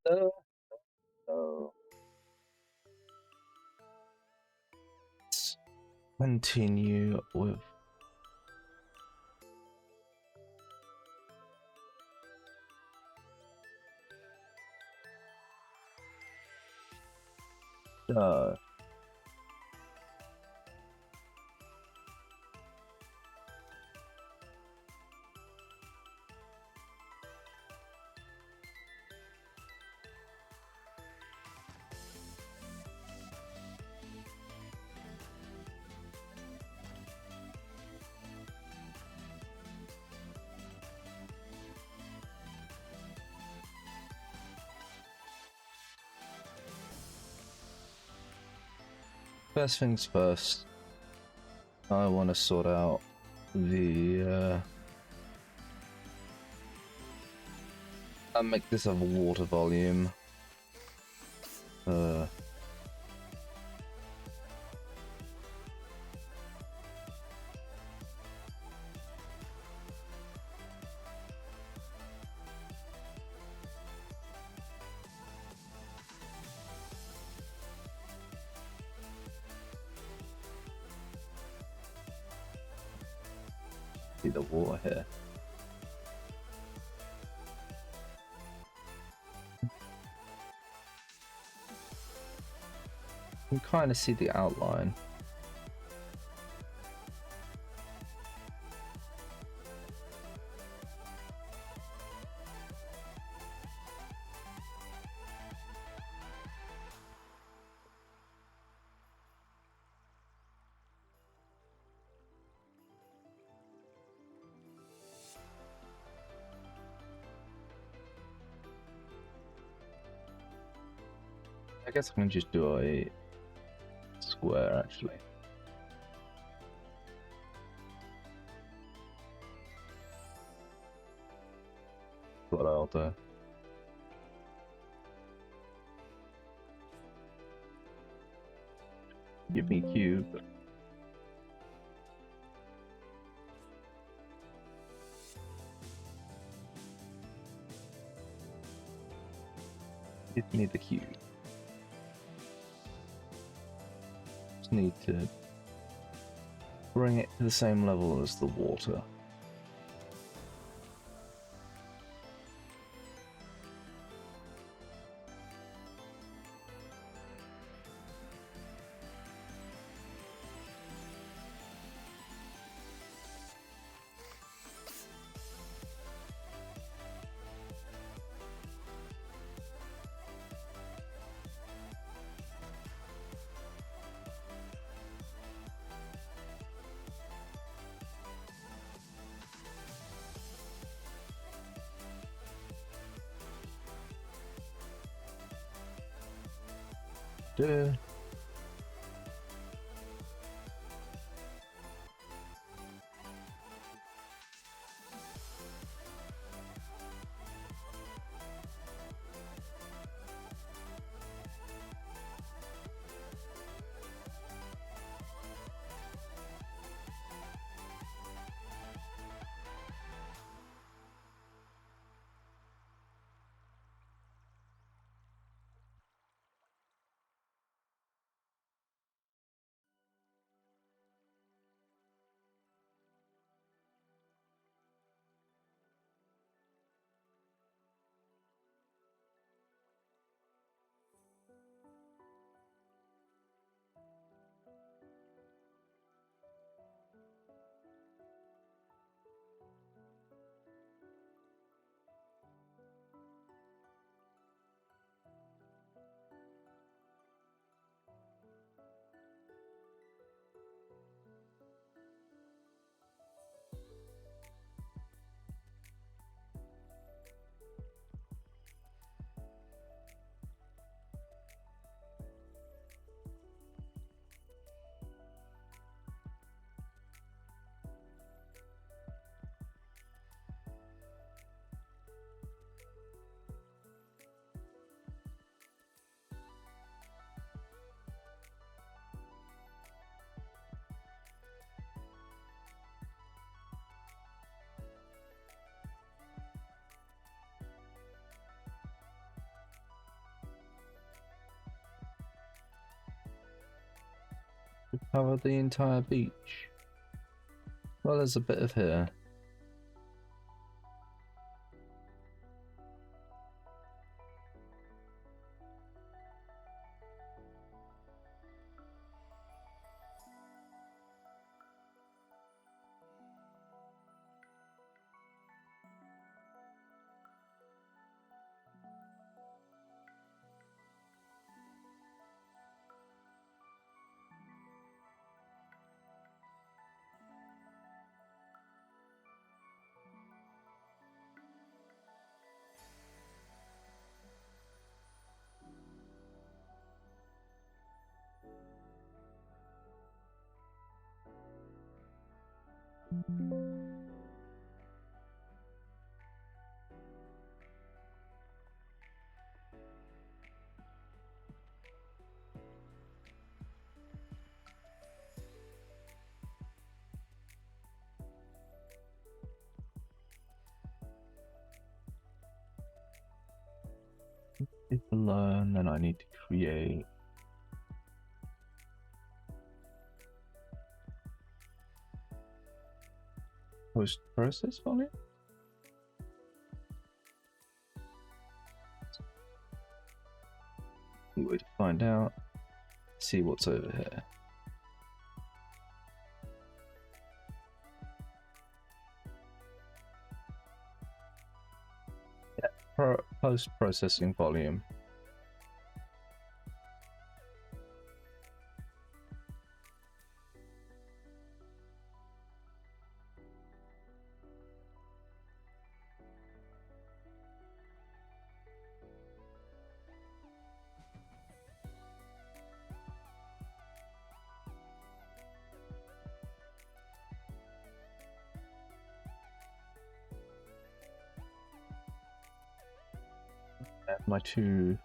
Uh, so let's continue with uh first things first. I want to sort out the I make this have a water volume. See the water here. You can kind of see the outline. I guess I can just do a square actually. What I'll do. Give me cube. Give me the cube. Just need to bring it to the same level as the water. Duh. to cover the entire beach. Well, there's a bit of here. Below, and then I need to create post-process volume. Good way to find out. See what's over here. Yeah, post-processing volume. My two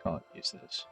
can't use this.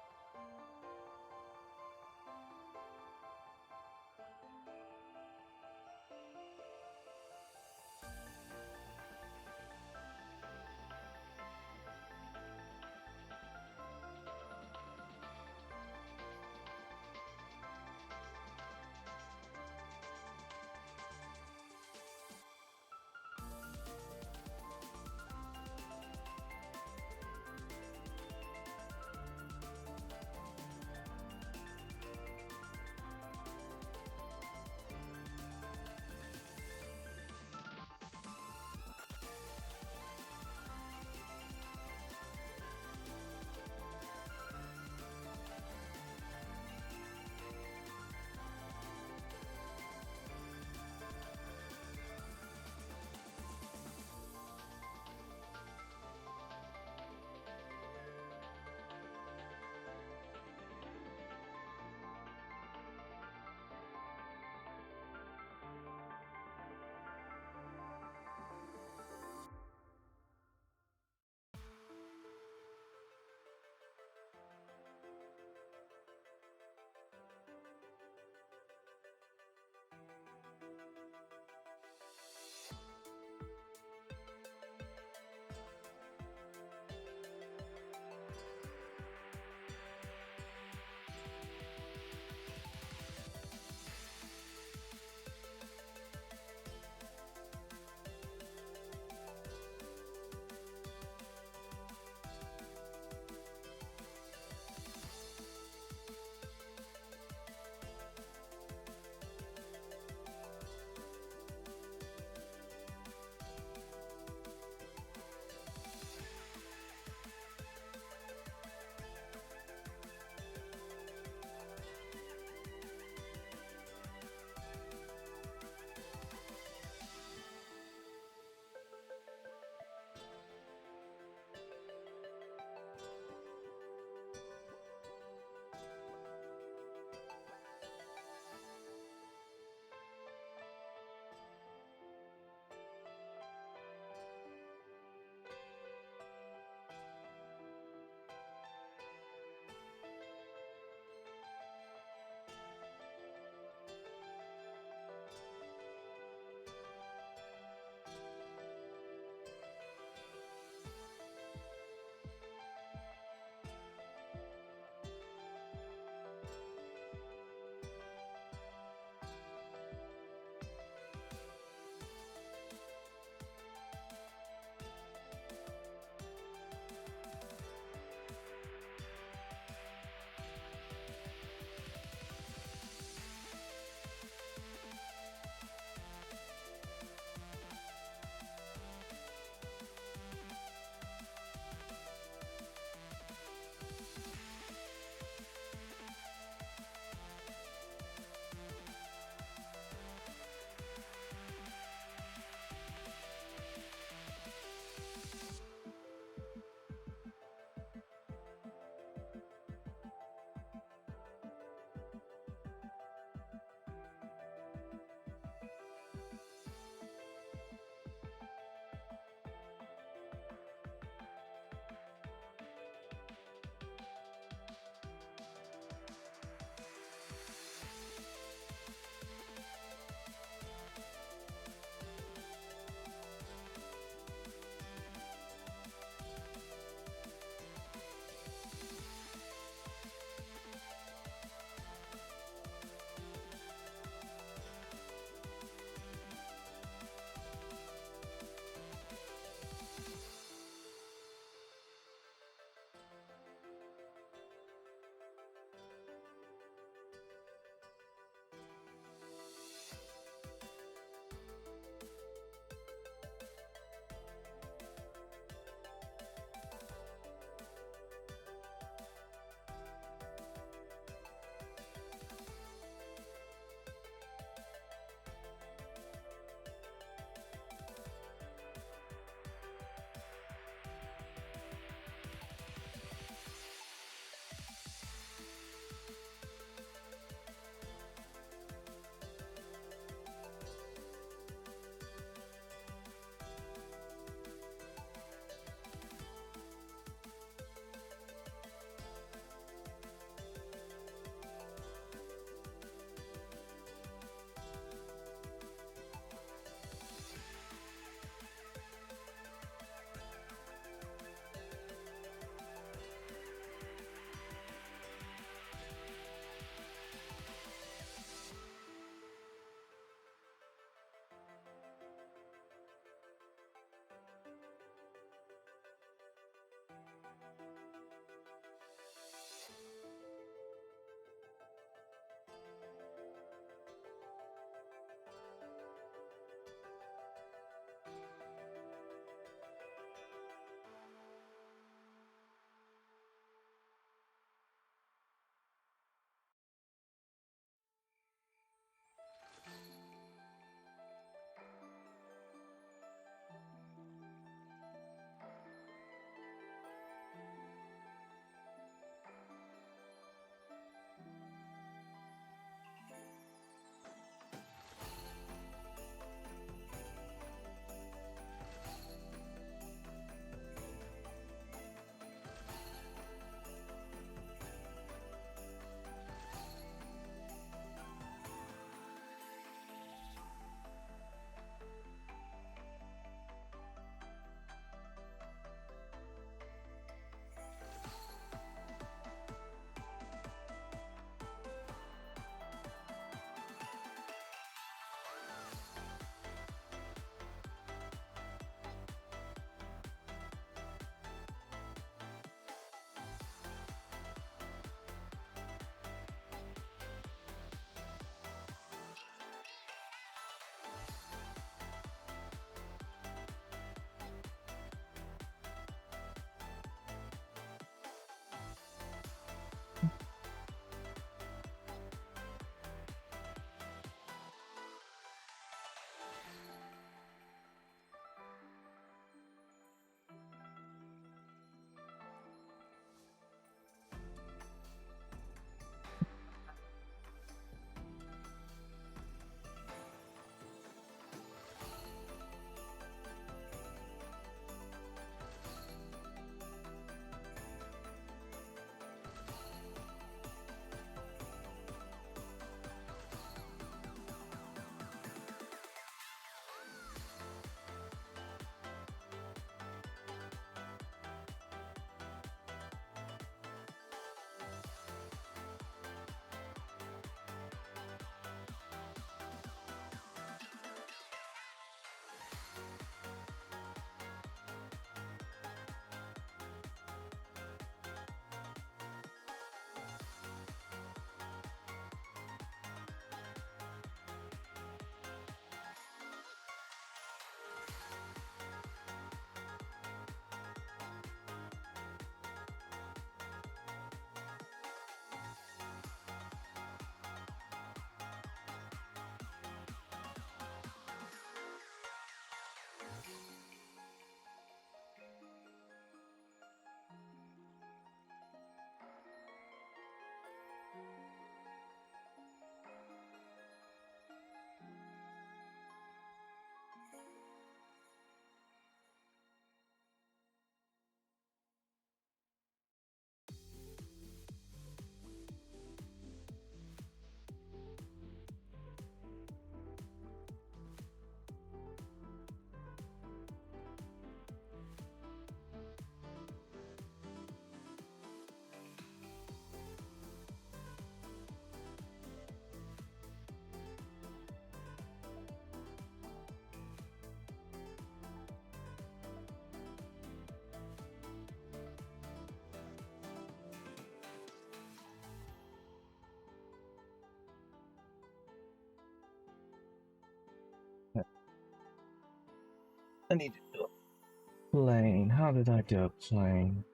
I need to do a plane. How did I do a plane?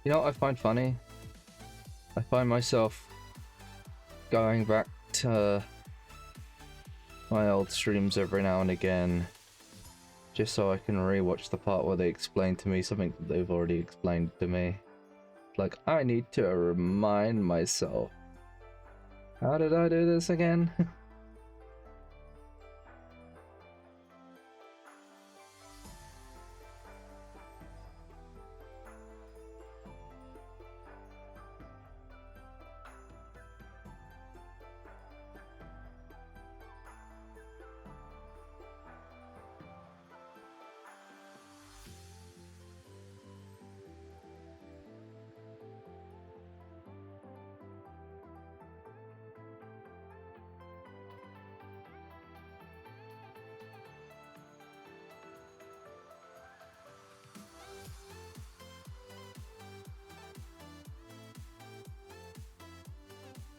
You know what I find funny? I find myself going back to my old streams every now and again just so I can rewatch the part where they explain to me something that they've already explained to me. Like, I need to remind myself. How did I do this again?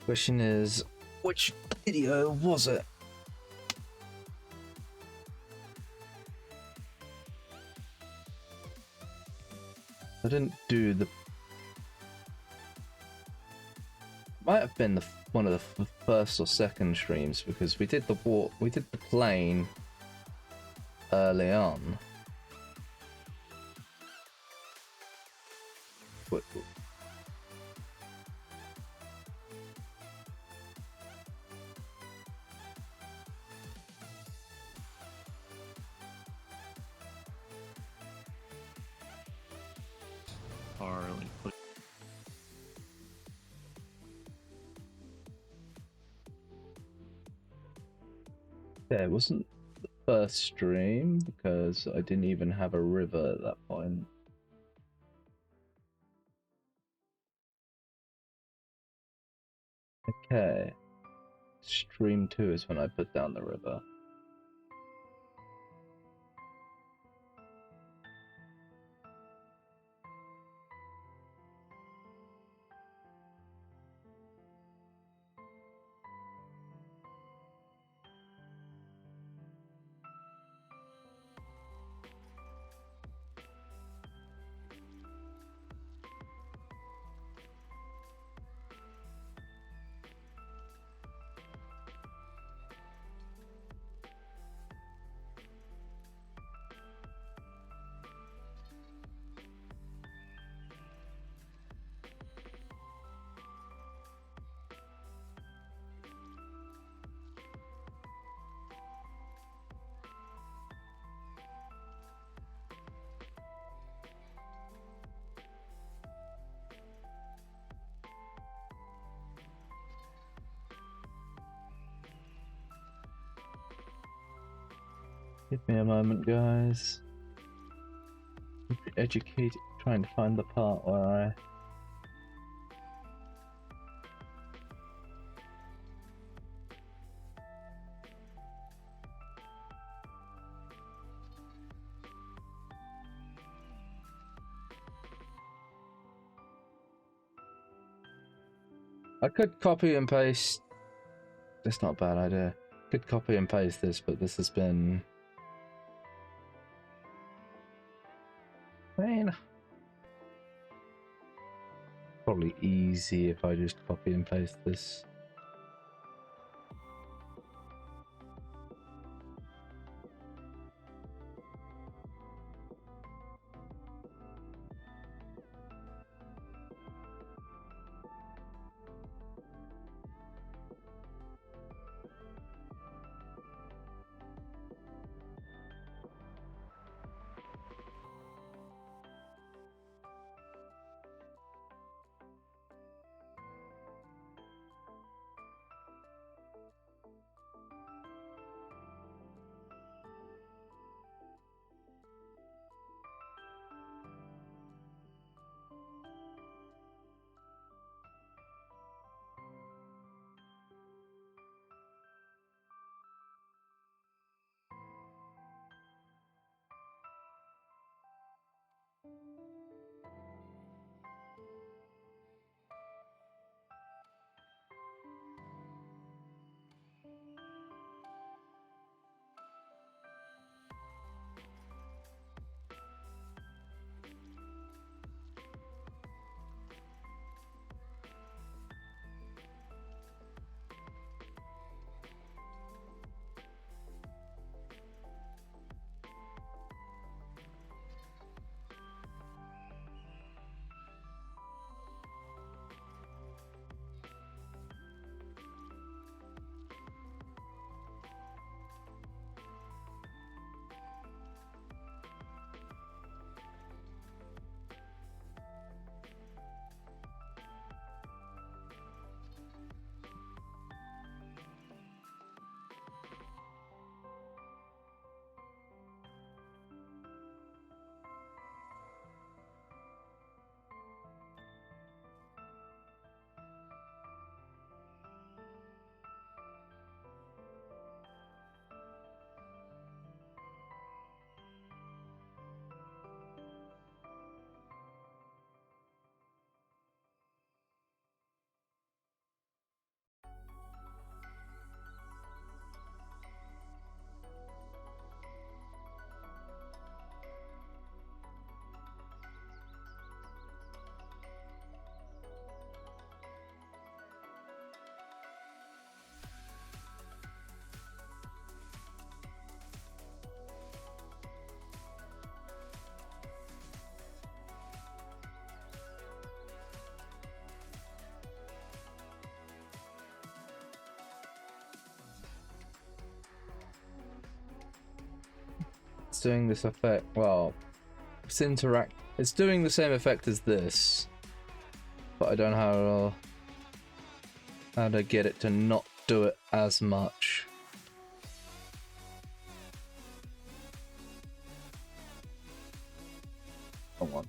Question is, which video was it? I didn't do the... Might have been one of the first or second streams because we did the plane early on. Yeah, it wasn't the first stream because I didn't even have a river at that point. Okay. Stream 2 is when I put down the river. Give me a moment, guys. Educated, trying to find the part where I could copy and paste. That's not a bad idea. Could copy and paste this, but this has been... I mean, probably easy if I just copy and paste this. doing this effect. Well, it's doing the same effect as this, but I don't know how to get it to not do it as much. Come on.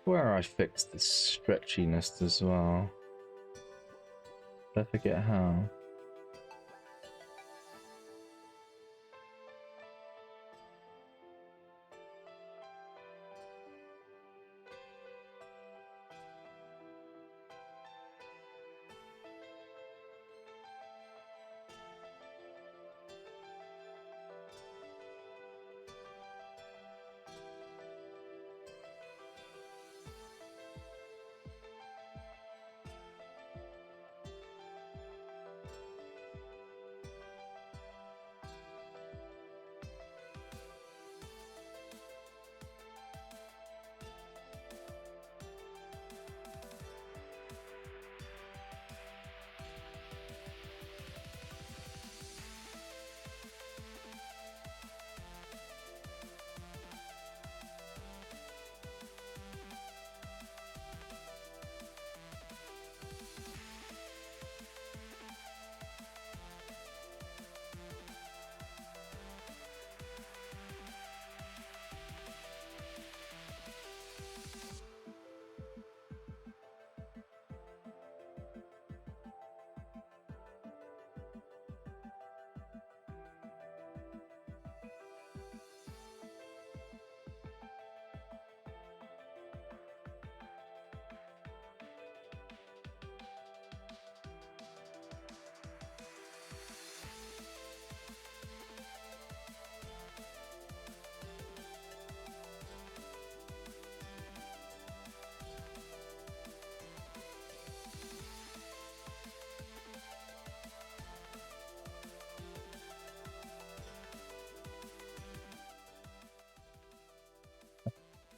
Where I fixed the stretchiness as well. I forget how.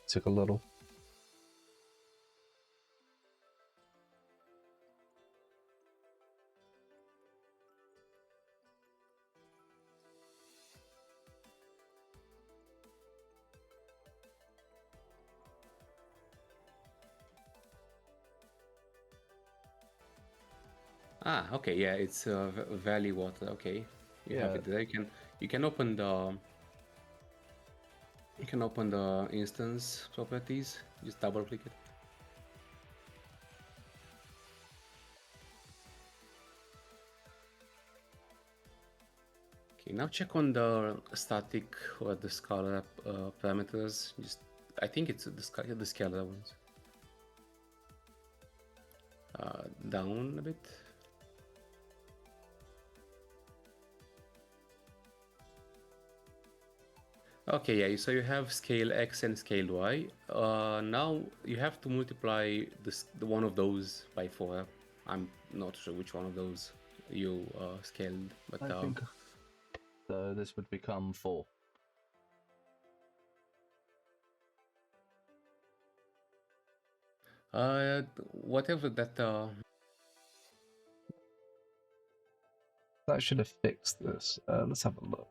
Took a little. Ah, okay, yeah, it's Valley Water. Okay, you have Yeah, it there. You can open the instance properties. Just double click it. Okay, now check on the static or the scalar parameters. Just I think it's the scalar ones. Down a bit. Okay, yeah, so you have scale X and scale Y. Now you have to multiply the one of those by 4. I'm not sure which one of those you scaled, but I think so. This would become 4. whatever that That should have fixed this. Let's have a look.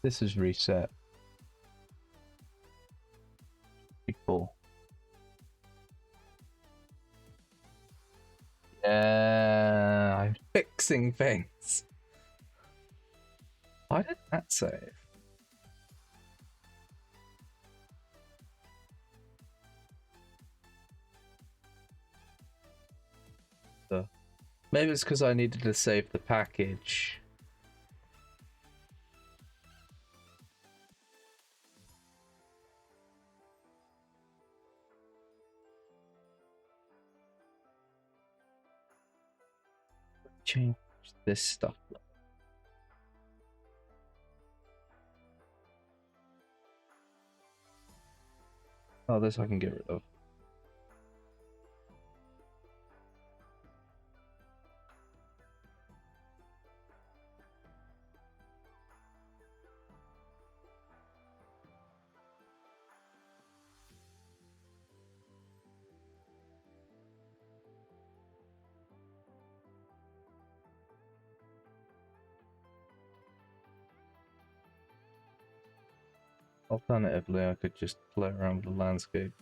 This is reset. Cool. Yeah, I'm fixing things. Why did that save? Maybe it's because I needed to save the package. change this stuff. Oh, this I can get rid of. Alternatively, I could just play around with the landscape.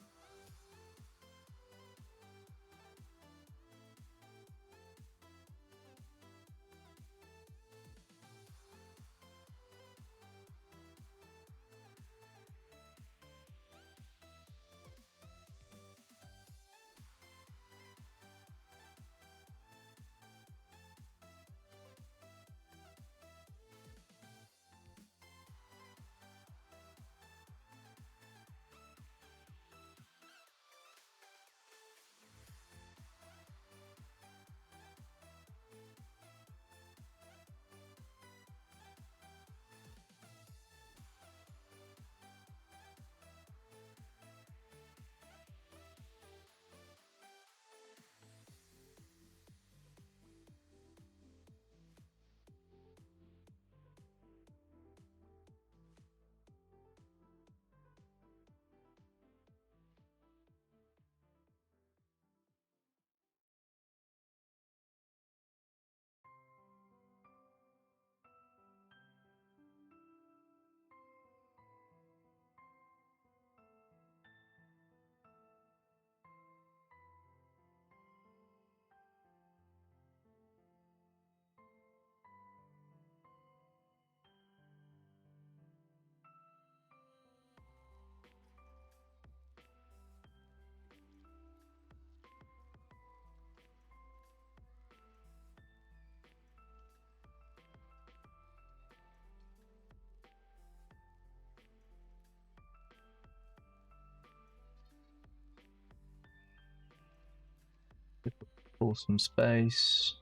Pull some space.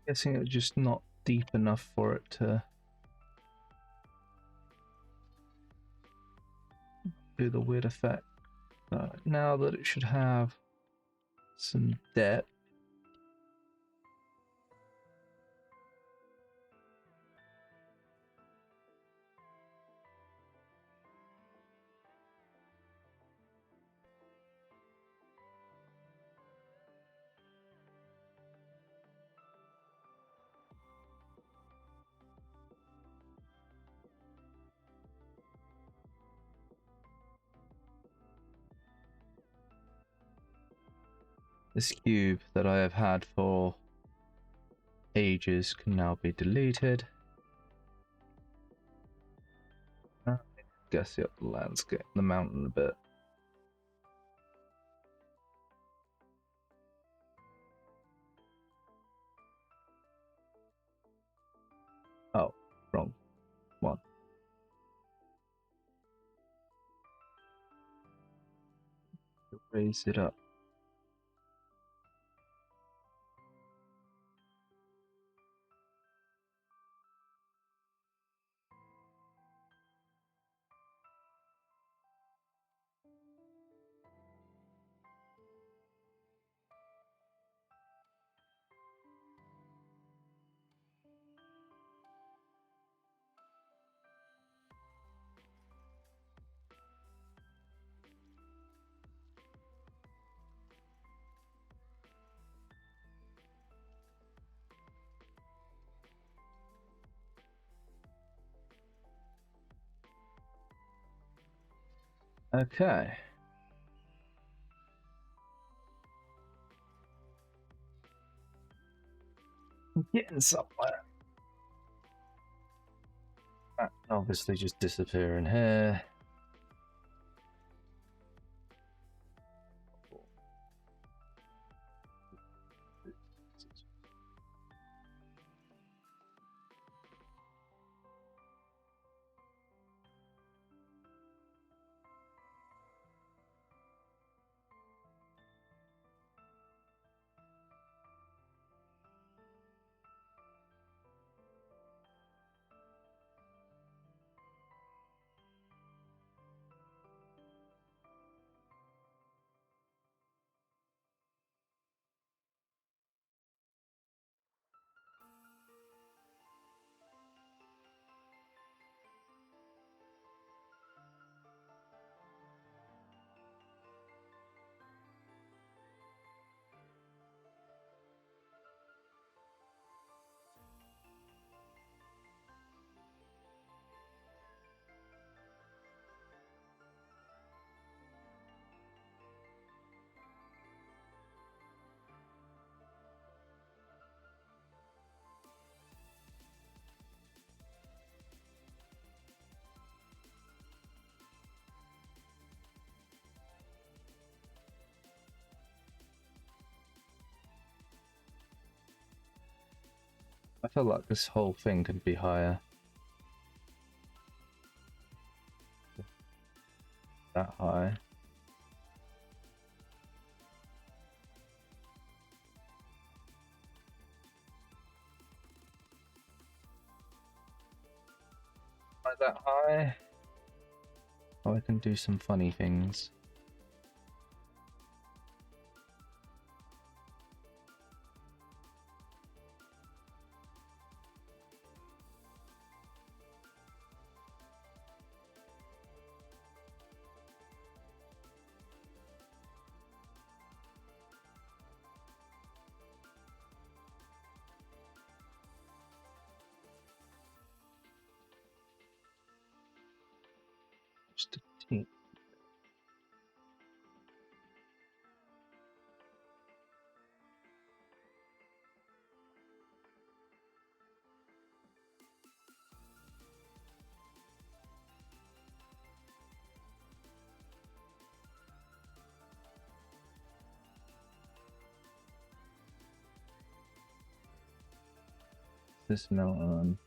Guessing it's just not deep enough for it to do the weird effect. Now that it should have some depth. This cube that I have had for ages can now be deleted. Guess up the landscape, the mountain a bit. Oh, wrong one. Raise it up. Okay. I'm getting somewhere. That can obviously just disappear in here. I feel like this whole thing could be higher. That high. Like that high. Oh, I can do some funny things. Just a teeny. This mountain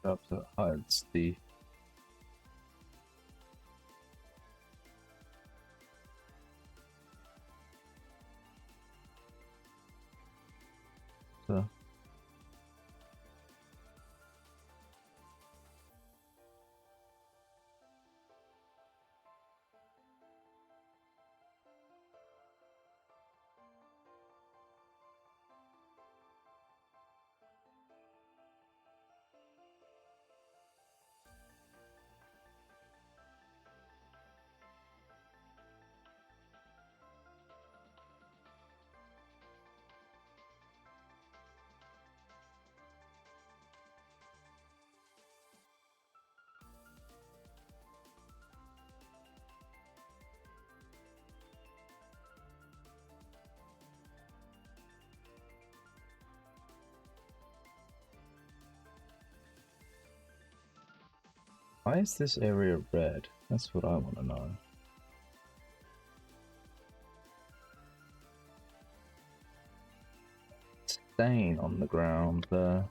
up so it hides the so why is this area red? That's what I want to know. Stain on the ground there.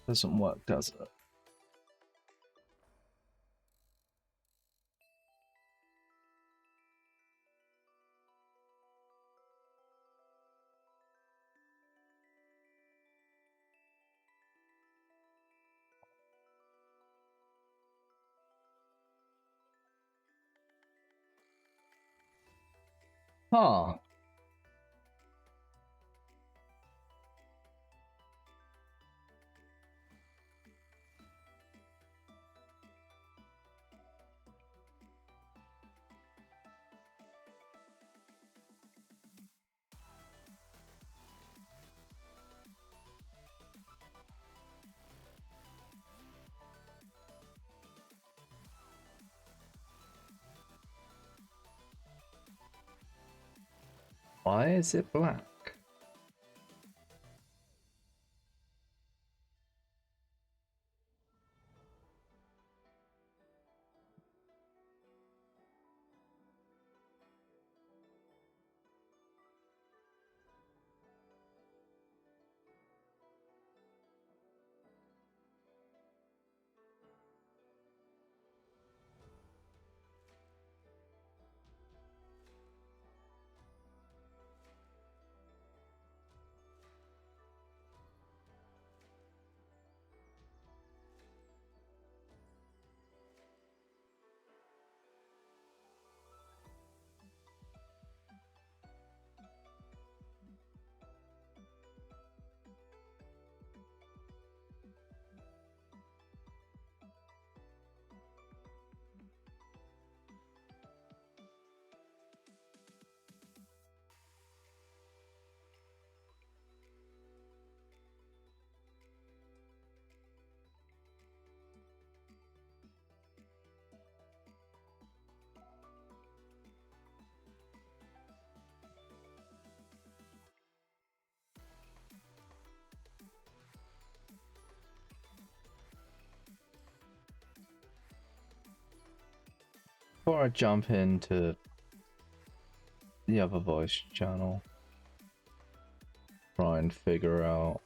Doesn't work, does it? Huh. Why is it black? Before I jump into the other voice channel, try and figure out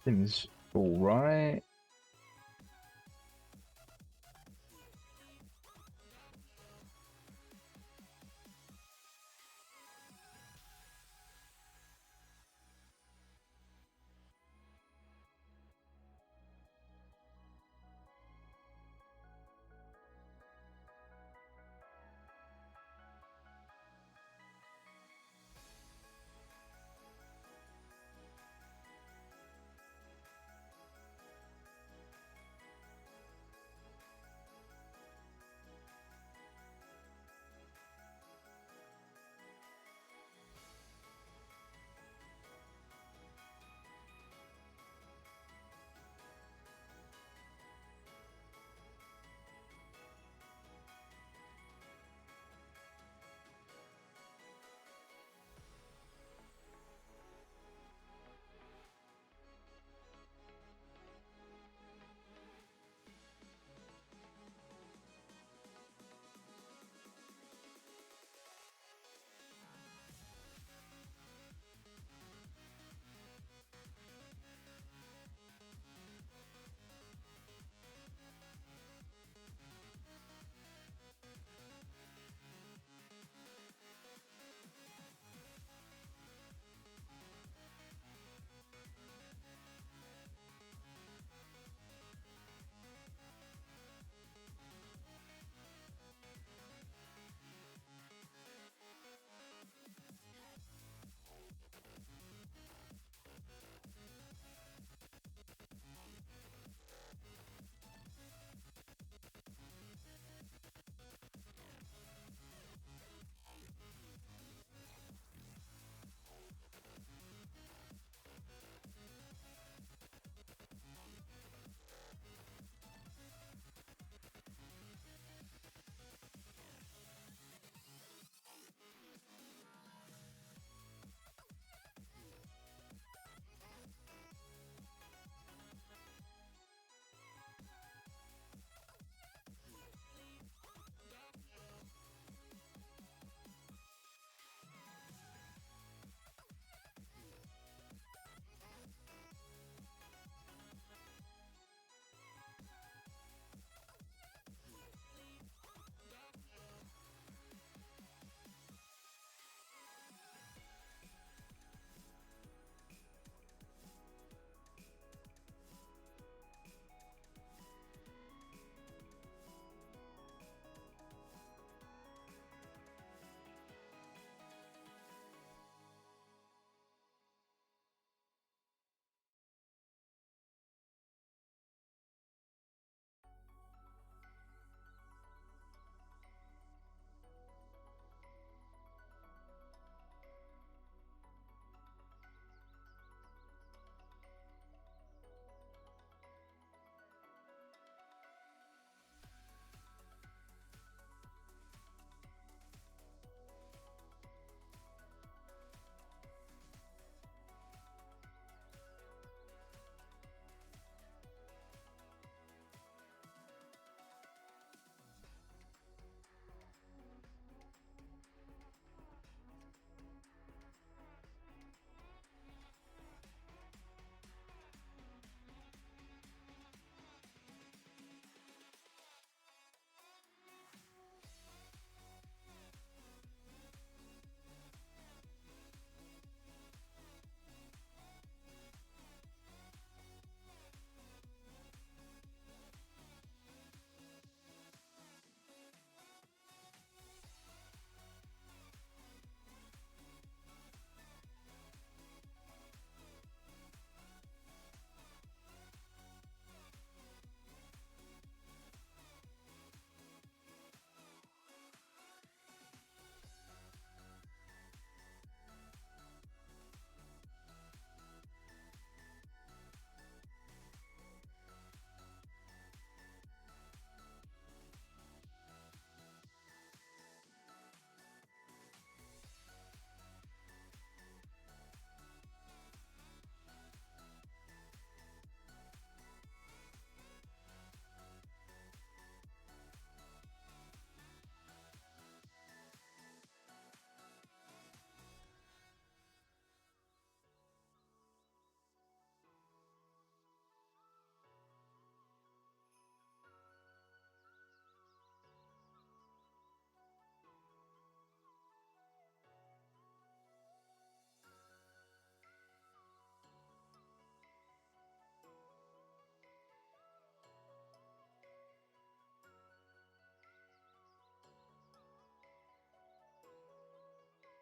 Seems alright.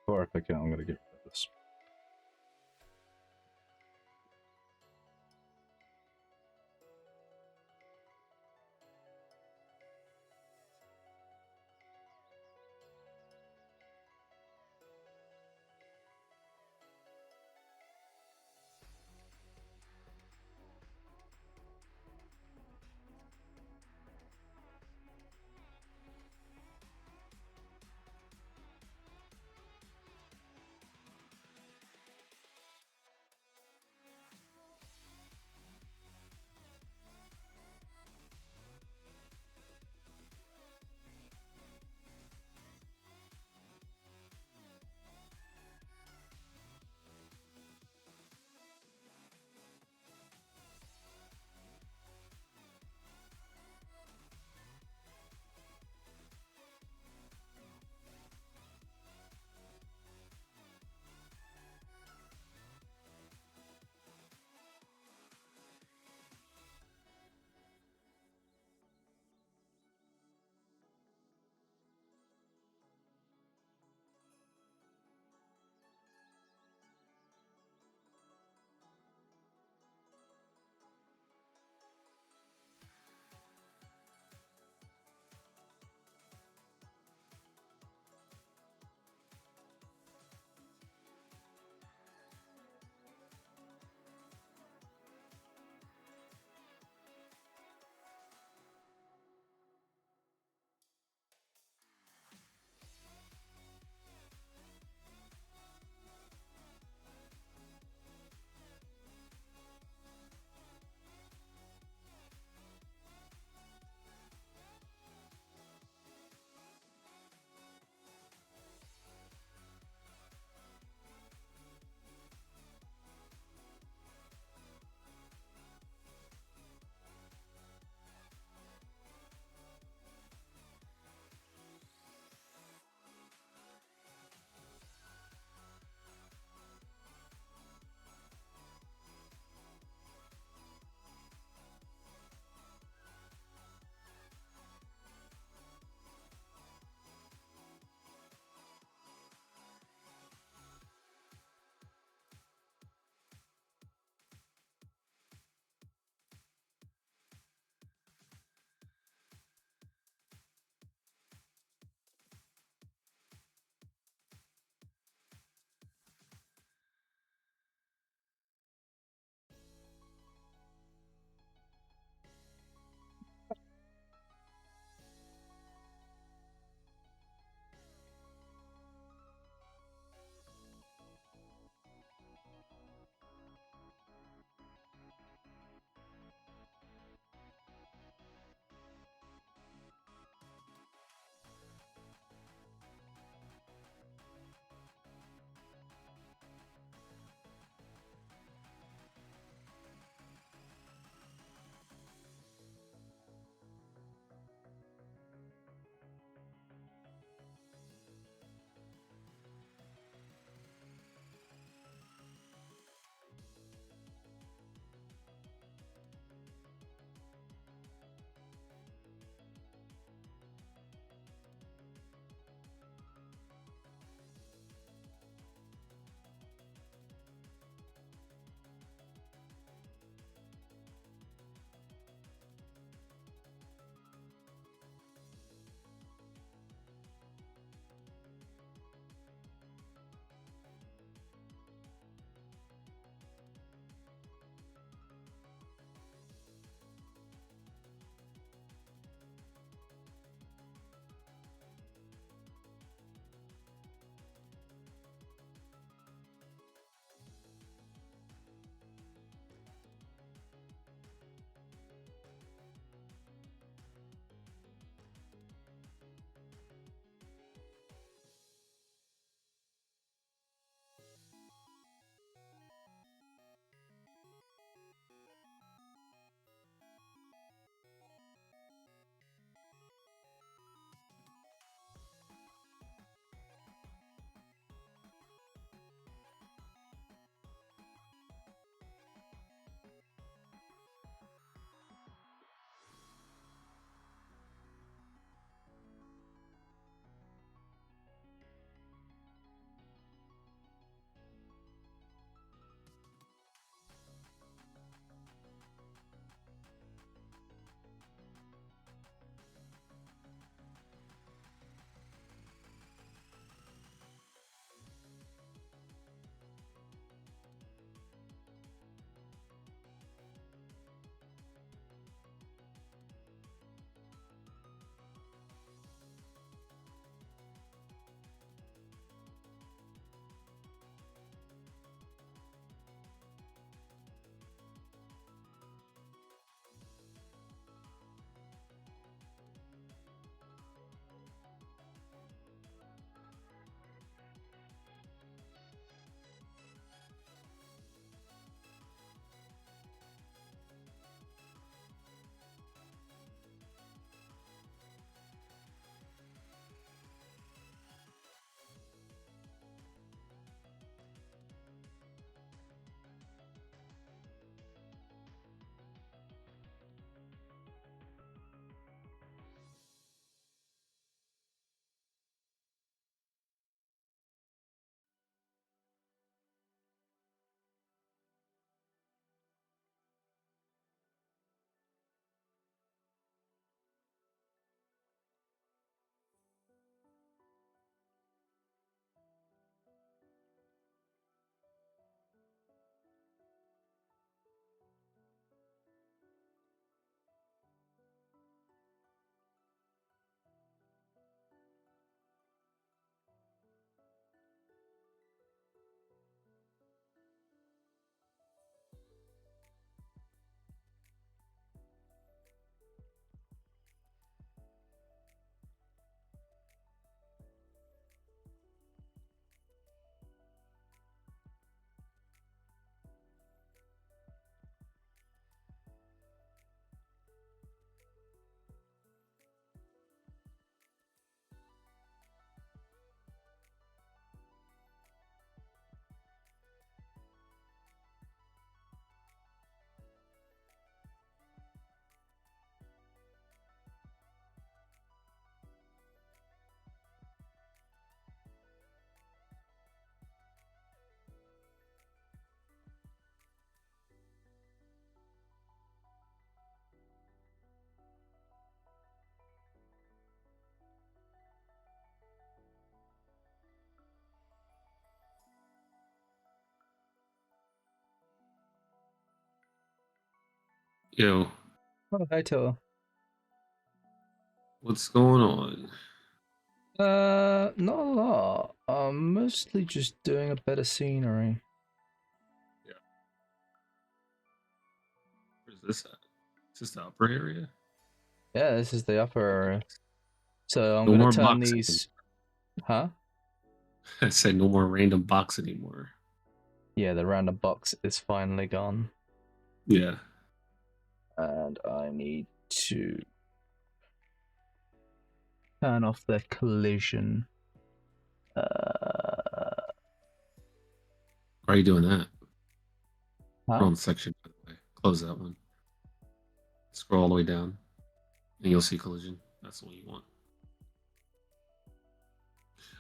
Or if I can't, I'm gonna get rid of this. Yo, Oh, hi, Tor. what's going on? Not a lot. I'm mostly just doing a bit of scenery. Yeah. Where's this at? Is this the upper area? Yeah, this is the upper area. So I'm No gonna more turn boxing. these. Huh? I said no more random box anymore. Yeah, the random box is finally gone, Yeah. and I need to turn off the collision. Why are you doing that? Huh? Wrong section, by the way. Close that one. Scroll all the way down, and you'll see collision. That's the one you want.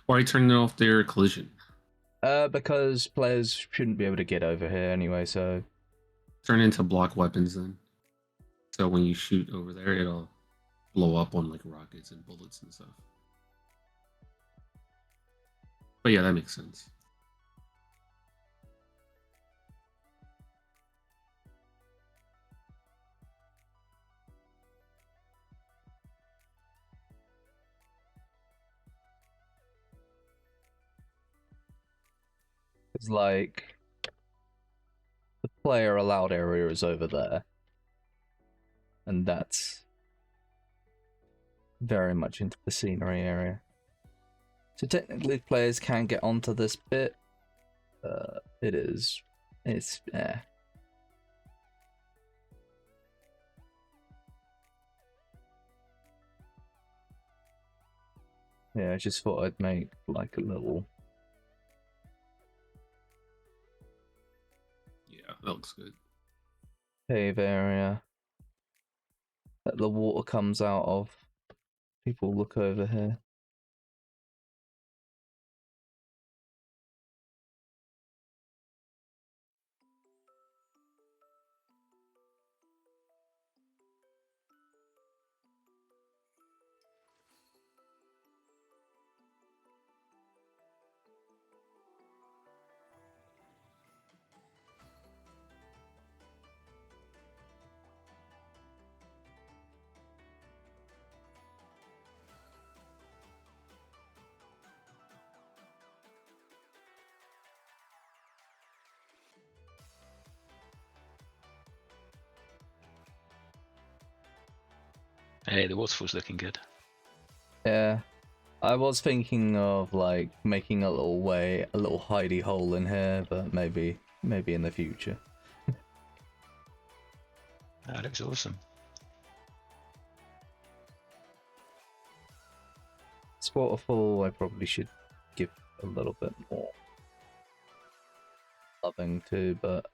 Why are you turning off their collision? Because players shouldn't be able to get over here anyway. So Turn into block weapons then. So when you shoot over there, it'll blow up on like rockets and bullets and stuff. But yeah, that makes sense. it's like the player allowed area is over there, and that's very much into the scenery area. So technically players can get onto this bit. It's Yeah, I just thought I'd make like a little. Yeah, that looks good. Cave area that the water comes out of. People look over here. Hey, the waterfall's looking good. Yeah, I was thinking of like making a little hidey hole in here, but maybe in the future. That looks awesome. This waterfall, I probably should give a little bit more loving to, but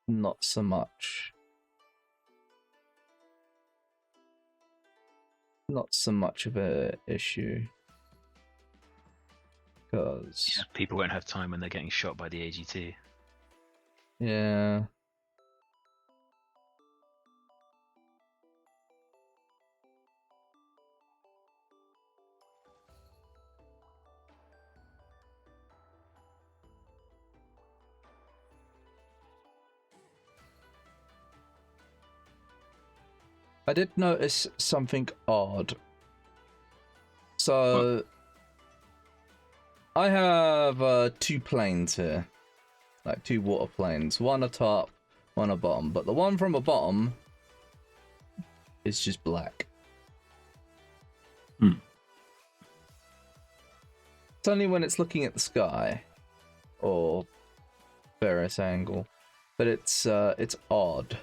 not so much. Not so much of a issue. Because Yeah, people won't have time when they're getting shot by the AGT. yeah. I did notice something odd. So I have 2 planes here. Like 2 water planes. One atop, one a bottom. But the one from a bottom is just black. Hmm. It's only when it's looking at the sky. Or various angle. But it's odd.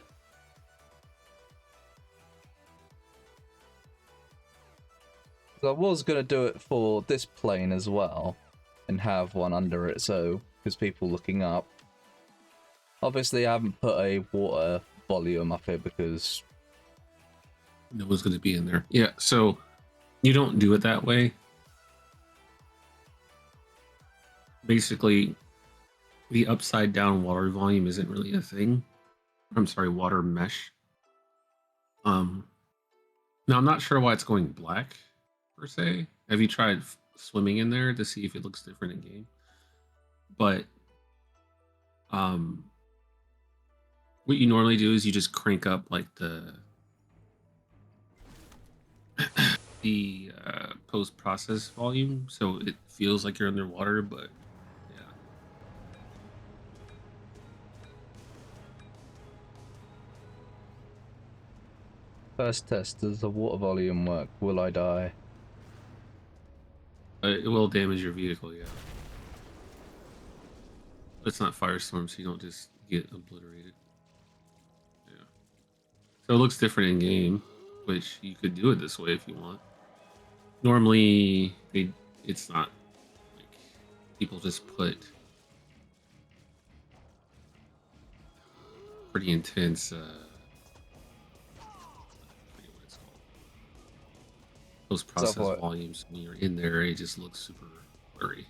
I was gonna do it for this plane as well, and have one under it, so because people looking up. Obviously, I haven't put a water volume up here because No one's going to be in there. Yeah, so you don't do it that way. Basically, the upside down water volume isn't really a thing. I'm sorry, water mesh. Now I'm not sure why it's going black per se. Have you tried swimming in there to see if it looks different in game? But What you normally do is you just crank up like the post process volume, so it feels like you're underwater. But yeah, First test, does the water volume work? Will I die? it will damage your vehicle. Yeah, but it's not firestorm, so you don't just get obliterated. Yeah, so it looks different in game, which you could do it this way if you want. Normally, it's not like people just put pretty intense. I forget what it's called. Post Stuff process like volumes when you're in there, it just looks super blurry.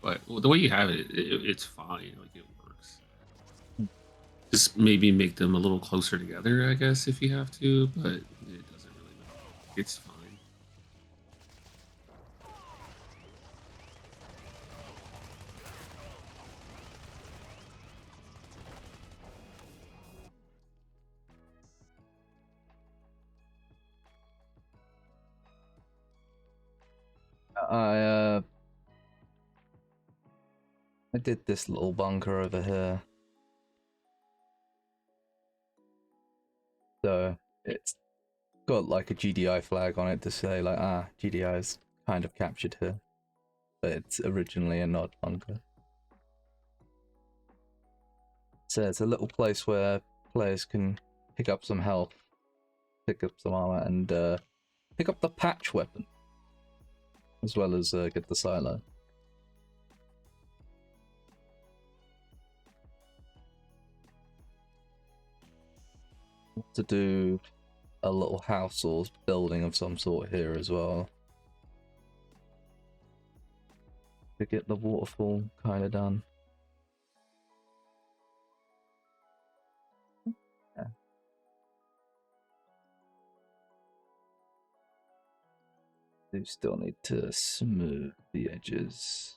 But the way you have it, it's fine. Like it works. Just maybe make them a little closer together, I guess, if you have to. But it doesn't really matter. It's fine. I did this little bunker over here. So it's got like a GDI flag on it to say like, GDI is kind of captured here. But it's originally a nod bunker. So it's a little place where players can pick up some health, pick up some armor, and pick up the patch weapon, as well as get the silo. To do a little house or building of some sort here as well. To get the waterfall kind of done. Yeah. Do still need to smooth the edges.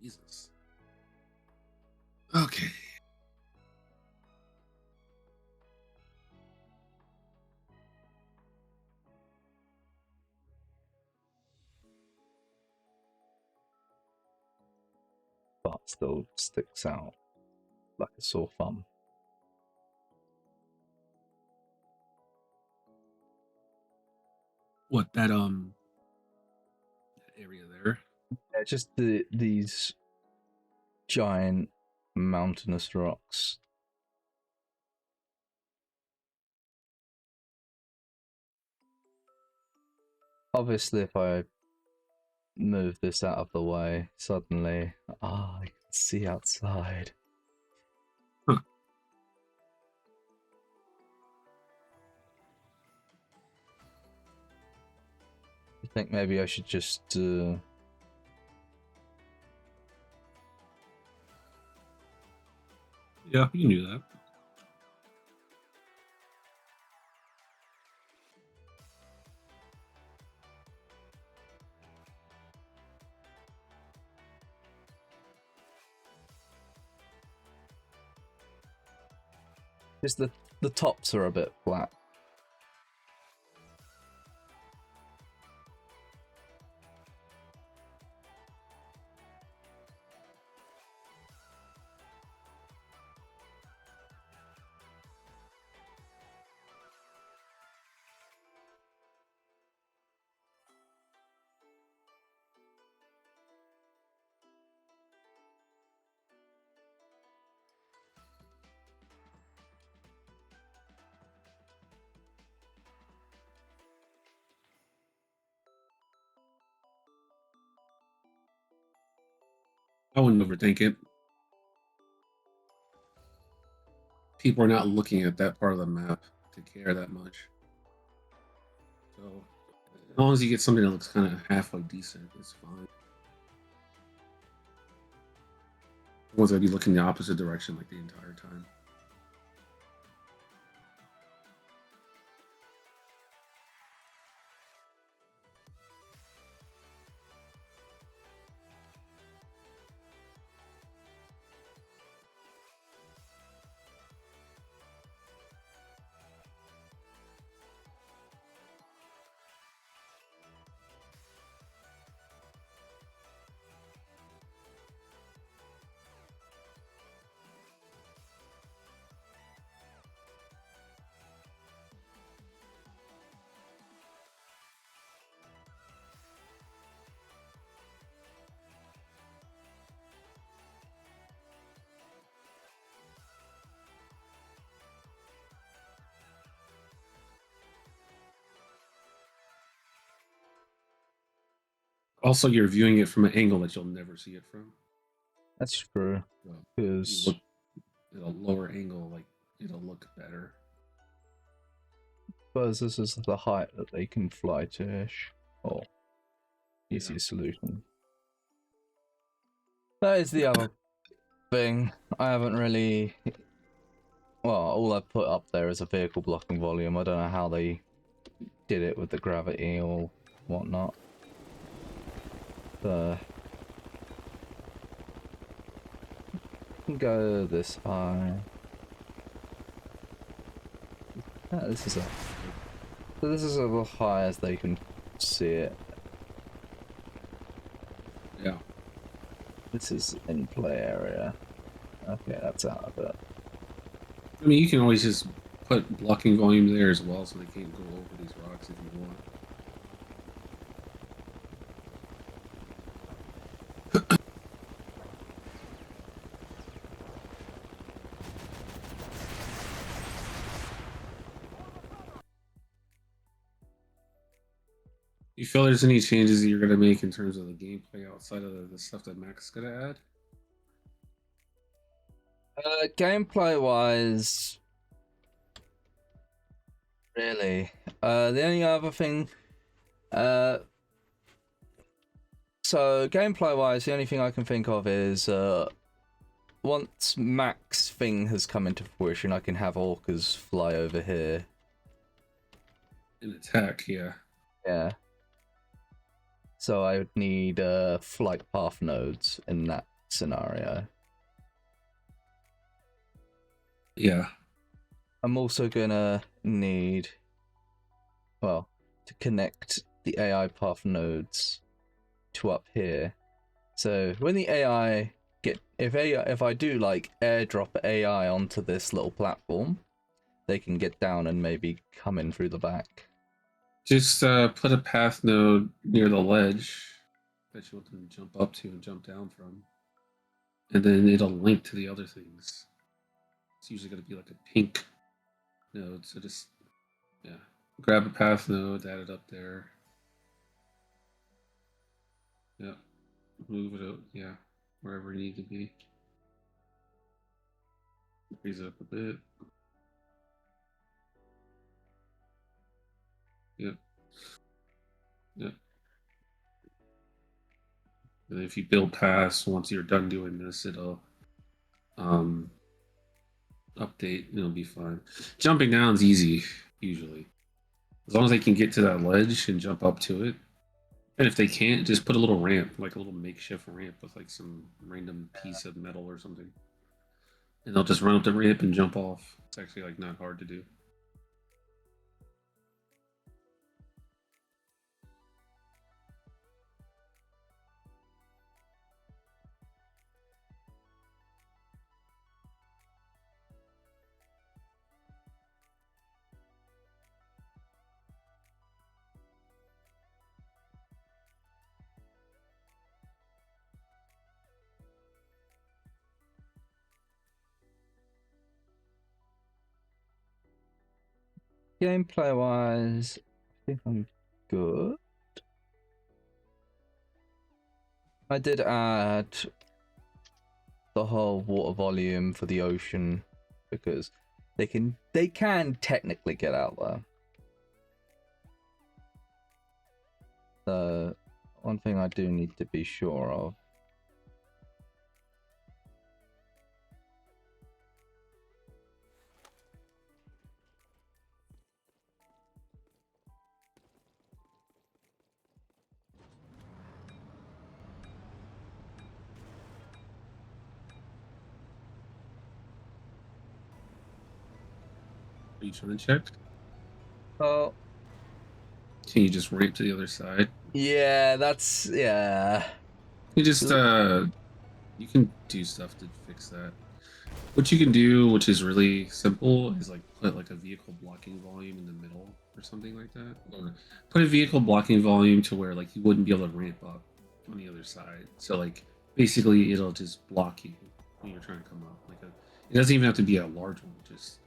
Jesus. Okay. But still sticks out like a sore thumb. What that area there? Yeah, just these giant mountainous rocks. Obviously, if I move this out of the way, suddenly, I can see outside. Huh. I think maybe I should just Yeah, you can do that. just the tops are a bit flat. I wouldn't overthink it. People are not looking at that part of the map to care that much. So as long as you get something that looks kind of halfway decent, it's fine. One's gonna be looking the opposite direction like the entire time. Also, you're viewing it from an angle that you'll never see it from. That's true. So you Because look at a lower angle, like it'll look better. suppose this is the height that they can fly to ish. Or easiest Yeah. solution. That is the other thing. I haven't really. Well, all I put up there is a vehicle blocking volume. I don't know how they did it with the gravity or whatnot. Go this high. Ah, this is as high as they can see it. Yeah. This is in play area. Okay, that's out of it. I mean, you can always just put blocking volume there as well, so they can't go over these rocks if you want. You feel there's any changes that you're gonna make in terms of the gameplay outside of the stuff that Max is gonna add? Gameplay wise, really. The only other thing, so gameplay wise, the only thing I can think of is once Max thing has come into fruition, I can have orcas fly over here. An attack, yeah. Yeah. So I would need flight path nodes in that scenario. Yeah. I'm also gonna need, well, to connect the AI path nodes to up here. So when the AI if I do like airdrop AI onto this little platform, they can get down and maybe come in through the back. Just put a path node near the ledge that you want them to jump up to and jump down from. And then it'll link to the other things. It's usually going to be like a pink node. So just, yeah, grab a path node, add it up there. Yeah, move it up, yeah, wherever you need to be. Raise it up a bit. Yep. Yep. And if you build past, once you're done doing this, it'll update. It'll be fine. Jumping down is easy usually, as long as they can get to that ledge and jump up to it. And if they can't, just put a little ramp, like a little makeshift ramp with like some random piece of metal or something, and they'll just run up the ramp and jump off. It's actually like not hard to do. Gameplay wise, I think I'm good. I did add the whole water volume for the ocean, because they can technically get out there. So one thing I do need to be sure of. Are you trying to check? Oh, Can you just ramp to the other side? yeah, yeah. You just you can do stuff to fix that. What you can do, which is really simple, is like put like a vehicle blocking volume in the middle or something like that. Or put a vehicle blocking volume to where like you wouldn't be able to ramp up on the other side. So like basically it'll just block you when you're trying to come up. It doesn't even have to be a large one, just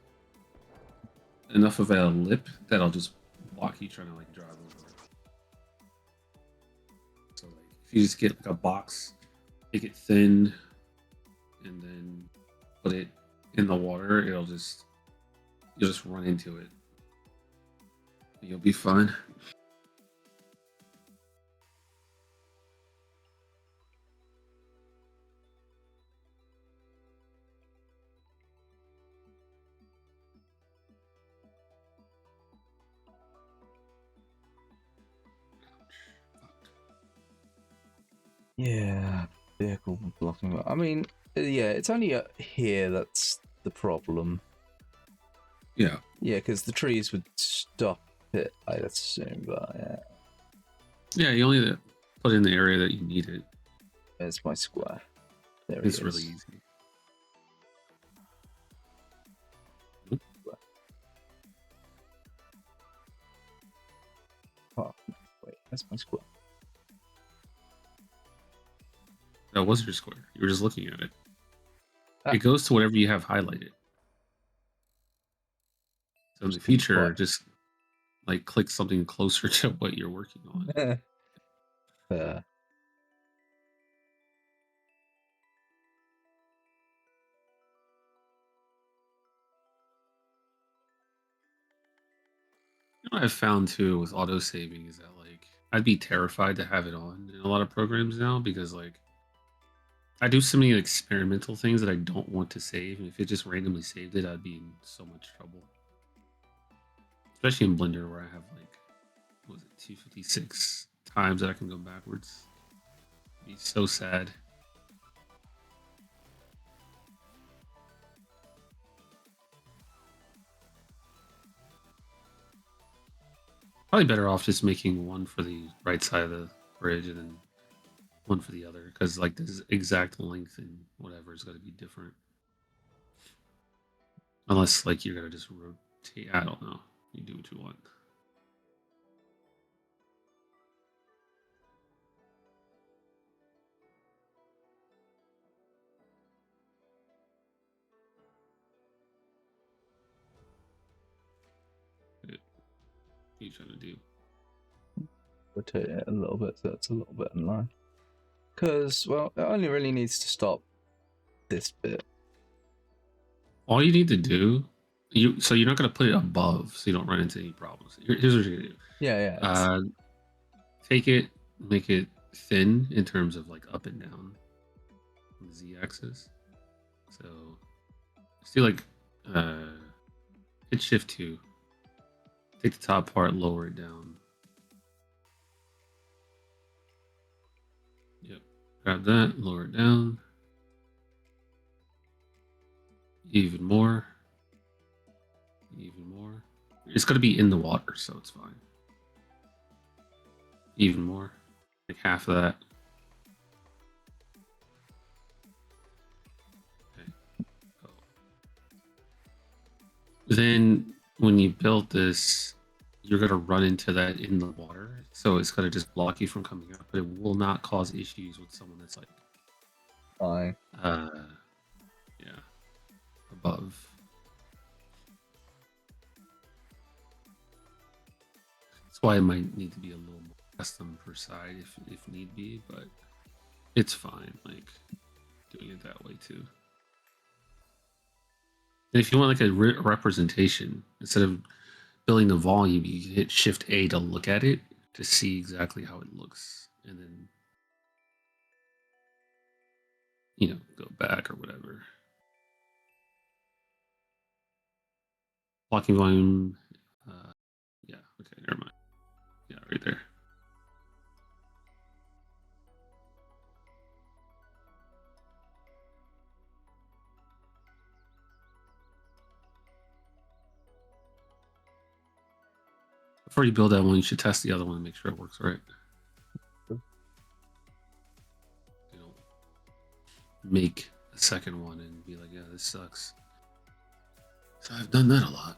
enough of a lip that'll just block you trying to like drive over it. So like if you just get like a box, make it thin, and then put it in the water, you'll just run into it. You'll be fine. Yeah, vehicle blocking. I mean, yeah, it's only here that's the problem. Yeah. Yeah, because the trees would stop it, I'd assume, but yeah. Yeah, you only put it in the area that you need it. There's my square. There it It's is. really easy. Oh, wait, that's my square. That was your square. You were just looking at it. Ah. It goes to whatever you have highlighted. So in the future, What? just like click something closer to what you're working on. You know what I've found too with auto saving is that like I'd be terrified to have it on in a lot of programs now because like I do so many experimental things that I don't want to save, and if it just randomly saved it, I'd be in so much trouble. Especially in Blender where I have like what was it 256 times that I can go backwards. It'd be so sad. Probably better off just making one for the right side of the bridge and then one for the other, because like this exact length and whatever is going to be different. Unless like you're gonna just rotate. I don't know. You do what you want. What are you trying to do? Rotate it a little bit so it's a little bit in line. Because, well, it only really needs to stop this bit. All you need to do, so you're not gonna put it above, so you don't run into any problems. Here's what you're gonna do. Yeah. Take it, make it thin in terms of like up and down on the z-axis. So just do like hit shift 2. Take the top part, lower it down. Yep. Grab that, lower it down. Even more. Even more. It's going to be in the water, so it's fine. Even more. Like half of that. Okay. Go. Then when you build this, you're going to run into that in the water. So it's going to just block you from coming up, but it will not cause issues with someone that's like Fine. yeah, above. That's why it might need to be a little more custom per side if need be, but it's fine. Like doing it that way too. And if you want like a representation, instead of building the volume, you can hit Shift A to look at it to see exactly how it looks, and then go back or whatever. Blocking volume. Yeah. Okay. Never mind. Yeah, right there. Before you build that one, you should test the other one and make sure it works right. Sure. You don't make a second one and be like, yeah, this sucks. So I've done that a lot.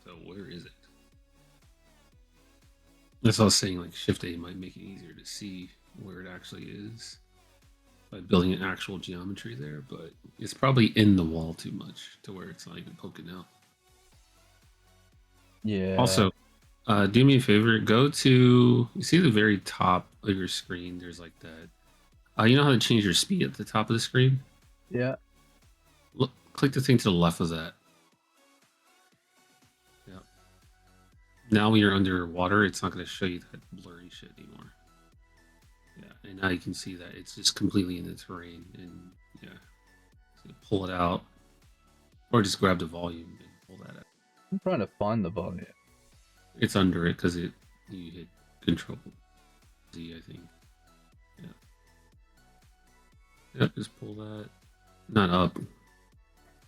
So where is it? That's what I was saying, like Shift A might make it easier to see where it actually is by building an actual geometry there, but it's probably in the wall too much to where it's not even poking out. Yeah. Also, do me a favor, go to, you see the very top of your screen, there's like that, you know how to change your speed at the top of the screen? Yeah. Look, click the thing to the left of that. Yep. Now when you're underwater, it's not going to show you that blurry shit anymore. Yeah, and now you can see that it's just completely in the terrain, and yeah, so pull it out, or just grab the volume and pull that out. I'm trying to find the volume. It's under it because you hit Control Z, I think. Yeah. Yeah, just pull that. Not up.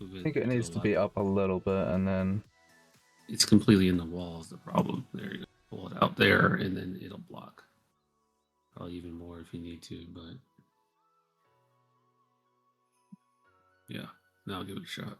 I think it needs to be up a little bit, and then It's completely in the wall is the problem. There you go. Pull it out there, and then it'll block. Probably even more if you need to, but yeah. Now I'll give it a shot.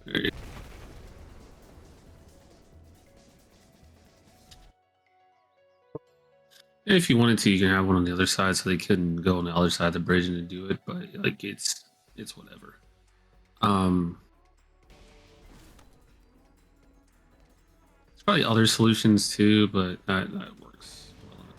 There you go. If you wanted to, you can have one on the other side so they couldn't go on the other side of the bridge and do it, but like it's whatever. There's probably other solutions too, but that works well enough.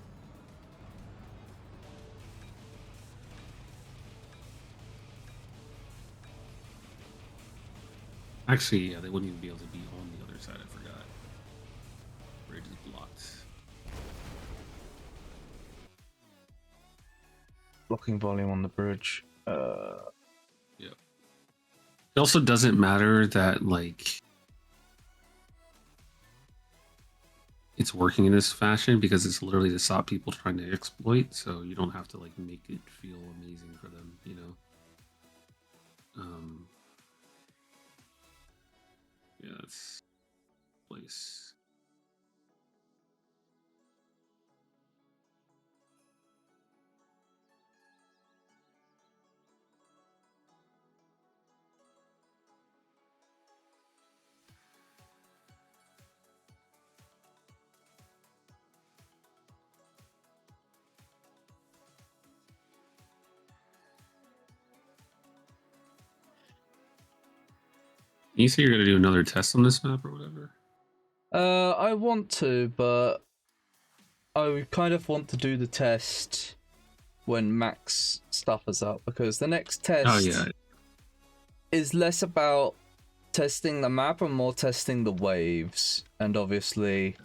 Actually, yeah, they wouldn't even be able to be on the other side. I forgot. Bridge is blocked. blocking volume on the bridge. Yeah. It also doesn't matter that like it's working in this fashion because it's literally to stop people trying to exploit, so you don't have to like make it feel amazing for them, you know. Yeah, that's place. You say you're gonna do another test on this map or whatever? I want to, but I kind of want to do the test when Max stuff is up, because the next test Oh yeah. is less about testing the map and more testing the waves. And obviously,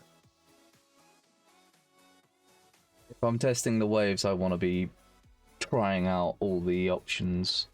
if I'm testing the waves, I want to be trying out all the options.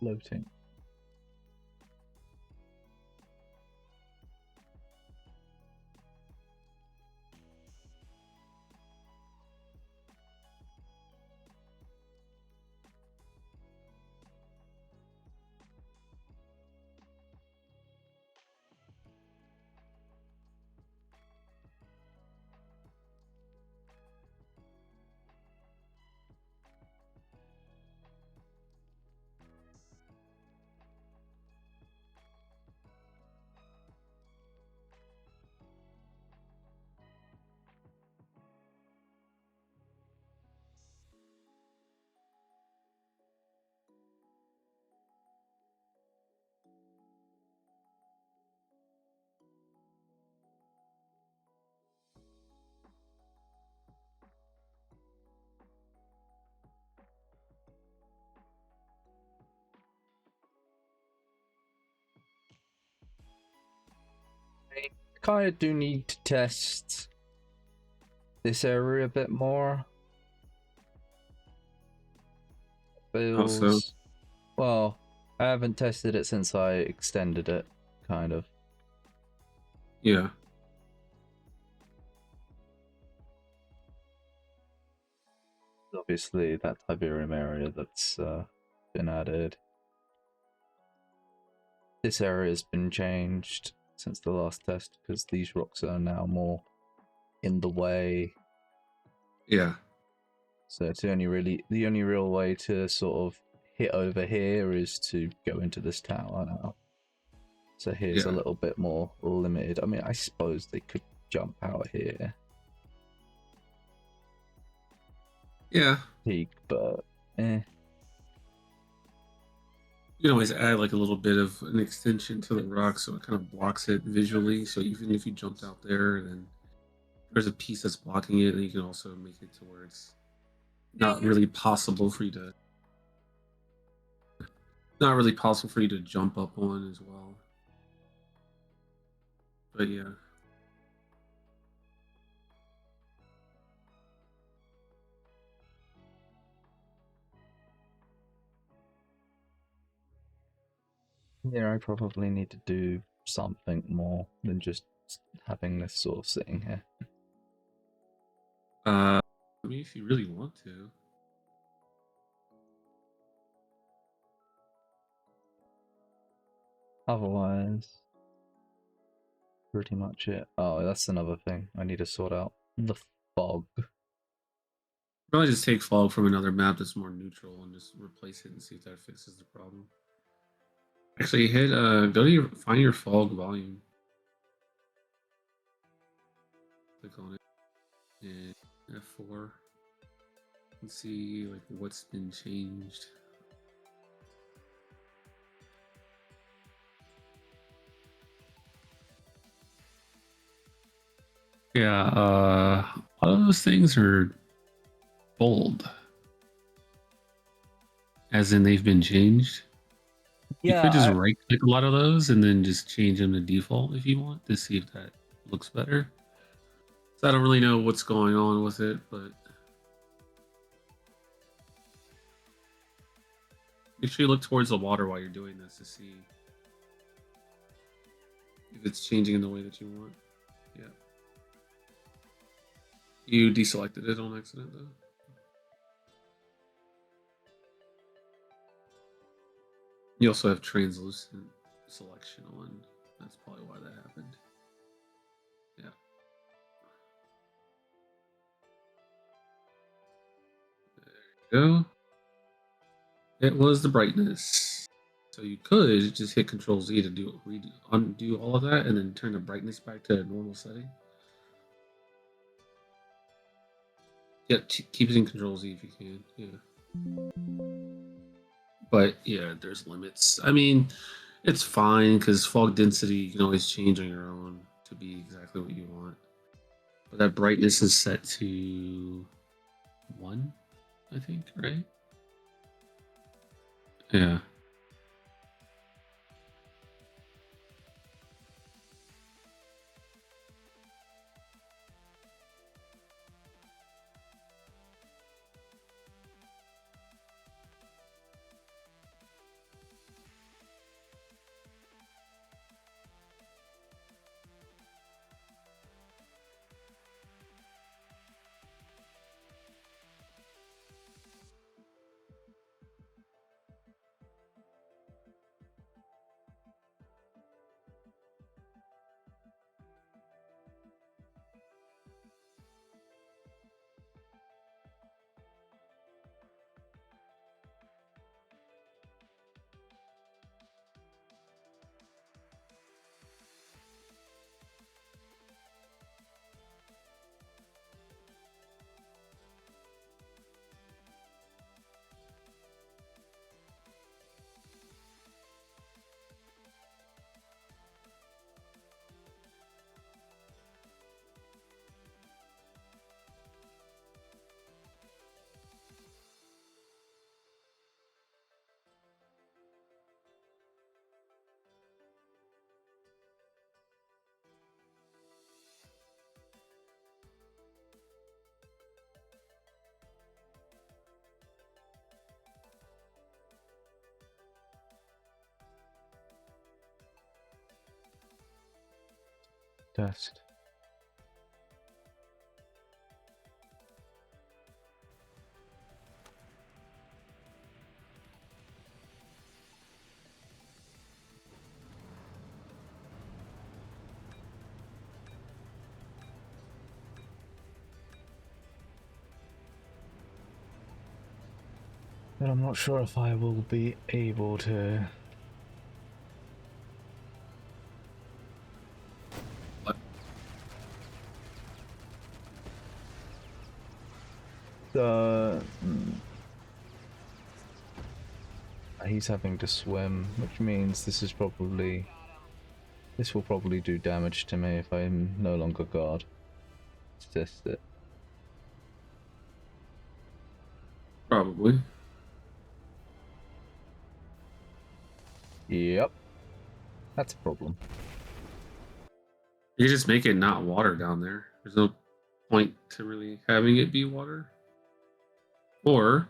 floating. Kind of do need to test this area a bit more. How so? Feels well. I haven't tested it since I extended it, kind of. Yeah. Obviously, that Tiberium area that's been added. This area has been changed since the last test because these rocks are now more in the way. Yeah. So it's the only real way to sort of hit over here is to go into this tower now. So here's a Yeah. little bit more limited. I mean, I suppose they could jump out here, Yeah. peak, but eh. You can always add like a little bit of an extension to the rock so it kind of blocks it visually. So even if you jumped out there, then there's a piece that's blocking it, and you can also make it to where it's not really possible for you to jump up on as well. But yeah. Yeah, I probably need to do something more than just having this sort of sitting here. I mean, if you really want to. Otherwise, pretty much it. Oh, that's another thing I need to sort out. The fog. Probably just take fog from another map that's more neutral and just replace it and see if that fixes the problem. Actually, go to find your fog volume. Click on it and F4 and see like what's been changed. Yeah, a lot of those things are bold, as in they've been changed. You could just Yeah, right click a lot of those and then just change them to default if you want to see if that looks better. So I don't really know what's going on with it, but make sure you look towards the water while you're doing this to see if it's changing in the way that you want. Yeah. You deselected it on accident though. You also have translucent selection on. That's probably why that happened. Yeah. There you go. It was the brightness. So you could just hit Control Z to undo all of that and then turn the brightness back to a normal setting. Yeah, keep it in Control Z if you can. Yeah. But yeah, there's limits. I mean, it's fine because fog density you can always change on your own to be exactly what you want. But that brightness is set to 1, I think, right? Yeah. Test. But I'm not sure if I will be able to. What? He's having to swim, which means this will probably do damage to me if I'm no longer guard. Let's test it. Probably. Yep. That's a problem. You just make it not water down there. There's no point to really having it be water. Or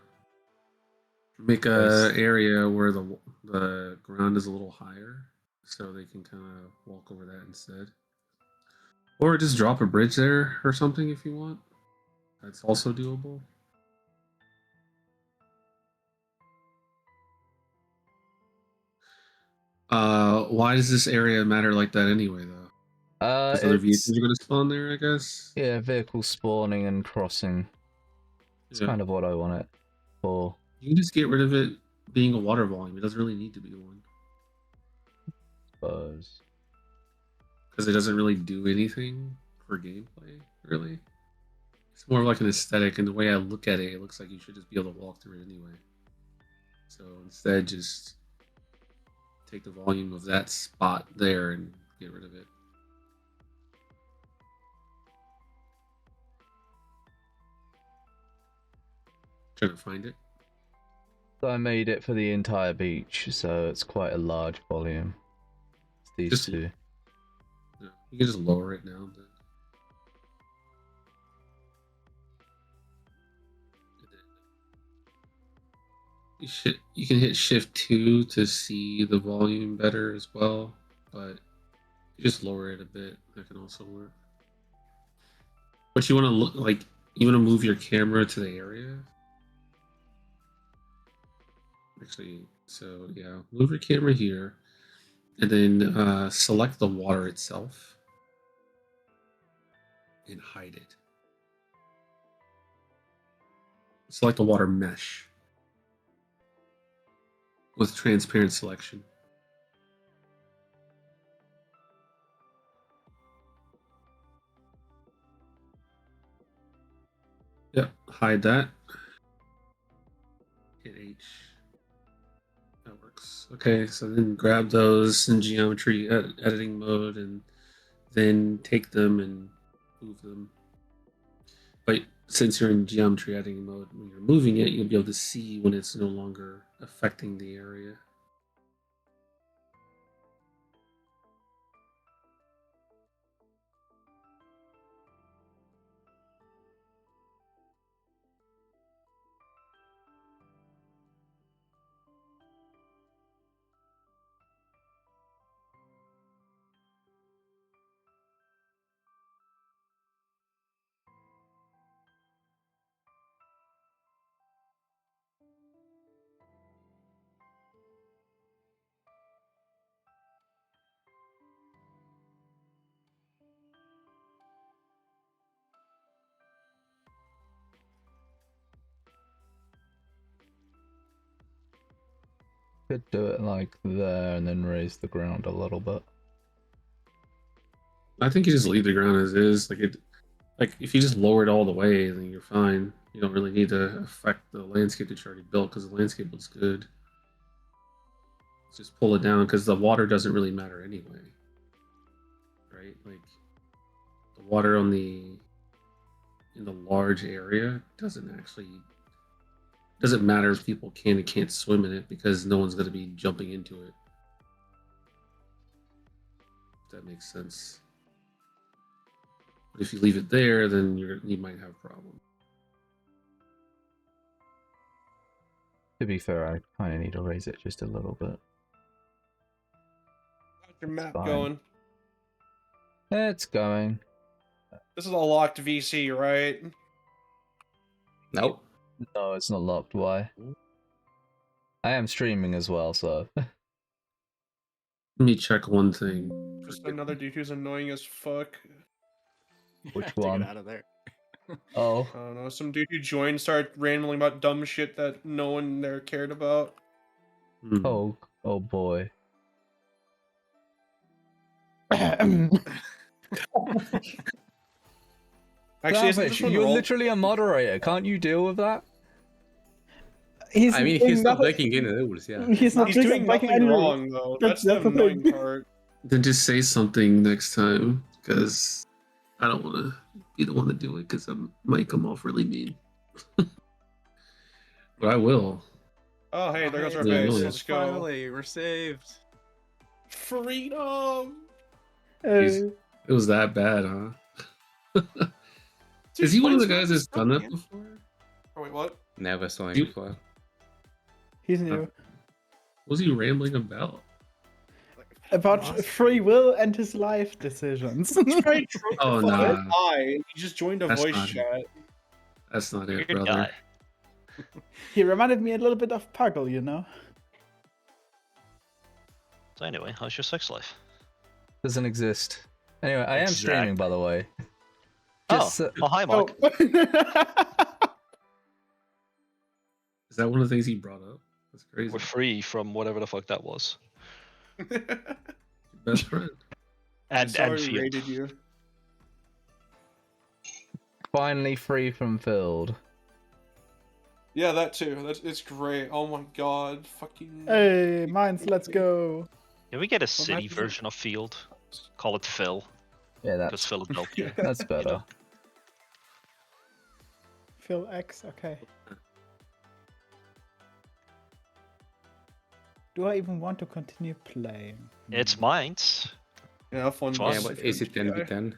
make a area where the ground is a little higher, so they can kind of walk over that instead. Or just drop a bridge there or something if you want. That's also doable. Why does this area matter like that anyway, though? Because other vehicles are going to spawn there, I guess. Yeah, vehicle spawning and crossing. It's kind of what I want it for. You can just get rid of it being a water volume. It doesn't really need to be one. Suppose. Because it doesn't really do anything for gameplay, really. It's more of like an aesthetic, and the way I look at it, it looks like you should just be able to walk through it anyway. So instead, just take the volume of that spot there and get rid of it. Trying to find it. So I made it for the entire beach, so it's quite a large volume. It's these Just, two. Yeah, you can just lower it now. Then. You can hit Shift 2 to see the volume better as well, but you just lower it a bit. That can also work. But you want to look like you want to move your camera to the area. Actually, so yeah, move your camera here, and then select the water itself and hide it. Select the water mesh with transparent selection. Yep, hide that. Hit H. That works. Okay, so then grab those in geometry editing mode and then take them and move them. But since you're in geometry editing mode, when you're moving it, you'll be able to see when it's no longer affecting the area. Could do it like there and then raise the ground a little bit. I think you just leave the ground as is. Like if you just lower it all the way, then you're fine. You don't really need to affect the landscape that you already built because the landscape looks good. Just pull it down because the water doesn't really matter anyway, right? Like the water in the large area doesn't matter if people can and can't swim in it because no one's going to be jumping into it. If that makes sense. But if you leave it there, then you might have a problem. To be fair, I kind of need to raise it just a little bit. How's your map Fine. going? It's going. This is a locked VC, right? Nope. No, it's not locked. Why? I am streaming as well, so. Let me check one thing. Just another dude who's annoying as fuck. Which To one? get out of there. Oh. I don't know, some dude who joined started rambling about dumb shit that no one there cared about. Hmm. Oh boy. Actually, isn't this Savage, one you're rolled? literally a moderator. Can't you deal with that? He's I mean, doing he's not nothing- breaking any rules, yeah. He's not He's breaking doing nothing any rules. wrong, though. That's the That's the annoying thing. part. Then just say something next time, because I don't want to be the one to do it, because I might come off really mean. But I will. Oh, hey, there goes our Yeah, base. really. Let's go. Finally, we're saved. Freedom! Jeez. It was that bad, huh? Dude, Is he one of the Planeswalker guys that's done that suck, man. before? Oh, wait, what? Never saw him You- before. He's new. What was he rambling about? About free will and his life decisions. Right, Oh, no. nah. He just joined a That's voice not it. chat. That's not it, Good brother. guy. He reminded me a little bit of Puggle, you know? So anyway, how's your sex life? Doesn't exist. Anyway, I am streaming, by the way. Oh, Just, oh, hi, Mark. Oh. Is that one of the things he brought up? That's crazy. We're free from whatever the fuck that was. Best friend. And Sorry, Field. rated you. finally free from Field. Yeah, that too. It's great. Oh my god, fucking. Hey, mines, let's go. Can we get a city imagine- version of Field? Call it Phil, Yeah, because that's Philadelphia. that's better. Phil X, okay. Do I even want to continue playing? It's Mines. Yeah, have fun. Yeah, Yeah, but is it 10v10?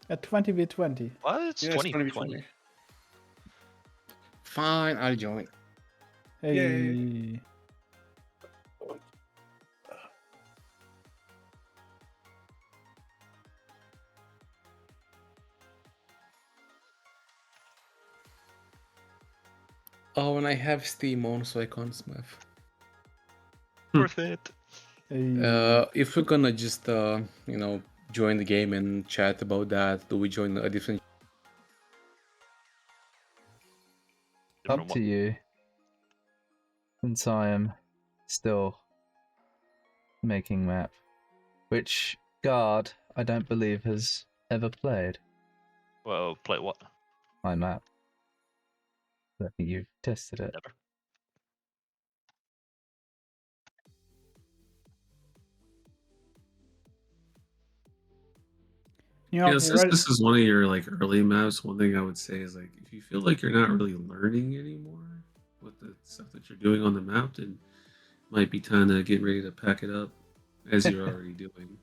At 20v20. What? It's Yeah, it's 2020. Fine, I'll join. Hey. Yay. Oh, and I have Steam on, so I can't smurf. Worth it. Hey. If we're gonna just, join the game and chat about that, do we join a different? Up to you. Since I am still making map, which Guard I don't believe has ever played Well, play what? my map. I think you've tested it. Never. You know, Yeah, since this is one of your like early maps, one thing I would say is like if you feel like you're not really learning anymore with the stuff that you're doing on the map, then it might be time to get ready to pack it up as you're already doing.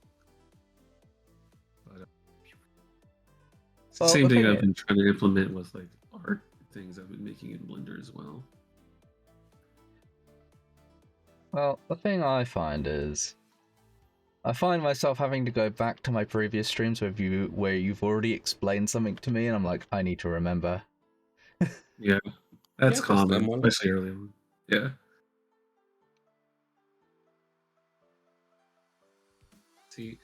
But it's the Well, same the thing thing I've is- been trying to implement with like art things I've been making in Blender as well. Well, the thing I find is, I find myself having to go back to my previous streams where you've already explained something to me, and I'm like, I need to remember. Yeah, that's Yeah, common, custom one. especially early on. Yeah. See,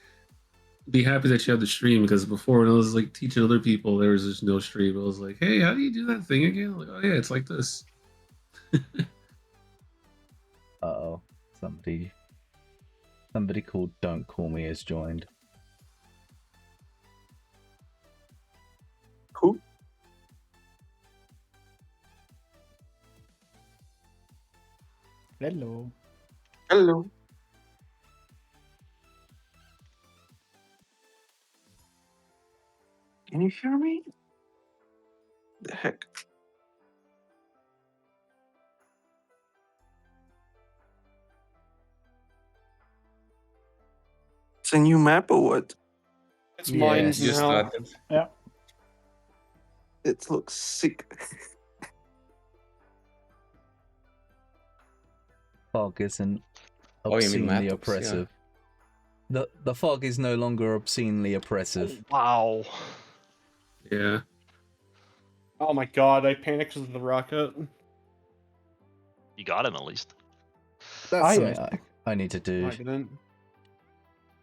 be happy that you have the stream because before when I was like teaching other people, there was just no stream. I was like, hey, how do you do that thing again? I'm like, oh yeah, it's like this. Uh-oh. Somebody called Don't Call Me has joined. Who? Hello. Hello. Can you hear me? The heck? It's a new map or what? It's Yeah, mine Just now. started. It looks sick. Fog isn't Oh, you mean obscenely laptops, yeah. oppressive. the fog is no longer obscenely oppressive. Wow. Yeah. Oh my god, I panicked because of the rocket. You got him at least. That's Aye, something aye, I need to No, do. I didn't.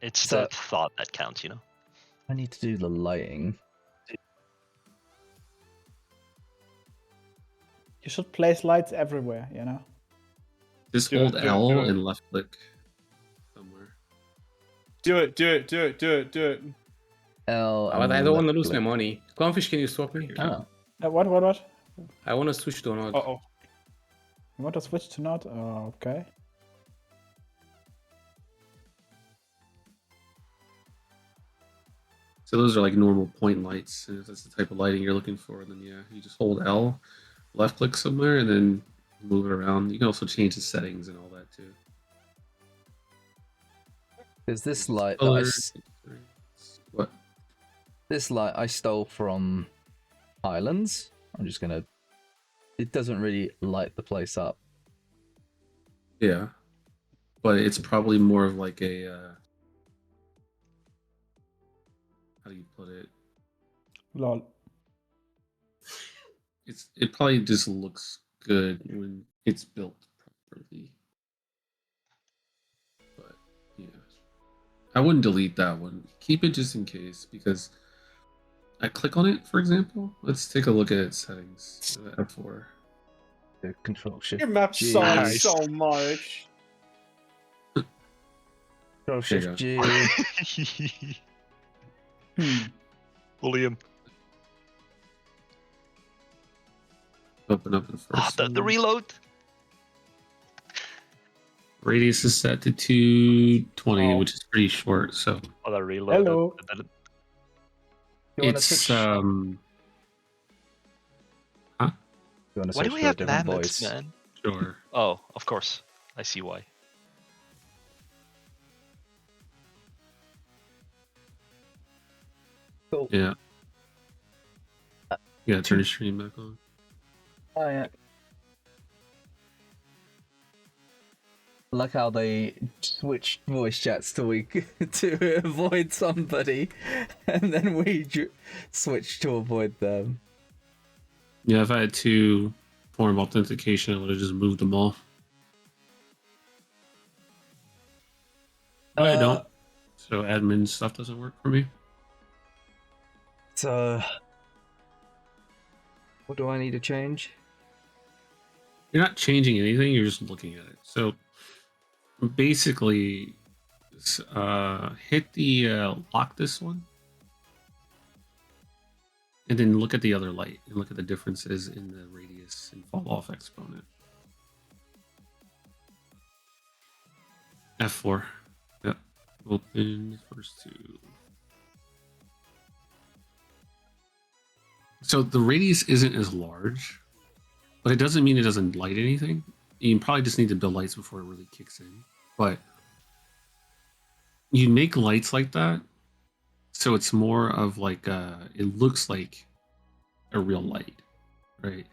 It's So- the thought that counts, you know? I need to do the lighting. You should place lights everywhere, you know? Just Do it, hold do it, L do it. and left click somewhere. Do it, do it, do it, do it, do it. L. But and I don't want to left lose my click. money. Clownfish, can you swap me? Oh, What? I want to switch to another. Uh-oh. You want to switch to not? Oh, okay. So those are like normal point lights, and if that's the type of lighting you're looking for, then yeah, you just hold L, left click somewhere, and then move it around. You can also change the settings and all that too. is this light that Color, what? this light I stole from Highlands? I'm just gonna. It doesn't really light the place up. Yeah, but it's probably more of like a how do you put it? Lol. It probably just looks good when it's built properly. But yeah, I wouldn't delete that one. Keep it just in case, because I click on it, for example. Let's take a look at its settings. F4. The control shift. Your map G. sucks Nice. so much. Control There you shift G. William. Open up the first The one. reload. Radius is set to 220, Oh. which is pretty short. So Oh, the reload. Hello. You wanna it's switch? You wanna Why switch do we to a have different mammoths, voice? man? sure. Oh, of course. I see why. Cool. Yeah. Yeah, turn the stream back on. Oh yeah. I like how they switched voice chats to avoid somebody, and then we switched to avoid them. Yeah, if I had two form authentication, I would have just moved them all. But I don't. So admin stuff doesn't work for me. So, what do I need to change? You're not changing anything, you're just looking at it. So basically, hit the lock this one. And then look at the other light and look at the differences in the radius and fall off exponent. F4. Yep. Open the first two. So the radius isn't as large, but it doesn't mean it doesn't light anything. You probably just need to build lights before it really kicks in. But you make lights like that, so it's more of like it looks like a real light, right?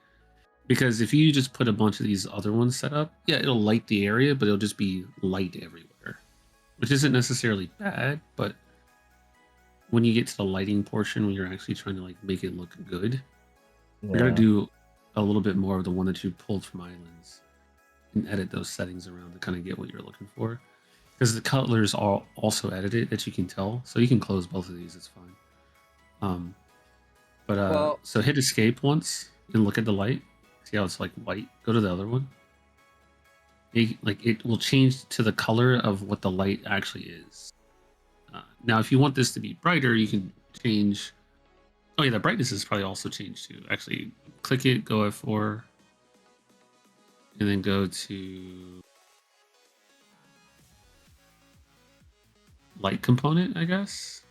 Because if you just put a bunch of these other ones set up, yeah, it'll light the area, but it'll just be light everywhere, which isn't necessarily bad. But when you get to the lighting portion, when you're actually trying to like make it look good, you're gonna do a little bit more of the one that you pulled from Islands and edit those settings around to kind of get what you're looking for. Because the colors are also edited, that you can tell, so you can close both of these. It's fine. Well- So hit escape once and look at the light. See how it's like white? Go to the other one. It will change to the color of what the light actually is. Now, if you want this to be brighter, you can change. Oh yeah, the brightness is probably also changed too. Actually, click it, go F4, and then go to light component, I guess.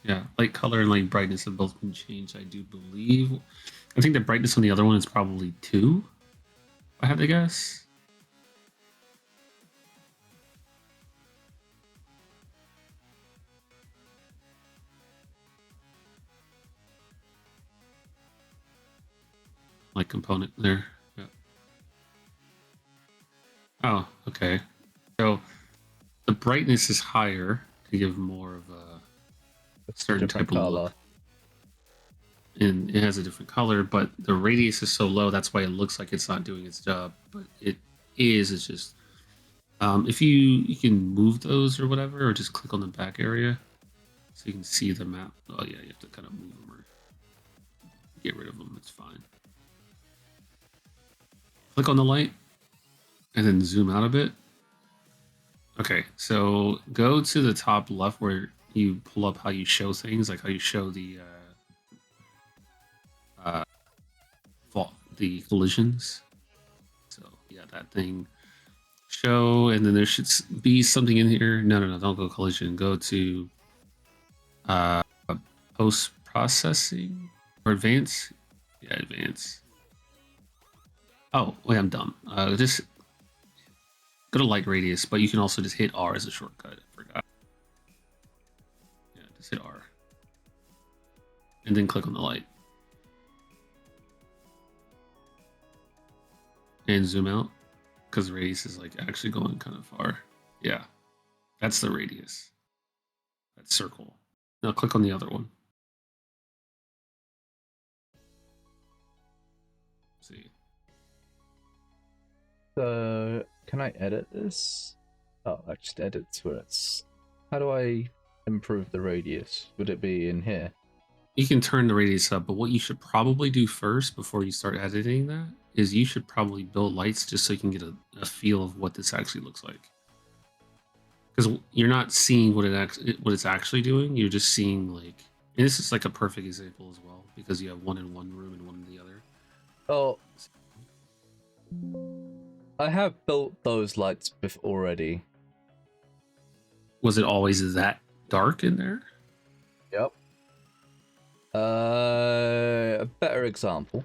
Yeah, light color and light brightness have both been changed, I do believe. I think the brightness on the other one is probably 2, if I had to guess. Light component there. Yeah. Oh, okay. So the brightness is higher to give more of a It's a certain different type of color. look. And it has a different color, but the radius is so low, that's why it looks like it's not doing its job. But it is, it's just if you can move those or whatever, or just click on the back area so you can see the map. Oh yeah, you have to kind of move them or get rid of them. It's fine. Click on the light and then zoom out a bit. Okay, so go to the top left where you pull up how you show things, like how you show the collisions. So yeah, that thing. Show, and then there should be something in here. No, don't go collision. Go to post processing or advance. Yeah, advance. Oh wait, I'm dumb. Just go to light radius, but you can also just hit R as a shortcut. I forgot. Yeah, just hit R, and then click on the light and zoom out because the radius is like actually going kind of far. Yeah, that's the radius. That circle. Now click on the other one. See. So, can I edit this? Oh, I just edit where it's. How do I improve the radius? Would it be in here? You can turn the radius up, but what you should probably do first before you start editing that is you should probably build lights just so you can get a feel of what this actually looks like. Because you're not seeing what it's actually doing. You're just seeing like, and this is like a perfect example as well because you have one in one room and one in the other. Oh, I have built those lights already. Was it always that dark in there? Yep. A better example,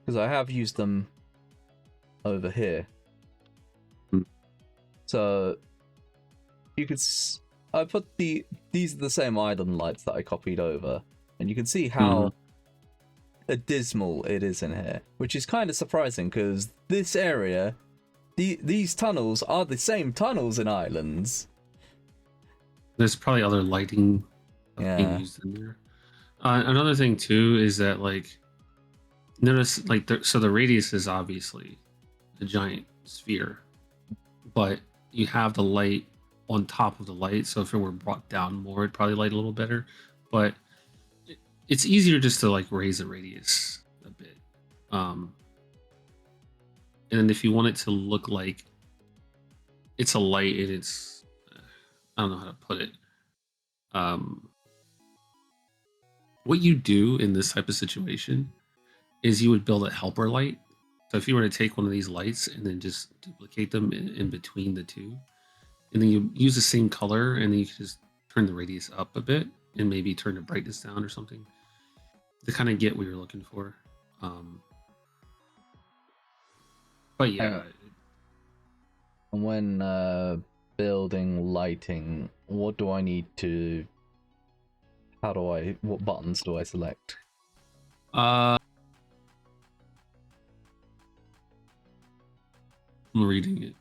because I have used them over here. So you could. I put these are the same island lights that I copied over, and you can see how dismal it is in here, which is kind of surprising because this area, these tunnels are the same tunnels in islands. There's probably other lighting being Yeah. used in there. Another thing too is that like notice like so the radius is obviously a giant sphere, but you have the light on top of the light, so if it were brought down more it'd probably light a little better, but it's easier just to like raise the radius a bit, and then if you want it to look like it's a light and it's I don't know how to put it, what you do in this type of situation is you would build a helper light. So if you were to take one of these lights and then just duplicate them in between the two, and then you use the same color, and then you can just turn the radius up a bit and maybe turn the brightness down or something to kind of get what you're looking for. But yeah. And when building lighting, what do I need to? What buttons do I select? I'm reading it.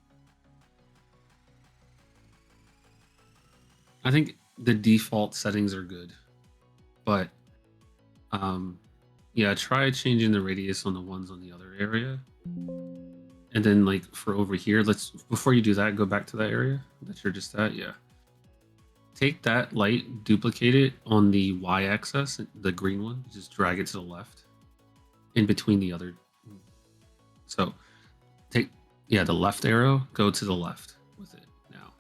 I think the default settings are good, but yeah, try changing the radius on the ones on the other area, and then like for over here, before you do that, go back to that area that you're just at. Yeah, take that light, duplicate it on the y-axis, the green one, just drag it to the left in between the other. So take the left arrow, go to the left with it now.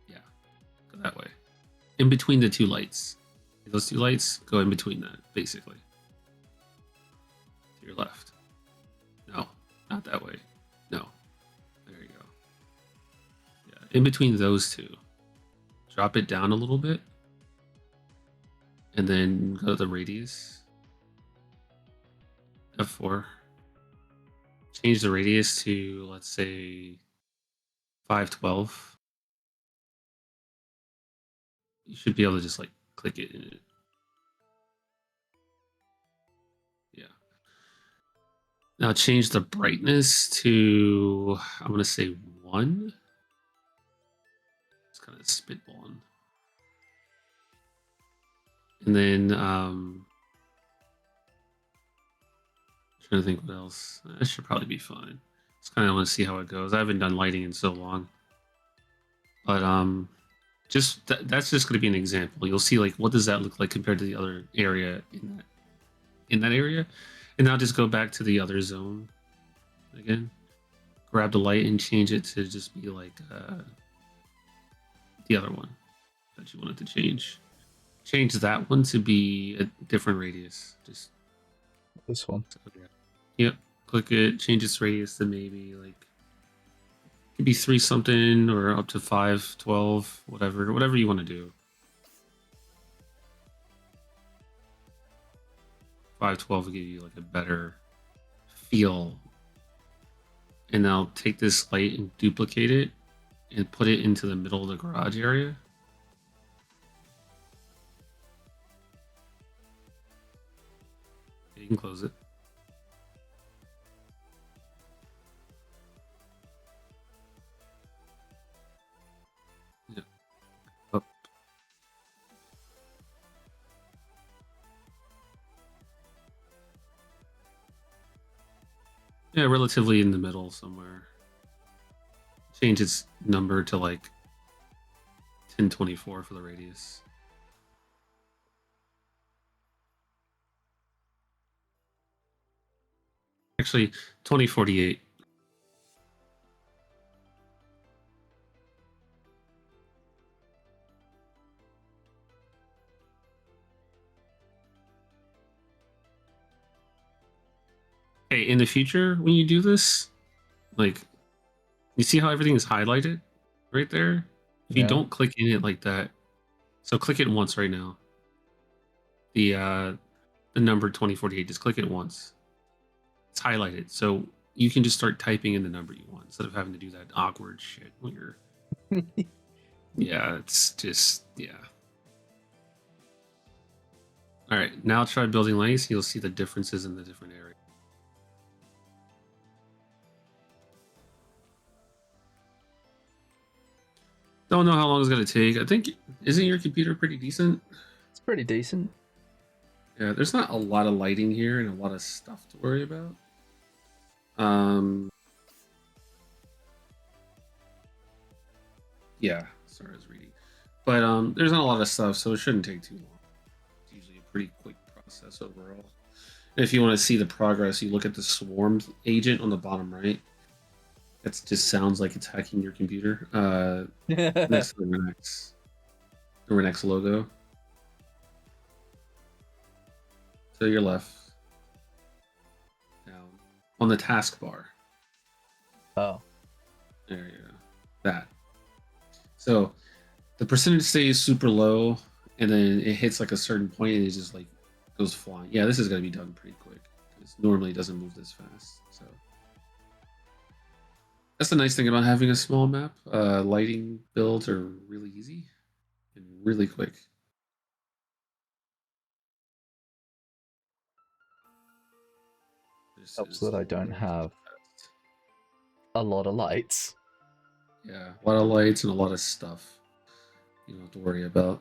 Yeah, go that way in between the two lights. Those two lights, go in between that, basically. To your left. No, not that way. No. There you go. Yeah, in between those two. Drop it down a little bit. And then go to the radius. F4. Change the radius to, let's say, 512. You should be able to just like click it in it. Yeah. Now change the brightness to, I'm going to say 1. kind of spitballing. And then trying to think what else. That should probably be fine. Just kind of want to see how it goes. I haven't done lighting in so long. But just that's just going to be an example. You'll see like what does that look like compared to the other area in that area. And now just go back to the other zone again. Grab the light and change it to just be like the other one that you wanted to change. Change that one to be a different radius. Just This one. yep. Click it. Change its radius to maybe like it could be 3 something or up to 5, 12, whatever you want to do. 5, 12 will give you like a better feel. And now take this light and duplicate it and put it into the middle of the garage area. You can close it. Yeah. Up. Yeah, relatively in the middle somewhere. Change its number to like 1024 for the radius. Actually, 2048. Hey, in the future, when you do this, like, you see how everything is highlighted right there? If you Yeah. don't click in it like that, so click it once right now. The number 2048, just click it once. It's highlighted, so you can just start typing in the number you want instead of having to do that awkward shit when you're. Yeah, it's just yeah. All right, now try building lights. You'll see the differences in the different areas. Don't know how long it's gonna take. I think isn't your computer pretty decent? It's pretty decent. Yeah, there's not a lot of lighting here and a lot of stuff to worry about. Yeah, sorry, I was reading. But there's not a lot of stuff, so it shouldn't take too long. It's usually a pretty quick process overall. And if you want to see the progress, you look at the swarm agent on the bottom right. That just sounds like it's hacking your computer. Next to the Renex logo. To your left. Down. On the taskbar. Oh. There you go. That. So the percentage stays super low, and then it hits like a certain point, and it just like goes flying. Yeah, this is gonna be done pretty quick. Because normally it doesn't move this fast. So that's the nice thing about having a small map. Lighting builds are really easy and really quick. This Helps is that I don't have fast. a lot of lights. Yeah, a lot of lights and a lot of stuff you don't have to worry about.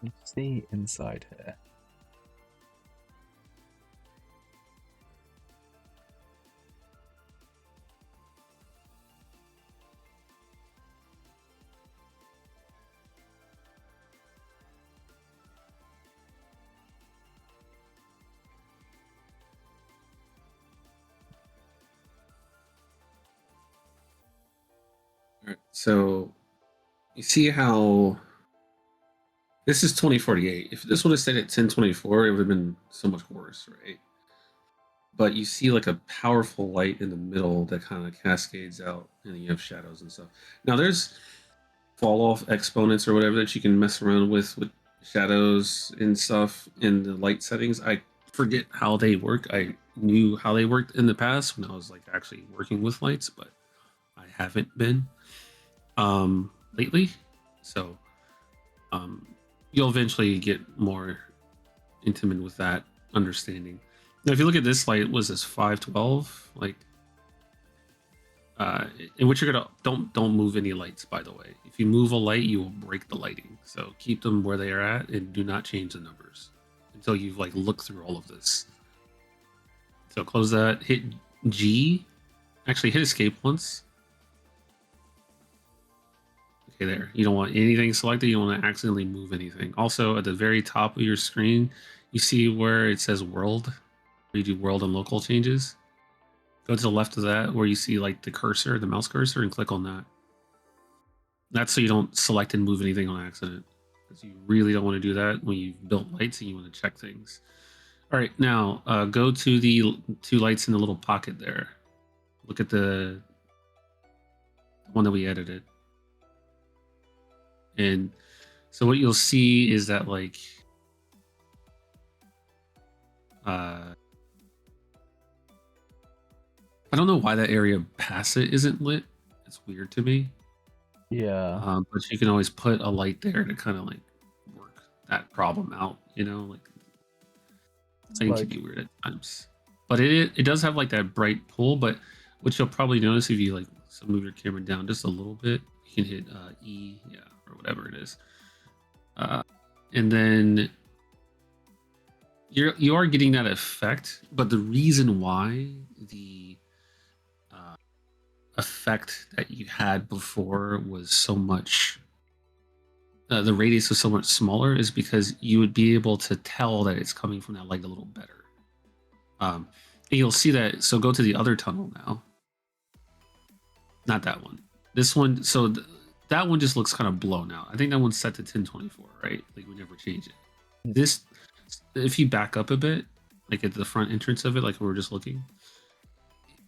Let's see inside here. Alright, so you see how this is 2048. If this would have stayed at 1024, it would have been so much worse, right? But you see like a powerful light in the middle that kind of cascades out, and you have shadows and stuff. Now there's fall off exponents or whatever that you can mess around with shadows and stuff in the light settings. I forget how they work. I knew how they worked in the past when I was like actually working with lights, but I haven't been lately. So you'll eventually get more intimate with that understanding. Now, if you look at this light, was this 512? Like, in which you're gonna don't move any lights. By the way, if you move a light, you will break the lighting. So keep them where they are at, and do not change the numbers until you've like looked through all of this. So close that. Hit G. Actually, hit escape once. Okay, there. You don't want anything selected. You don't want to accidentally move anything. Also, at the very top of your screen, you see where it says world, where you do world and local changes. Go to the left of that where you see like the cursor, the mouse cursor, and click on that. That's so you don't select and move anything on accident, because you really don't want to do that when you've built lights and you want to check things. All right, now go to the two lights in the little pocket there. Look at the one that we edited. And so what you'll see is that like I don't know why that area past it isn't lit. It's weird to me. Yeah. But you can always put a light there to kind of like work that problem out, you know, like things can be weird at times. But it does have like that bright pull, but what you'll probably notice if you like move your camera down just a little bit, you can hit E, yeah, or whatever it is. And then you are getting that effect, but the reason why the effect that you had before was so much the radius was so much smaller is because you would be able to tell that it's coming from that light a little better. And you'll see that. So go to the other tunnel now. Not that one. This one. So that one just looks kind of blown out. I think that one's set to 1024, right? Like we never change it. This, if you back up a bit, like at the front entrance of it, like we were just looking,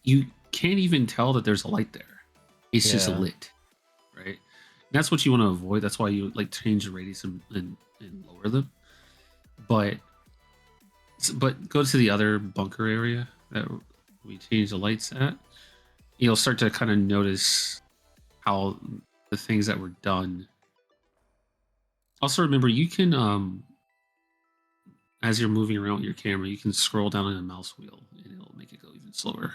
you can't even tell that there's a light there. It's just lit, right? And that's what you want to avoid. That's why you like change the radius and lower them. But go to the other bunker area that we changed the lights at. You'll start to kind of notice how the things that were done. Also remember, you can as you're moving around with your camera, you can scroll down on a mouse wheel and it'll make it go even slower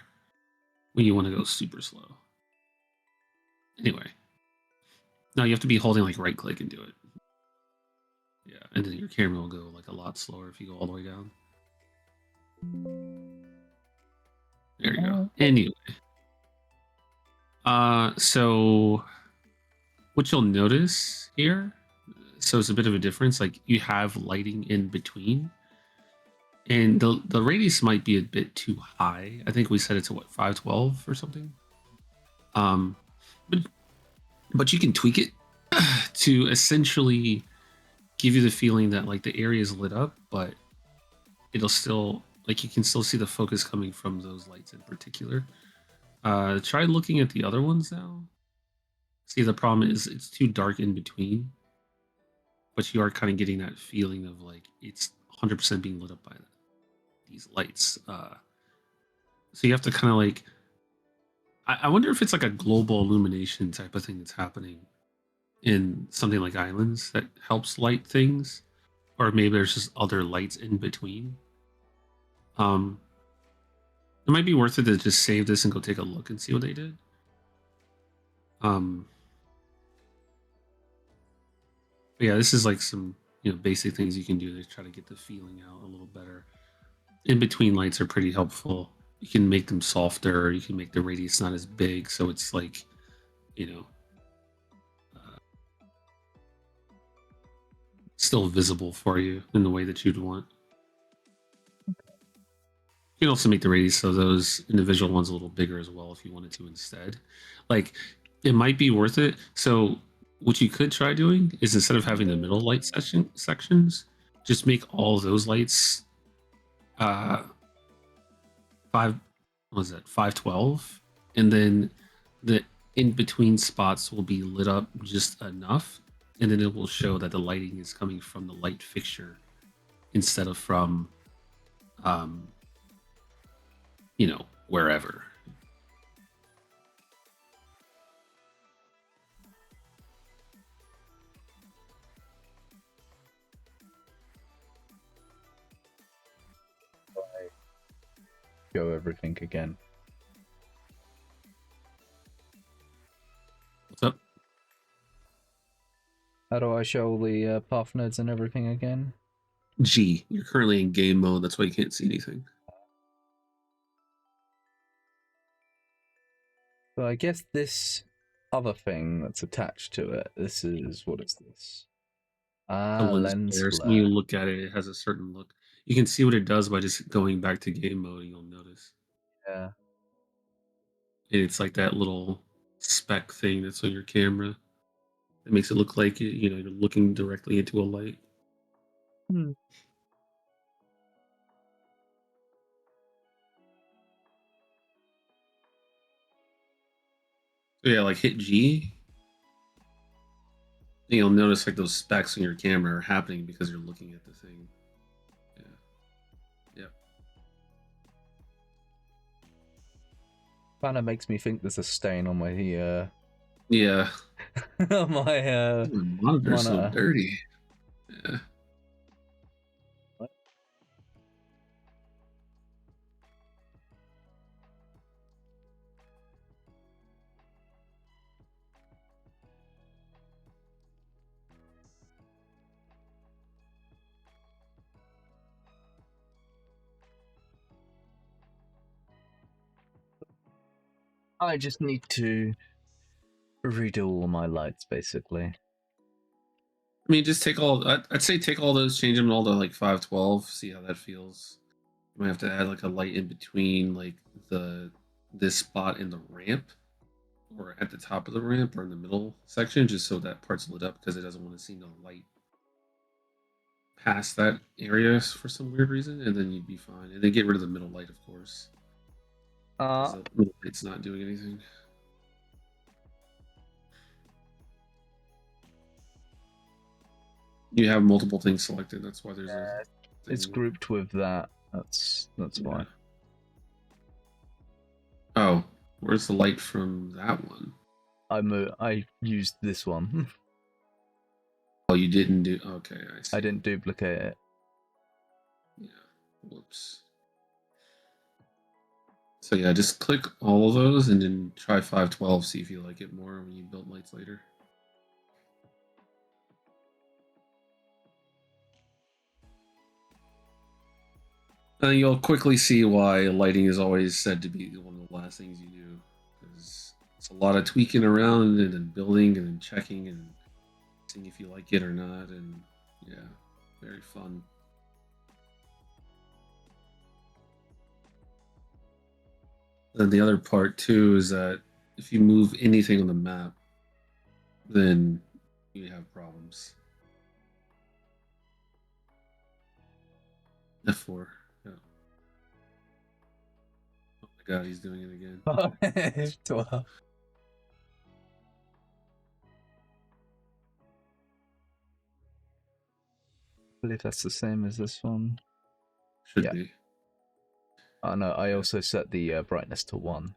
when you want to go super slow. Anyway, now you have to be holding like right click and do it. Yeah, and then your camera will go like a lot slower if you go all the way down. There you go. Anyway, so what you'll notice here, so it's a bit of a difference. Like you have lighting in between, and the radius might be a bit too high. I think we set it to what, 512 or something. But you can tweak it to essentially give you the feeling that like the area is lit up, but it'll still like you can still see the focus coming from those lights in particular. Try looking at the other ones now. See, the problem is it's too dark in between, but you are kind of getting that feeling of like it's 100% being lit up by these lights. So you have to kind of like, I wonder if it's like a global illumination type of thing that's happening in something like Islands that helps light things, or maybe there's just other lights in between. It might be worth it to just save this and go take a look and see what they did. But yeah, this is like some basic things you can do to try to get the feeling out a little better. In between lights are pretty helpful. You can make them softer. You can make the radius not as big, so it's like, still visible for you in the way that you'd want. You can also make the radius of those individual ones a little bigger as well if you wanted to instead. Like, it might be worth it. So what you could try doing is, instead of having the middle light sections, just make all those lights 512, and then the in between spots will be lit up just enough, and then it will show that the lighting is coming from the light fixture instead of from wherever. Go everything again. What's up? How do I show the path nodes and everything again? G. You're currently in game mode, that's why you can't see anything. So I guess this other thing that's attached to it, this is, what is this? The lens flare. So when you look at it, it has a certain look. You can see what it does by just going back to game mode, and you'll notice. Yeah. And it's like that little speck thing that's on your camera. It makes it look like you're looking directly into a light. So yeah, like hit G. And you'll notice like those specks on your camera are happening because you're looking at the thing. Yeah. Yep. Kind of makes me think there's a stain on my Yeah. on my The monitor's so monitor. dirty. Yeah. I just need to redo all my lights, basically. I mean, just take all. I'd say take all those, change them all to like 512. See how that feels. You might have to add like a light in between, like this spot in the ramp, or at the top of the ramp, or in the middle section, just so that part's lit up, because it doesn't want to see no light past that area for some weird reason, and then you'd be fine. And then get rid of the middle light, of course. The middle light's not doing anything. You have multiple things selected. That's why there's a. It's grouped with that. That's why. Oh, where's the light from that one? I used this one. Oh, you didn't do. Okay, I see. I didn't duplicate it. Yeah. Whoops. So yeah, just click all of those and then try 512. See if you like it more when you build lights later. You'll quickly see why lighting is always said to be one of the last things you do, because it's a lot of tweaking around and then building and then checking and seeing if you like it or not, and yeah, very fun. And the other part too is that if you move anything on the map, then you have problems. F4. Yeah. Oh my god, he's doing it again. 12. I believe that's the same as this one. Should be. Oh no, I also set the brightness to 1.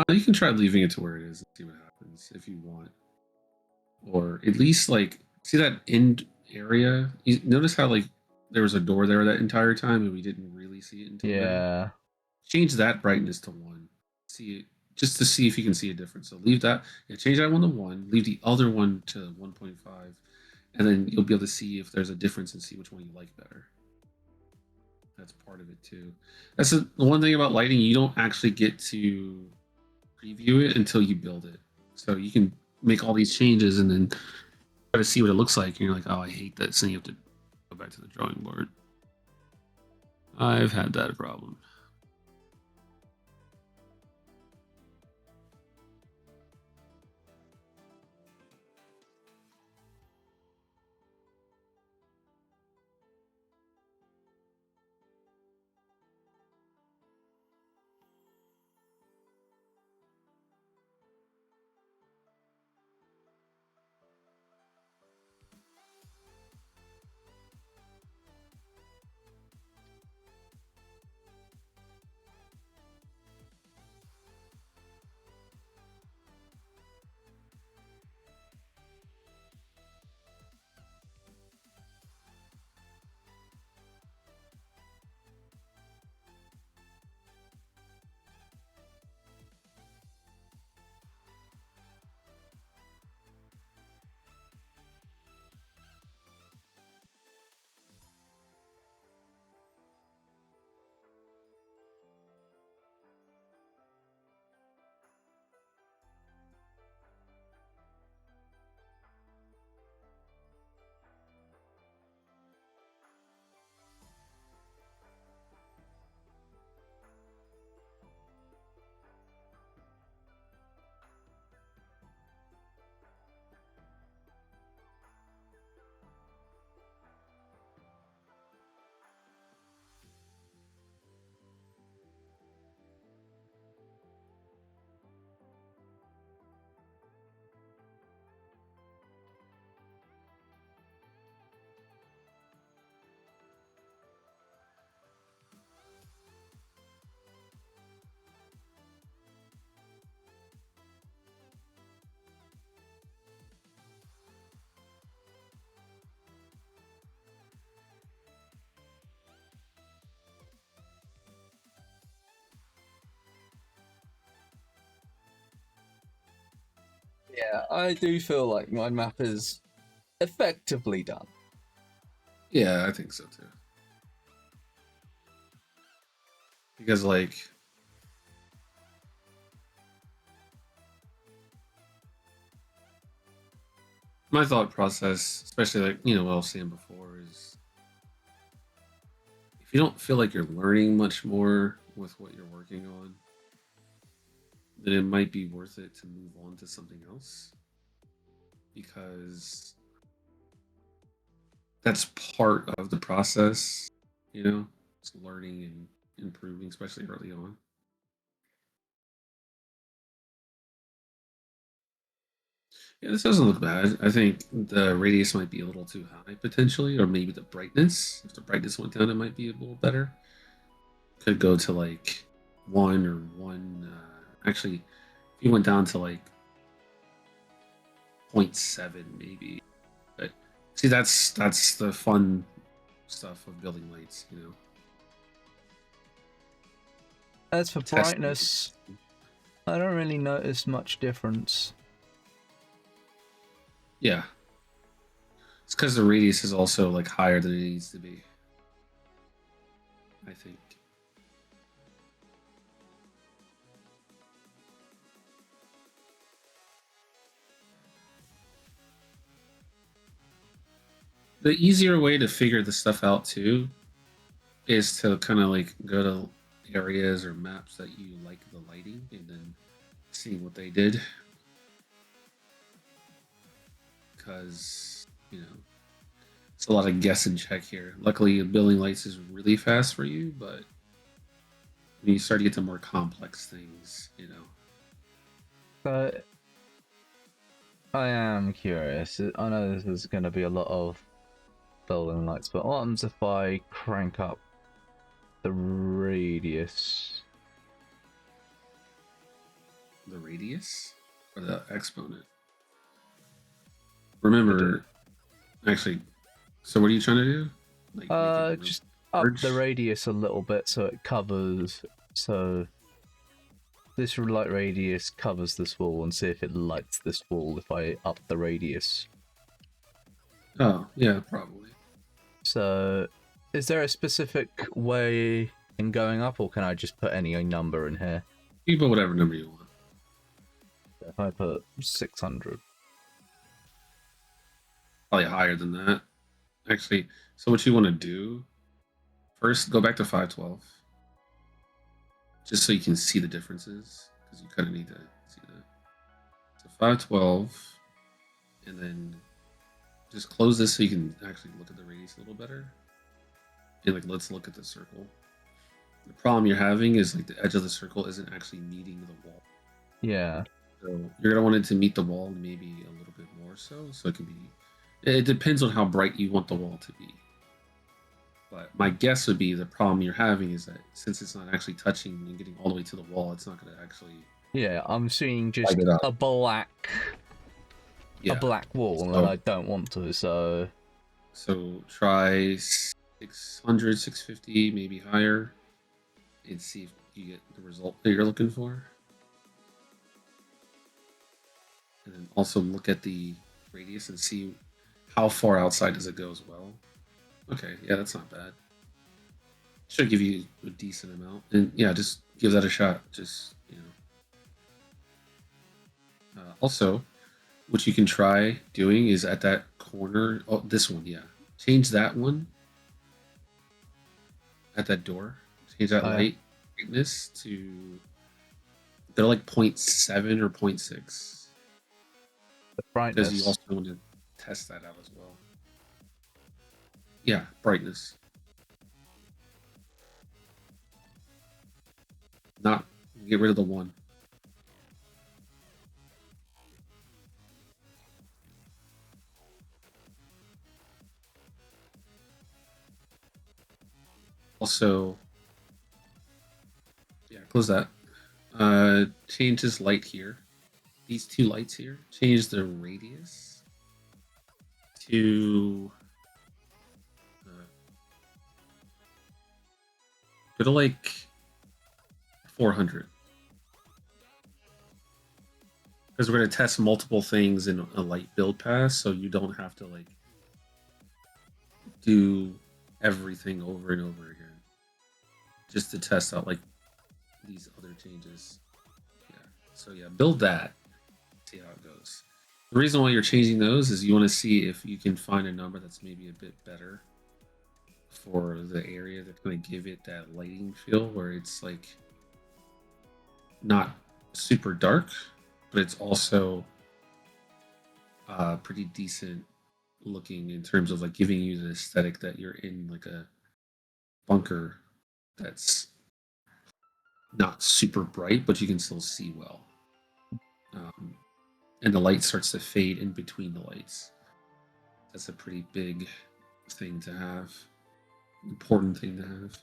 You can try leaving it to where it is and see what happens if you want. Or at least like see that end area. You notice how like there was a door there that entire time and we didn't really see it until then? Change that brightness to 1. See it just to see if you can see a difference. So leave that. Yeah, change that one to 1. Leave the other one to 1.5, and then you'll be able to see if there's a difference and see which one you like better. That's part of it too. That's the one thing about lighting, you don't actually get to preview it until you build it. So you can make all these changes and then try to see what it looks like, and you're like, oh, I hate this, and you have to go back to the drawing board. I've had that problem. Yeah, I do feel like my map is effectively done. Yeah, I think so too. Because like my thought process, especially like, you know, what I was saying before, is if you don't feel like you're learning much more with what you're working on, then it might be worth it to move on to something else, because that's part of the process, you know, it's learning and improving, especially early on. Yeah, this doesn't look bad. I think the radius might be a little too high potentially, or maybe the brightness. If the brightness went down, it might be a little better. Could go to like 1 or 1. Actually, if you went down to like 0.7 maybe. But see, that's the fun stuff of building lights, you know. As for Testing. brightness, I don't really notice much difference. Yeah. It's because the radius is also like higher than it needs to be, I think. The easier way to figure this stuff out too is to kind of like go to areas or maps that you like the lighting and then see what they did. Because, you know, it's a lot of guess and check here. Luckily, building lights is really fast for you, but when you start to get to more complex things, you know. But I am curious. I know this is going to be a lot of building lights, but what happens if I crank up the radius? The radius or the exponent? Remember, actually, so what are you trying to do? Like, make it really Just up large? the radius a little bit so it covers. So this light radius covers this wall, and see if it lights this wall if I up the radius. Oh, yeah, probably. So, is there a specific way in going up, or can I just put any number in here? You can put whatever number you want. If I put 600. Probably higher than that. Actually, so what you want to do first, go back to 512, just so you can see the differences, because you kind of need to see that. So 512, and then just close this so you can actually look at the radius a little better. And like, let's look at the circle. The problem you're having is like the edge of the circle isn't actually meeting the wall. Yeah. So you're gonna want it to meet the wall maybe a little bit more so it can be. It depends on how bright you want the wall to be. But my guess would be the problem you're having is that since it's not actually touching and getting all the way to the wall, it's not gonna actually. Yeah, I'm seeing just Light it up. a black Yeah. wall, So- and I don't want to. So So try 600, 650, maybe higher, and see if you get the result that you're looking for. And then also look at the radius and see how far outside does it go as well. Okay, yeah, that's not bad. Should give you a decent amount. And yeah, just give that a shot. Just, also, what you can try doing is at that corner. Oh, this one, yeah. Change that one at that door. Change that Oh, yeah. light brightness to they're like 0.7 or 0.6. the Because brightness. you also want to test that out as well. Yeah, brightness. Not get rid of the one. Also, yeah, close that. Change this light here. These two lights here. Change the radius to go to like 400. Because we're going to test multiple things in a light build pass, so you don't have to like do everything over and over again. Just to test out like these other changes. Yeah. So yeah, build that. See how it goes. The reason why you're changing those is you want to see if you can find a number that's maybe a bit better for the area that's going to give it that lighting feel where it's like not super dark, but it's also pretty decent looking in terms of like giving you the aesthetic that you're in like a bunker that's not super bright, but you can still see well. And the light starts to fade in between the lights. That's a pretty big thing to have. Important thing to have.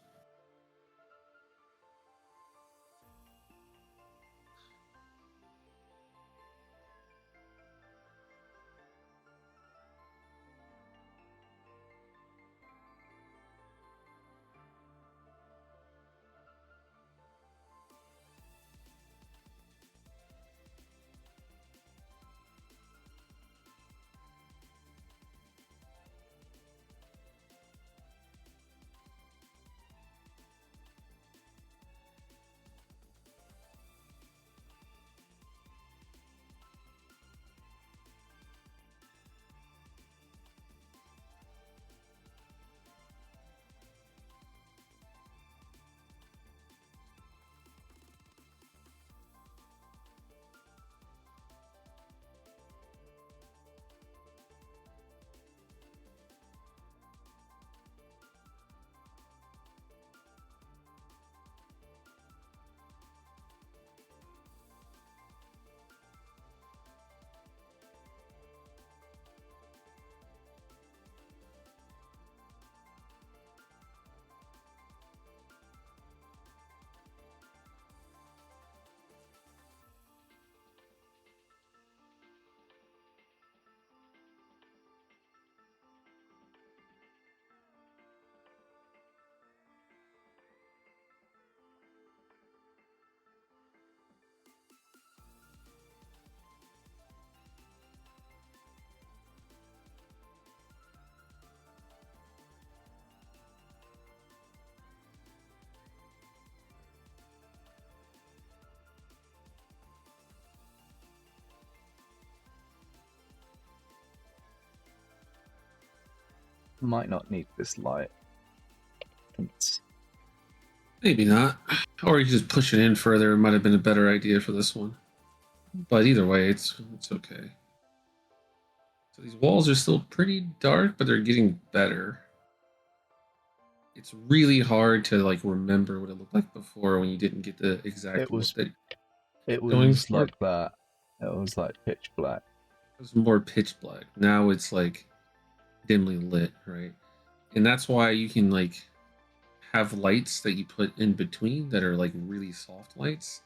might not need this light. It's, Maybe not. Or you just push it in further. It might have been a better idea for this one. But either way, it's okay. So these walls are still pretty dark, but they're getting better. It's really hard to like remember what it looked like before when you didn't get the exact It was- look that it Going was for it. like that. It was like pitch black. it was more pitch black. Now it's like dimly lit, right? And that's why you can like have lights that you put in between that are like really soft lights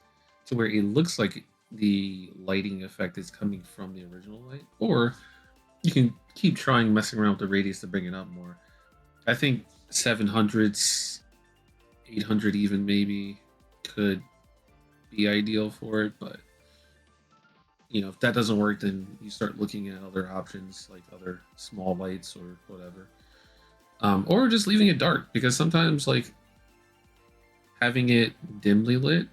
to where it looks like the lighting effect is coming from the original light. Or you can keep trying messing around with the radius to bring it up more. I think 700s, 800 even maybe could be ideal for it, but you know, if that doesn't work, then you start looking at other options like other small lights or whatever. Or just leaving it dark, because sometimes like having it dimly lit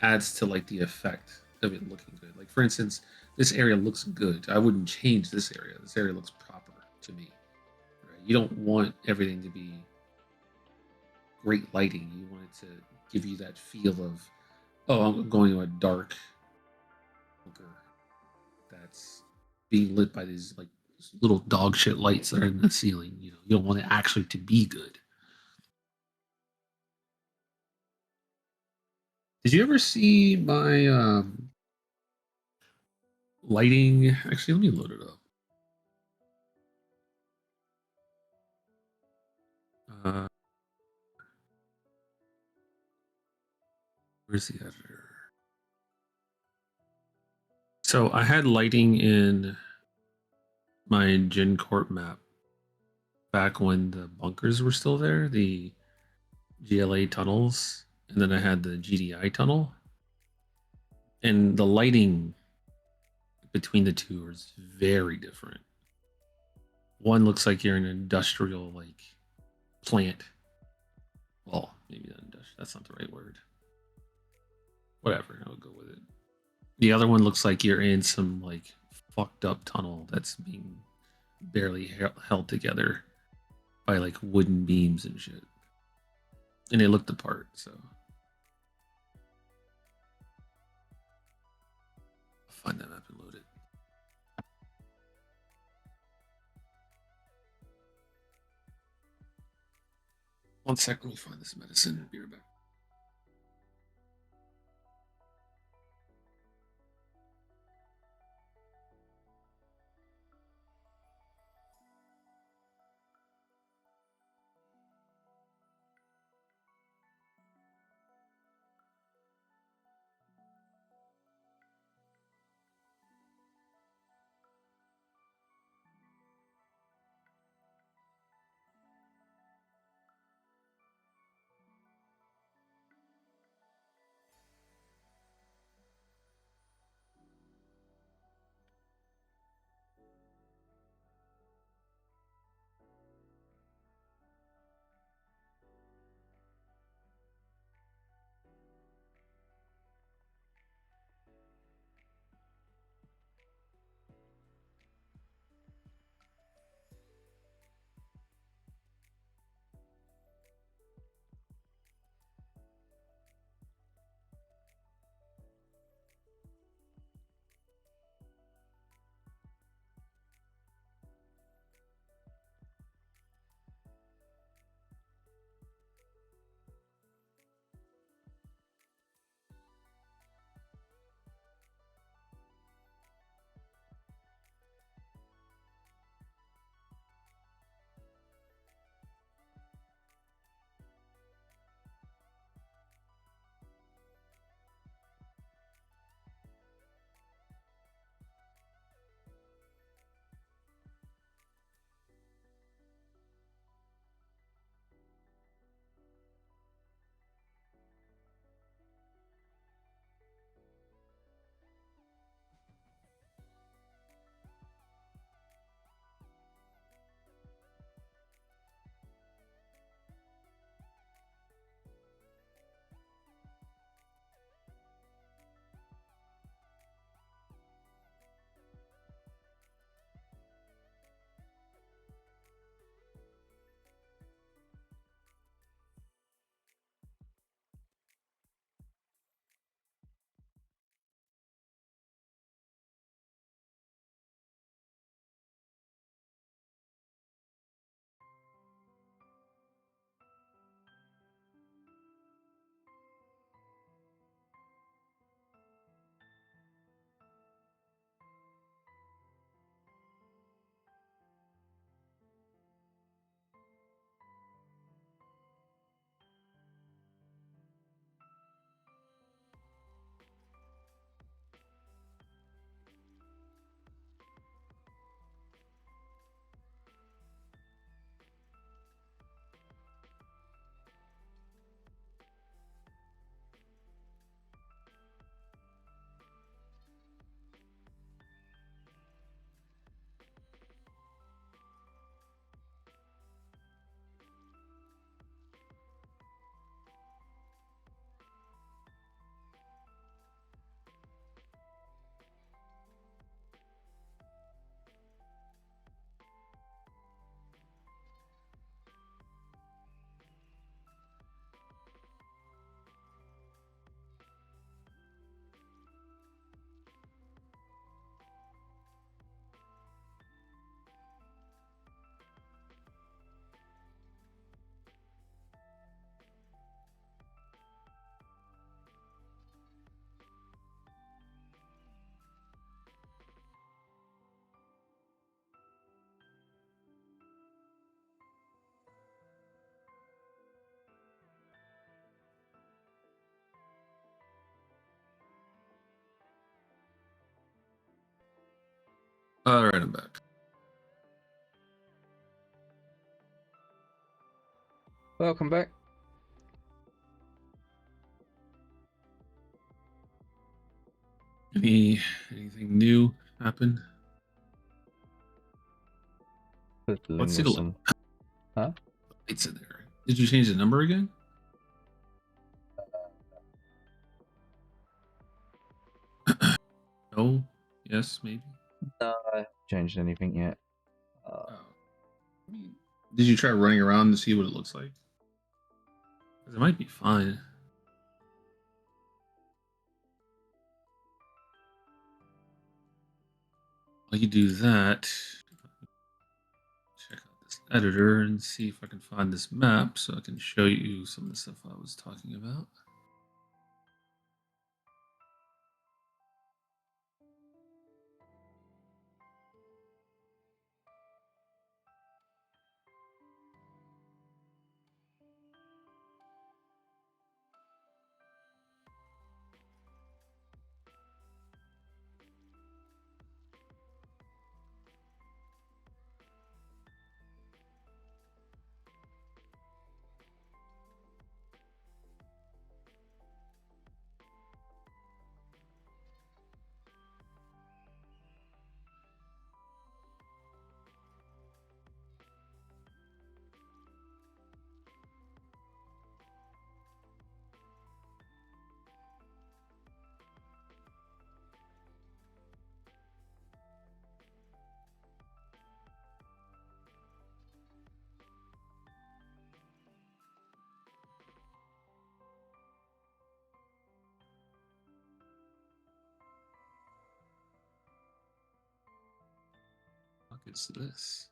adds to like the effect of it looking good. Like for instance, this area looks good. I wouldn't change this area. This area looks proper to me. Right? You don't want everything to be great lighting. You want it to give you that feel of, oh, I'm going to a dark bunker that's being lit by these like little dog shit lights that are in the ceiling. You know, you don't want it actually to be good. Did you ever see my lighting? Actually, let me load it up. Where's the editor? So I had lighting in my Gin Court map back when the bunkers were still there, the GLA tunnels, and then I had the GDI tunnel. And the lighting between the two is very different. One looks like you're in an industrial like plant. Well, maybe not industrial. That's not the right word. Whatever, I'll go with it. The other one looks like you're in some like fucked up tunnel that's being barely held together by like wooden beams and shit. And they looked apart, so I'll find that map and load it. One sec, let me find this medicine. Be right back. All right, I'm back. Welcome back. Anything new happen? Hopefully Let's see with the some. Huh? lights in there. Did you change the number again? No. Yes. Maybe. No, I haven't changed anything yet. Oh. Did you try running around to see what it looks like? 'Cause it might be fine. While you do that, check out this editor and see if I can find this map so I can show you some of the stuff I was talking about. What is this?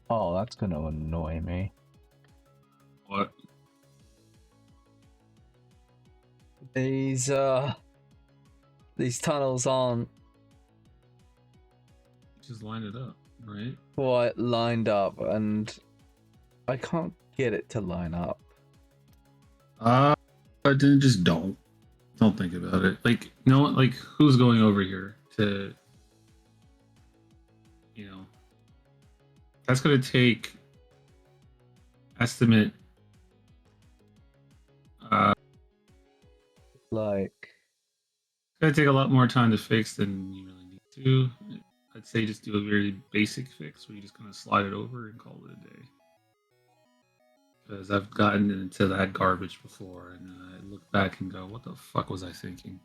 Oh, that's gonna annoy me. What? These tunnels aren't Just line it up, right? quite lined up, and I can't get it to line up. But then just don't think about it. Like, no one, like, who's going over here to, you know, that's gonna take estimate. Like, It's gonna take a lot more time to fix than you really need to. I'd say just do a very basic fix where you just kind of slide it over and call it a day. Because I've gotten into that garbage before, and I look back and go, "What the fuck was I thinking?"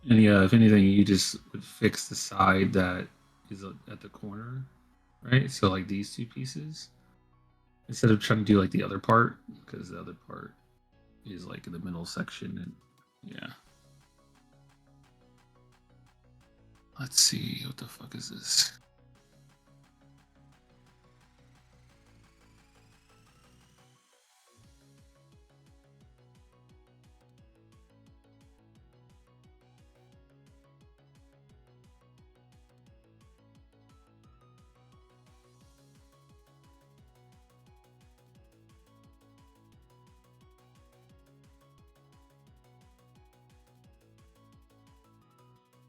And yeah, if anything, you just would fix the side that is at the corner, right? So like these two pieces, instead of trying to do like the other part, because the other part is like in the middle section, and yeah. Let's see, what the fuck is this?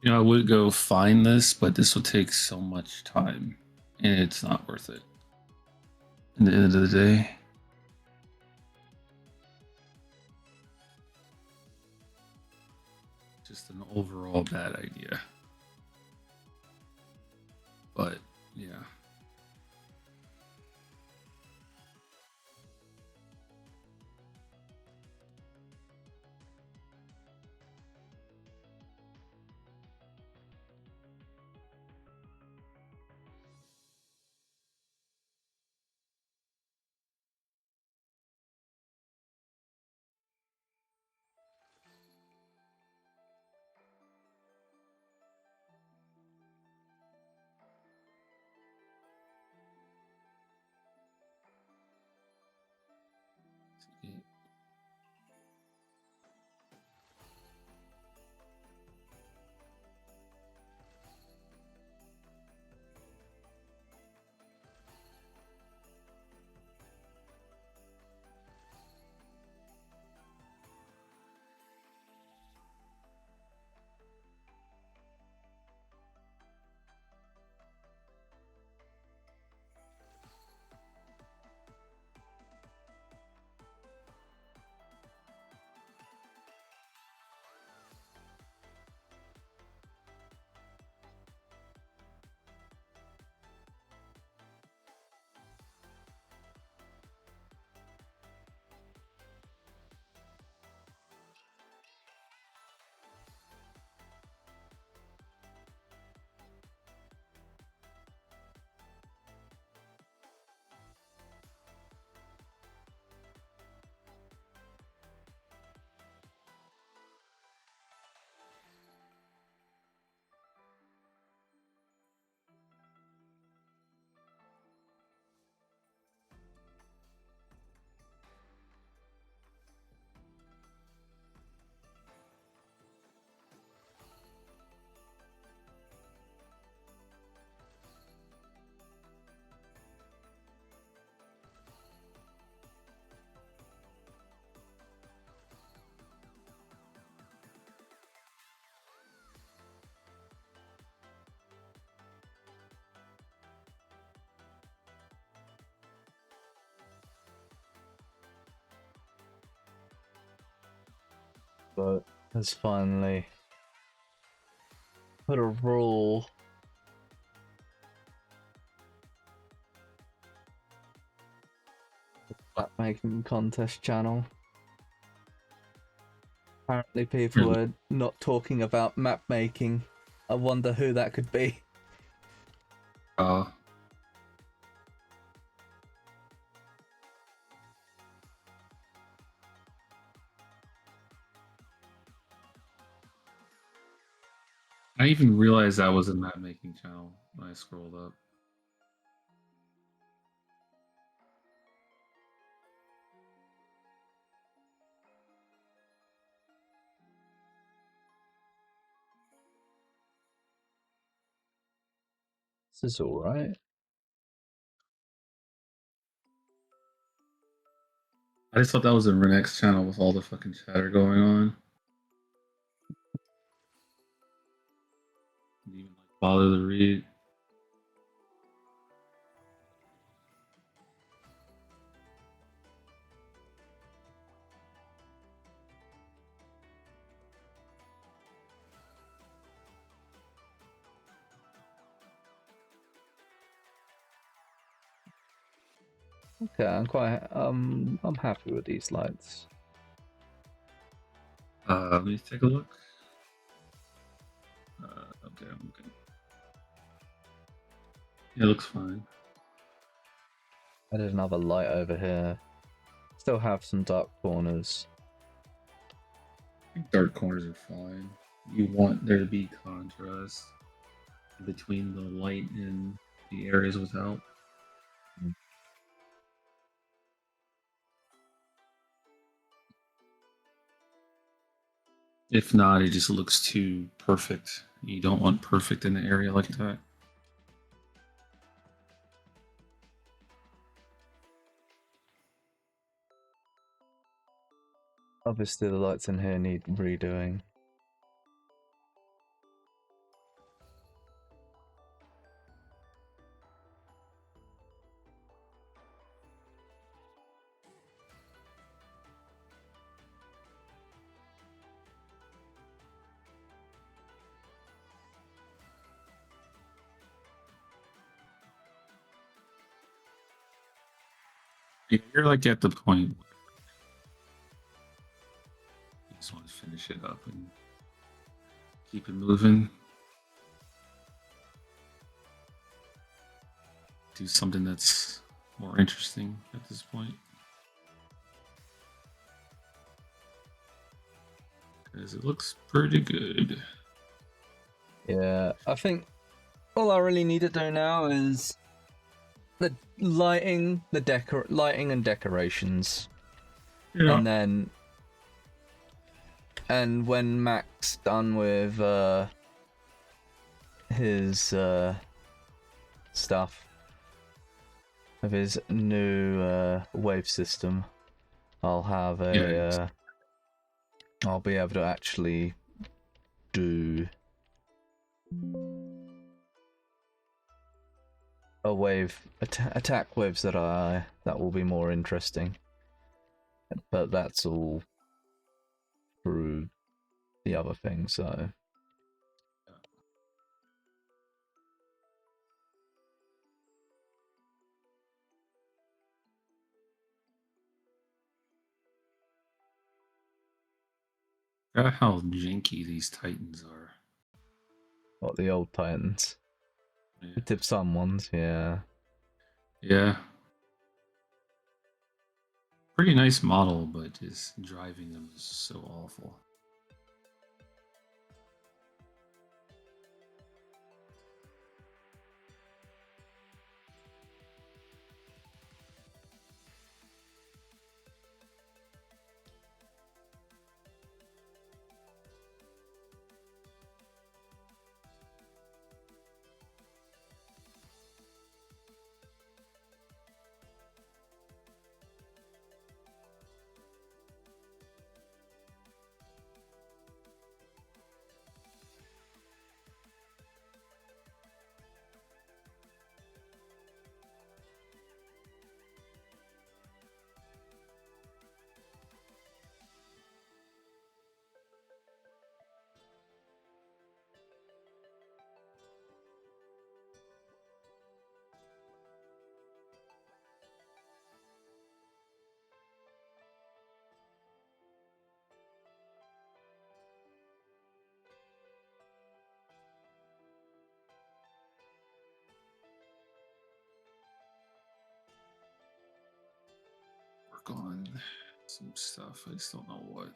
You know, I would go find this, but this will take so much time, and it's not worth it. At the end of the day, just an overall bad idea. But yeah. but has finally put a rule map making contest channel. Apparently people are not talking about map making. I wonder who that could be. I even realized that was a map making channel when I scrolled up. This is alright. I just thought that was a Renex channel with all the fucking chatter going on. Didn't even like bother to read. Okay, I'm happy with these lights. Let me take a look. Okay, I'm good. It looks fine. Added another light over here. Still have some dark corners. I think dark corners are fine. You want there to be contrast between the light and the areas without. If not, it just looks too perfect. You don't want perfect in an area like that. Obviously the lights in here need redoing. You're like at the point where you just want to finish it up and keep it moving. Do something that's more interesting at this point. Because it looks pretty good. Yeah, I think all I really need to do now is the lighting, lighting and decorations. Yeah. And when Mac's done with his stuff, of his new wave system, I'll have a I'll be able to actually do a wave attack waves that will be more interesting. But that's all through the other thing, so Forgot how janky these Titans are. what the old Titans. Yeah. The Tip Sun ones, yeah. Yeah. Pretty nice model, but just driving them is so awful. Work on some stuff. I just don't know what.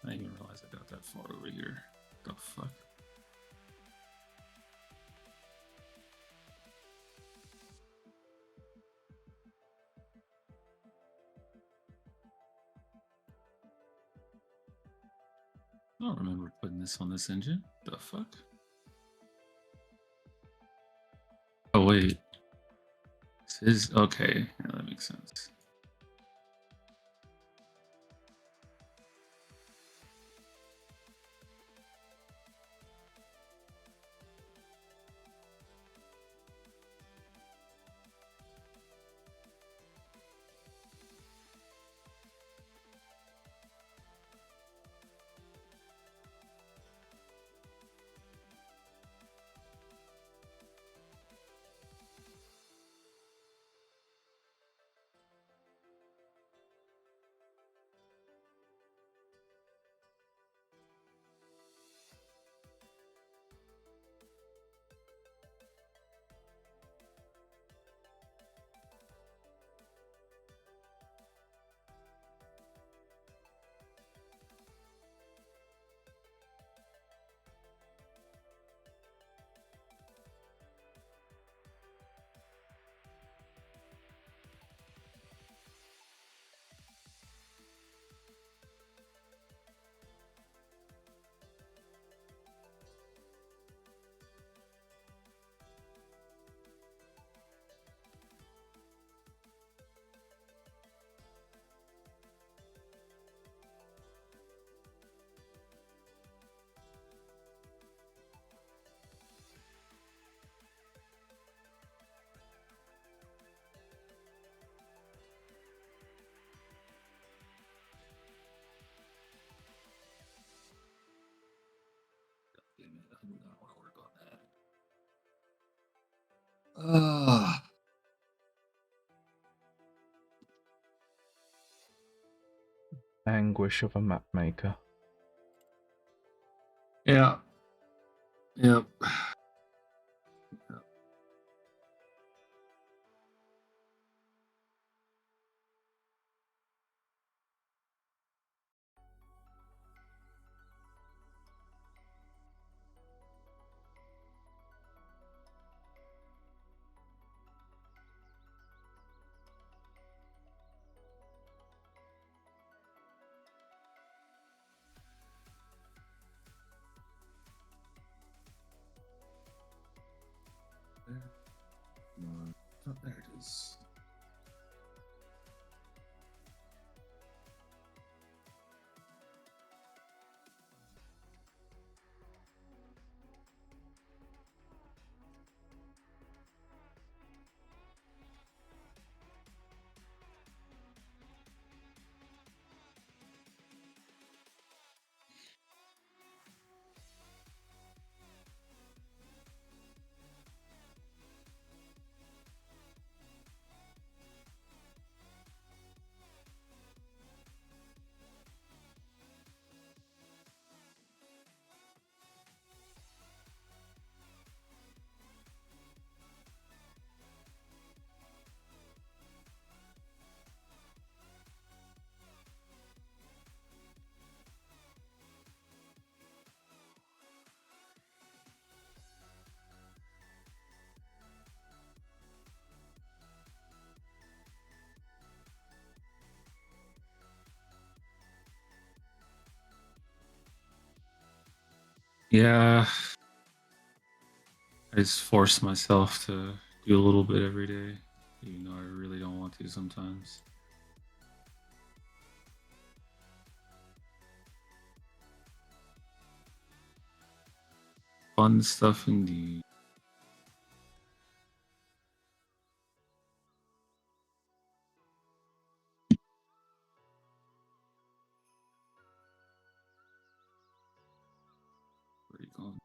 I didn't even realize I got that far over here. The fuck? I don't remember putting this on this engine. The fuck? Oh wait. This is okay. Yeah, that makes sense. Damn it, I do not want to work on that. Anguish of a map maker. Yeah. Yep. Oh, there it is. Yeah, I just force myself to do a little bit every day, even though I really don't want to sometimes. Fun stuff indeed. Where are you going?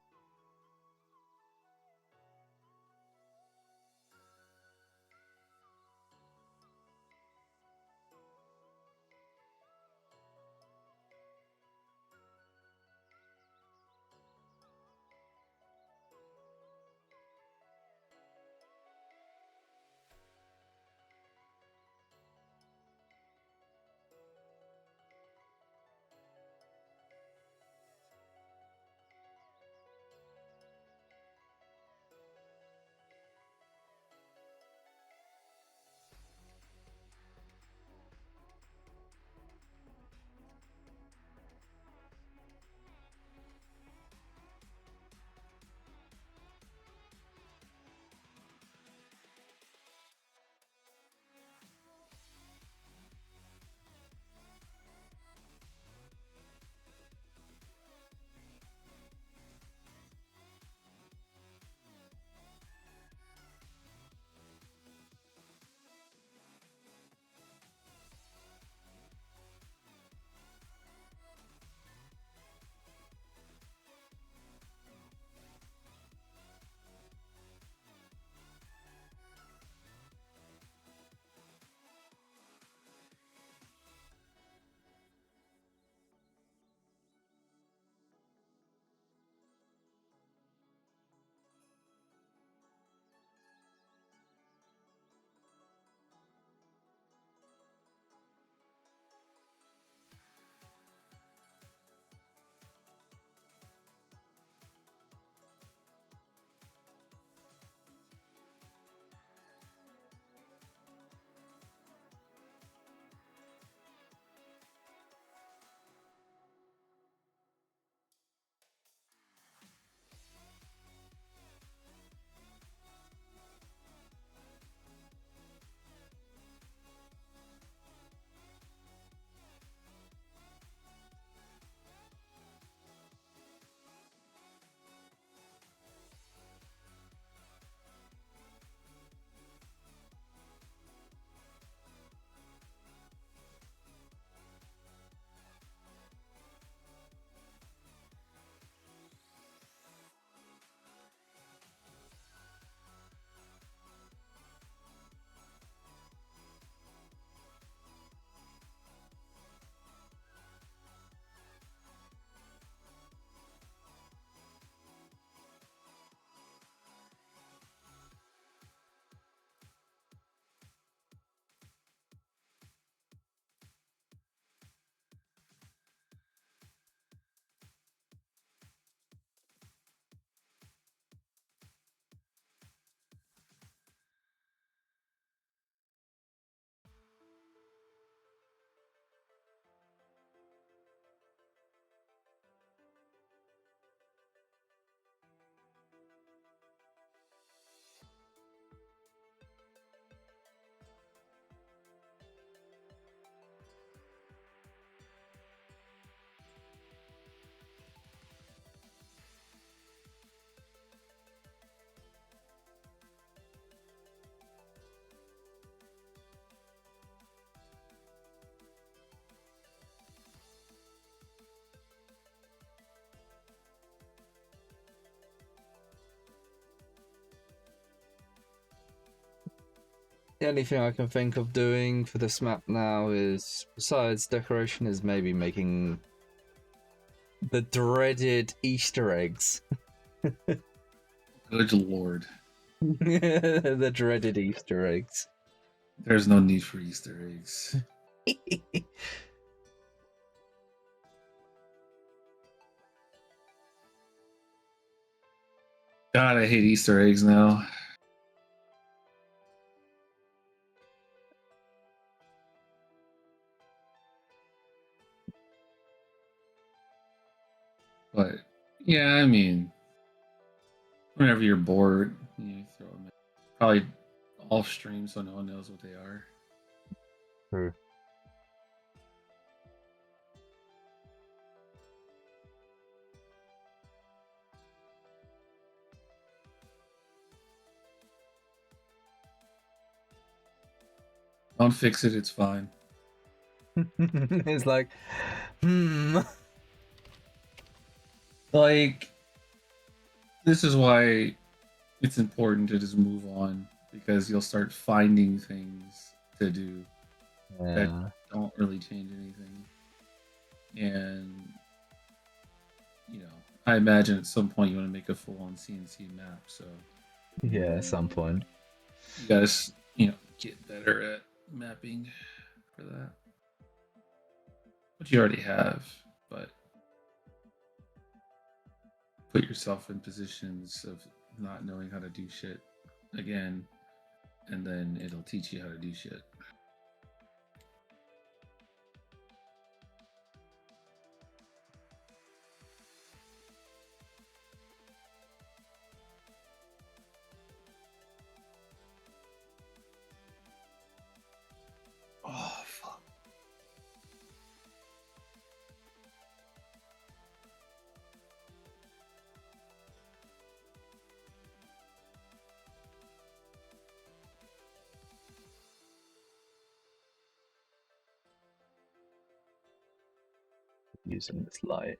The only thing I can think of doing for this map now is, besides decoration, is maybe making the dreaded Easter eggs. Good lord. The dreaded Easter eggs. There's no need for Easter eggs. God, I hate Easter eggs now. But yeah, I mean, whenever you're bored, you throw them in. Probably off stream so no one knows what they are. True. Don't fix it, it's fine. It's like, Like, this is why it's important to just move on, because you'll start finding things to do yeah. don't really change anything. And you know, I imagine at some point you want to make a full-on CNC map, so Yeah, at some point. you guys, get better at mapping for that. Which you already have, but put yourself in positions of not knowing how to do shit again, and then it'll teach you how to do shit. Oh, fuck. Using this light.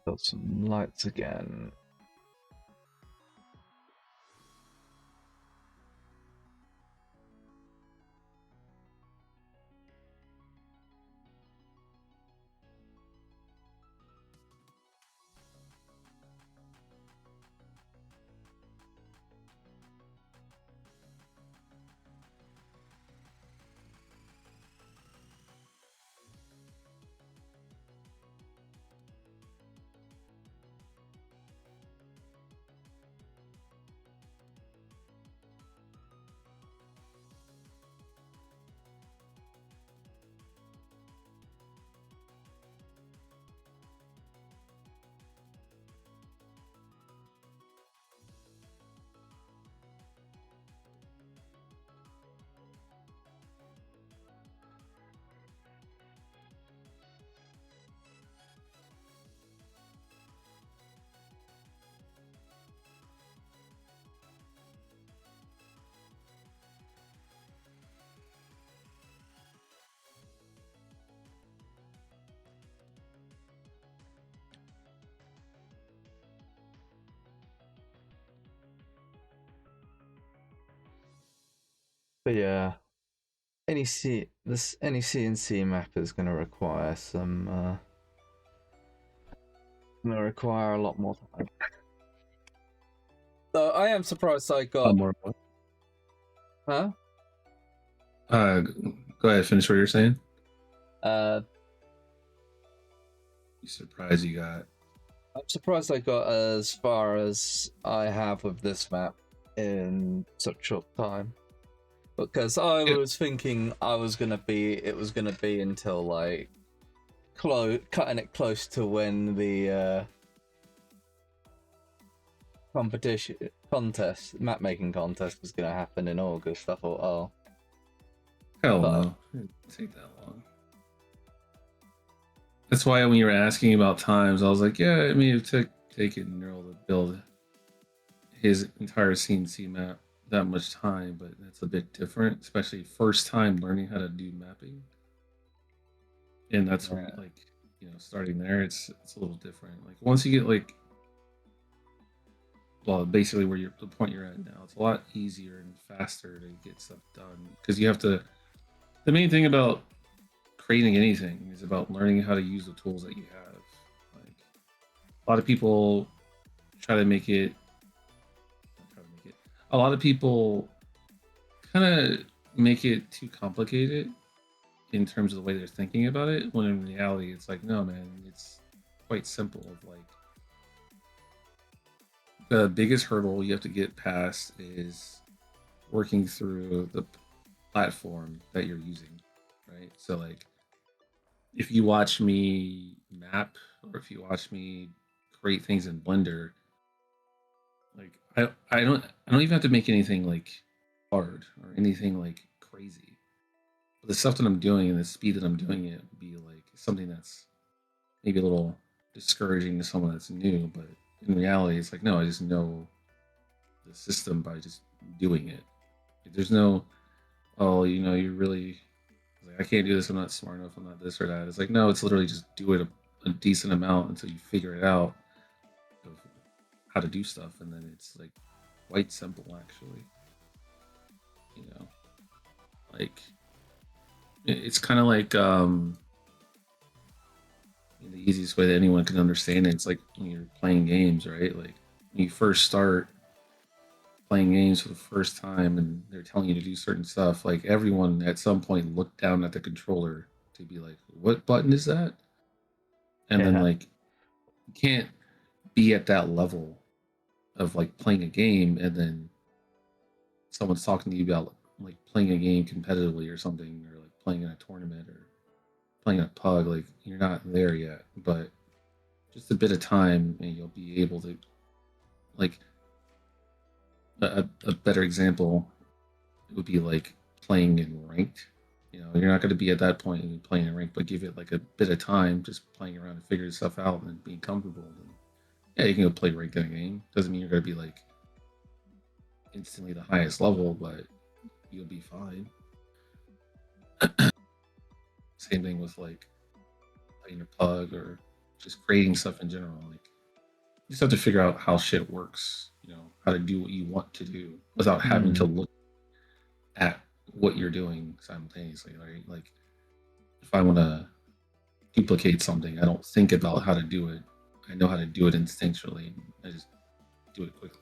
Got some lights again. But yeah, any CNC map is going to require some. Going to require a lot more time. So I am surprised I got. More. Huh? Go ahead. Finish what you're saying. You surprised you got? I'm surprised I got as far as I have with this map in such short time. Because I was thinking it was gonna be until like cutting it close to when the map making contest was gonna happen in August. I thought, oh, hell no, it didn't take that long. That's why when you were asking about times, I was like, yeah, I mean, it took taking Neural to build his entire CNC map that much time, but that's a bit different, especially first time learning how to do mapping. And that's when, like, you know, starting there, it's a little different. Like once you get like, well, basically where you're the point you're at now, it's a lot easier and faster to get stuff done because you have to. The main thing about creating anything is about learning how to use the tools that you have. Like a lot of people try to make it. A lot of people kind of make it too complicated in terms of the way they're thinking about it, when in reality it's like, no man, it's quite simple. Of like the biggest hurdle you have to get past is working through the platform that you're using, right? So like if you watch me map or if you watch me create things in Blender, like I don't even have to make anything like hard or anything like crazy. But the stuff that I'm doing and the speed that I'm doing it would be like something that's maybe a little discouraging to someone that's new, but in reality it's like, no, I just know the system by just doing it. Like, there's no, oh, you know, you're really like, I can't do this, I'm not smart enough, I'm not this or that. It's like, no, it's literally just do it a decent amount until you figure it out of how to do stuff, and then it's like quite simple actually. You know, like it's kind of like the easiest way that anyone can understand it. It's like when you're playing games, right? Like when you first start playing games for the first time and they're telling you to do certain stuff, like everyone at some point looked down at the controller to be like, what button is that? And then like you can't be at that level of like playing a game and then someone's talking to you about like playing a game competitively or something, or like playing in a tournament or playing a pug. Like you're not there yet, but just a bit of time and you'll be able to, like a better example would be like playing in ranked. You know, you're not going to be at that point in playing in ranked, but give it like a bit of time just playing around and figuring stuff out and being comfortable. And yeah, you can go play ranked in a game. Doesn't mean you're going to be like instantly the highest level, but you'll be fine. Same thing with like playing a pug or just creating stuff in general. Like you just have to figure out how shit works. You know, how to do what you want to do without having to look at what you're doing simultaneously. Right? Like if I want to duplicate something, I don't think about how to do it. I know how to do it instinctually. I just do it quickly.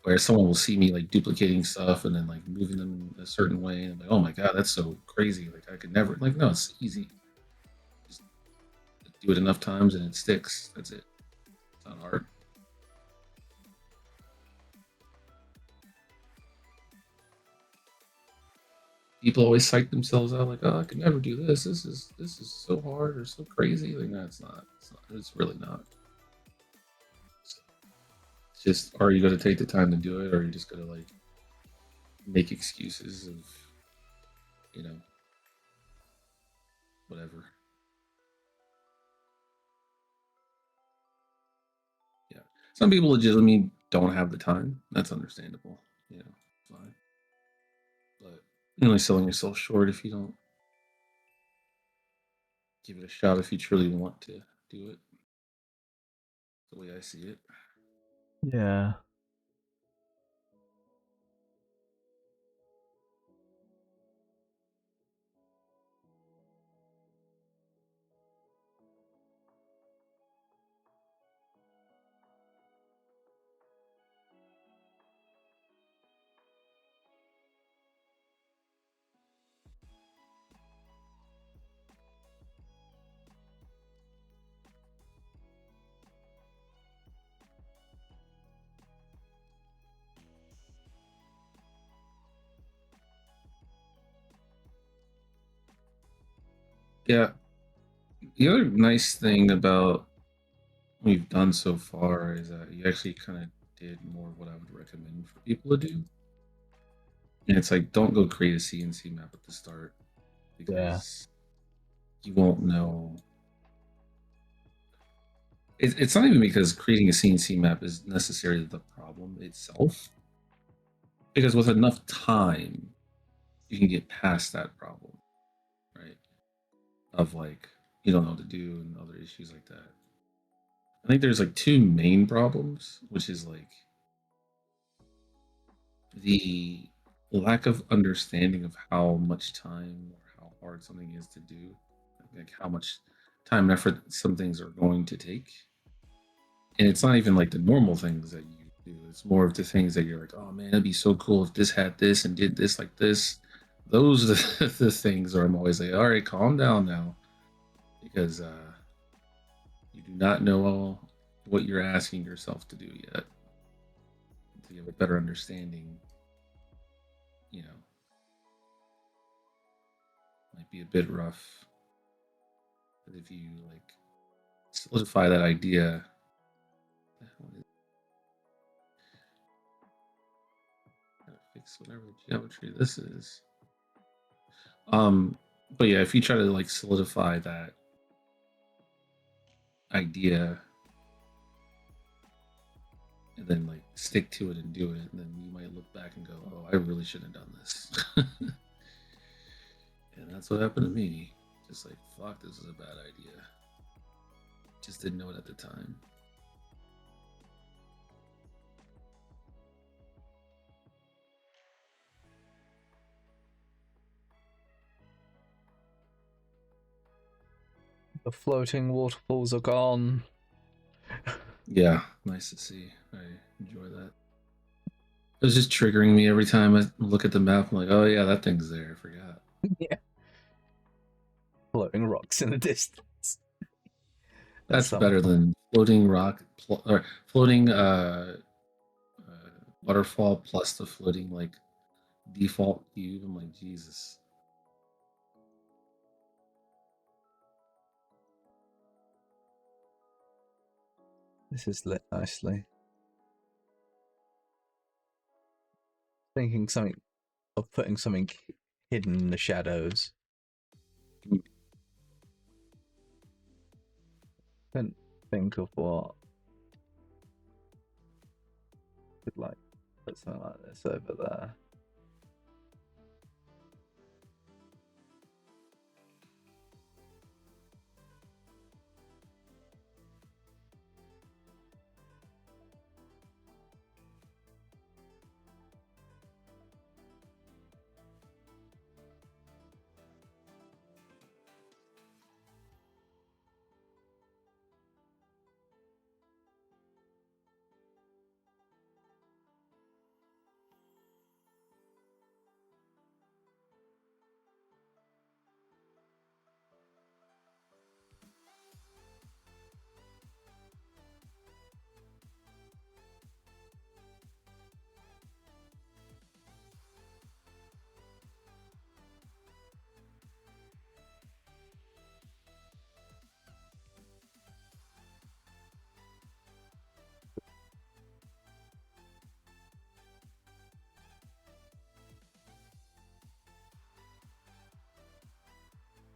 Where someone will see me like duplicating stuff and then like moving them in a certain way, and like, oh my god, that's so crazy. Like I could never. Like no, it's easy. Just do it enough times and it sticks. That's it. It's not hard. People always psych themselves out like, oh, I could never do this. This is so hard or so crazy. Like no, it's not. It's not. It's really not. It's just, are you going to take the time to do it, or are you just going to like make excuses of, you know, whatever. Yeah. Some people legitimately don't have the time. That's understandable. You know, fine. But you're only selling yourself short if you don't give it a shot if you truly want to do it. The way I see it. Yeah. Yeah. The other nice thing about what we've done so far is that you actually kind of did more of what I would recommend for people to do. And it's like, don't go create a CNC map at the start because you won't know. It's not even because creating a CNC map is necessarily the problem itself. Because with enough time, you can get past that problem, right? Of like, you don't know what to do and other issues like that. I think there's like two main problems, which is like the lack of understanding of how much time or how hard something is to do, like how much time and effort some things are going to take. And it's not even like the normal things that you do, it's more of the things that you're like, oh man, it'd be so cool if this had this and did this like this. Those are the things where I'm always like, all right, calm down now, because you do not know what you're asking yourself to do yet. To give a better understanding, you know, might be a bit rough. But if you like solidify that idea, gotta fix whatever geometry this is. But yeah, if you try to like solidify that idea and then like stick to it and do it, and then you might look back and go, oh, I really shouldn't have done this. And that's what happened to me. Just like, fuck, this is a bad idea. Just didn't know it at the time. The floating waterfalls are gone. Yeah, nice to see. I enjoy that. It was just triggering me every time I look at the map. I'm like, oh yeah, that thing's there. I forgot. Yeah. Floating rocks in the distance. That's better than floating rock or floating waterfall plus the floating like default cube. I'm like, Jesus. This is lit nicely. Thinking something of putting something hidden in the shadows. Couldn't think of what could like put something like this over there.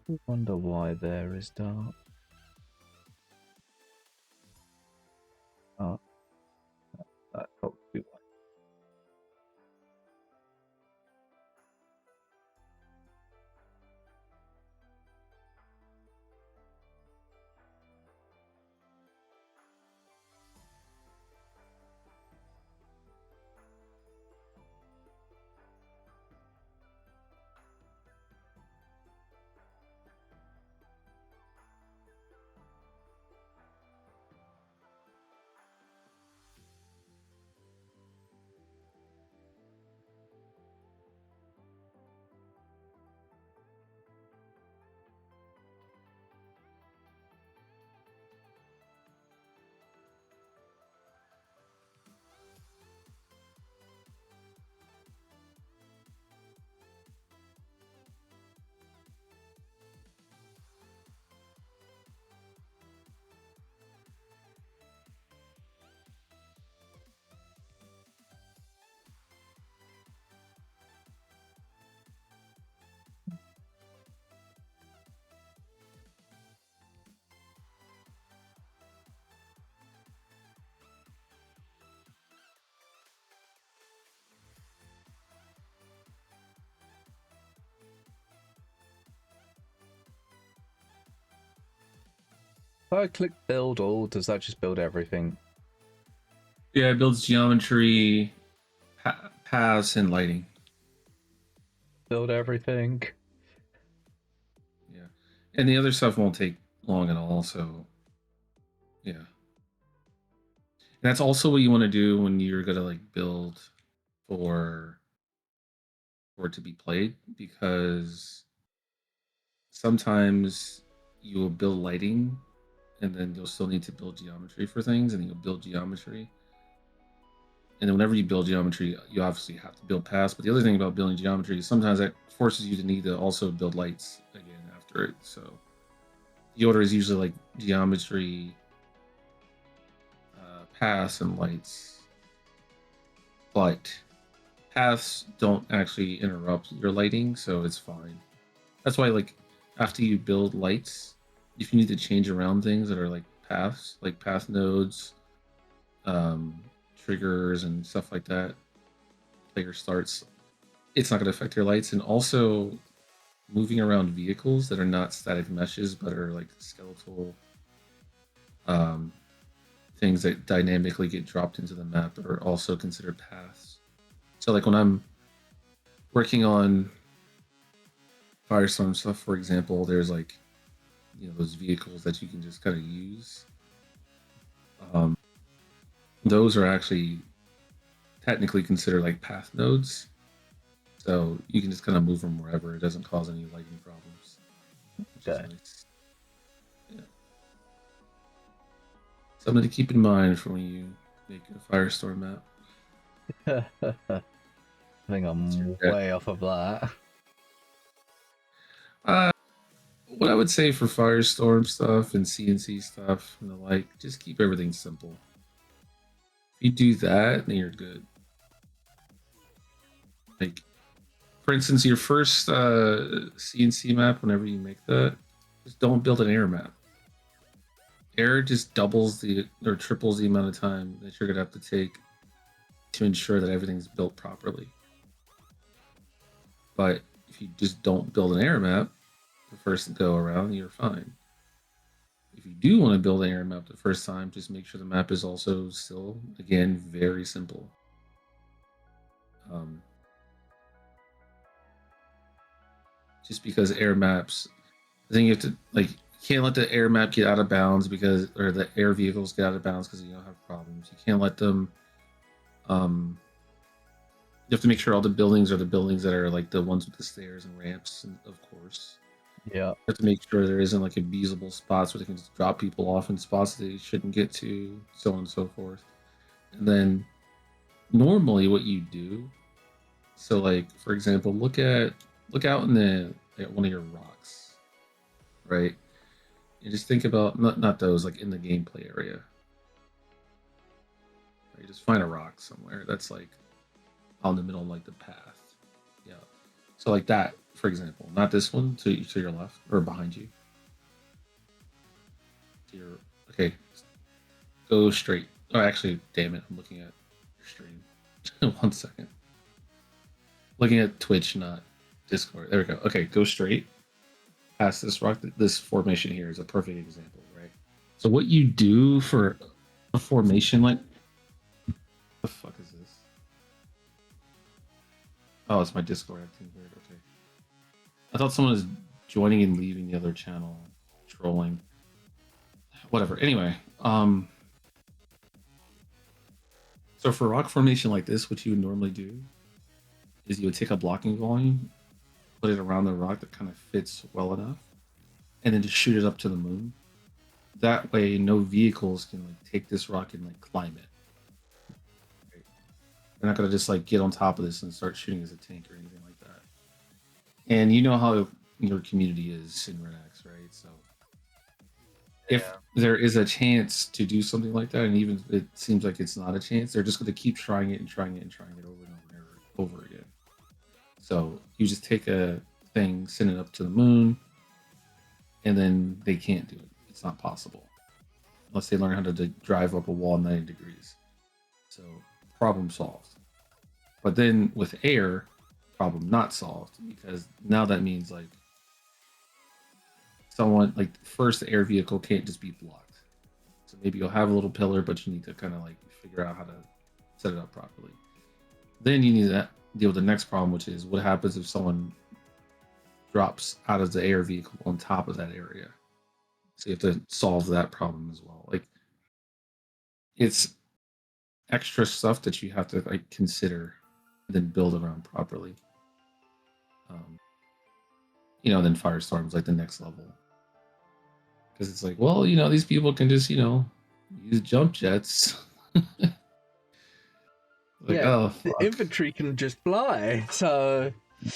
I wonder why there is dark. Oh, that probably why. If I click build all, does that just build everything? Yeah, it builds geometry, paths, and lighting. Build everything? Yeah, and the other stuff won't take long at all. So, yeah, and that's also what you want to do when you're gonna like build for it to be played, because sometimes you will build lighting and then you'll still need to build geometry for things, and you'll build geometry. And then whenever you build geometry, you obviously have to build paths. But the other thing about building geometry is sometimes that forces you to need to also build lights again after it. So the order is usually like geometry, paths, and lights. But paths don't actually interrupt your lighting, so it's fine. That's why, like, after you build lights, if you need to change around things that are like paths, like path nodes, triggers, and stuff like that, player starts, it's not going to affect your lights. And also, moving around vehicles that are not static meshes but are like skeletal things that dynamically get dropped into the map are also considered paths. So, like, when I'm working on Firestorm stuff, for example, there's like, those vehicles that you can just kind of use. Those are actually technically considered like path nodes. So you can just kind of move them wherever. It doesn't cause any lighting problems. Which is Okay. nice. Yeah. Something to keep in mind for when you make a Firestorm map. I think I'm way off of that. What I would say for Firestorm stuff and CNC stuff and the like, just keep everything simple. If you do that, then you're good. Like, for instance, your first CNC map, whenever you make that, just don't build an air map. Air just doubles or triples the amount of time that you're gonna have to take to ensure that everything's built properly. But if you just don't build an air map the first go around, you're fine. If you do want to build an air map the first time, just make sure the map is also still, again, very simple. Just because air maps, I think you have to, like, you can't let the air map get out of bounds or the air vehicles get out of bounds because you don't have problems. You can't let them, you have to make sure all the buildings are the buildings that are like the ones with the stairs and ramps, and of course. Yeah. You have to make sure there isn't like abusable spots where they can just drop people off in spots that they shouldn't get to, so on and so forth. And then normally what you do, so like, for example, look out in at one of your rocks, right? And just think about not those like in the gameplay area. Right? Just find a rock somewhere that's like out in the middle of like the path. Yeah. So like that. for example, not this one to your left or behind you. To your okay, go straight. Oh, actually, damn it, I'm looking at your stream. 1 second. Looking at Twitch, not Discord. There we go. Okay, go straight past this rock. This formation here is a perfect example, right? So what you do for a formation like the fuck is this? Oh, it's my Discord acting weird. Okay. I thought someone was joining and leaving the other channel, trolling. Whatever. Anyway, so for rock formation like this, what you would normally do is you would take a blocking volume, put it around the rock that kind of fits well enough, and then just shoot it up to the moon. That way, no vehicles can like take this rock and like climb it. Okay. They're not gonna just like get on top of this and start shooting as a tank or anything like that. And you know how your community is in Renex, right? So if there is a chance to do something like that, and even if it seems like it's not a chance, they're just going to keep trying it and trying it and trying it over and over and over again. So you just take a thing, send it up to the moon, and then they can't do it. It's not possible unless they learn how to drive up a wall 90 degrees. So problem solved. But then with air, problem not solved, because now that means like someone like first the air vehicle can't just be blocked. So maybe you'll have a little pillar, but you need to kind of like figure out how to set it up properly. Then you need to deal with the next problem, which is what happens if someone drops out of the air vehicle on top of that area. So you have to solve that problem as well. Like it's extra stuff that you have to like consider and then build around properly. Then firestorms like the next level. Because it's like, well, these people can just, use jump jets. Like, yeah, oh, the fuck. infantry can just fly. So Yeah,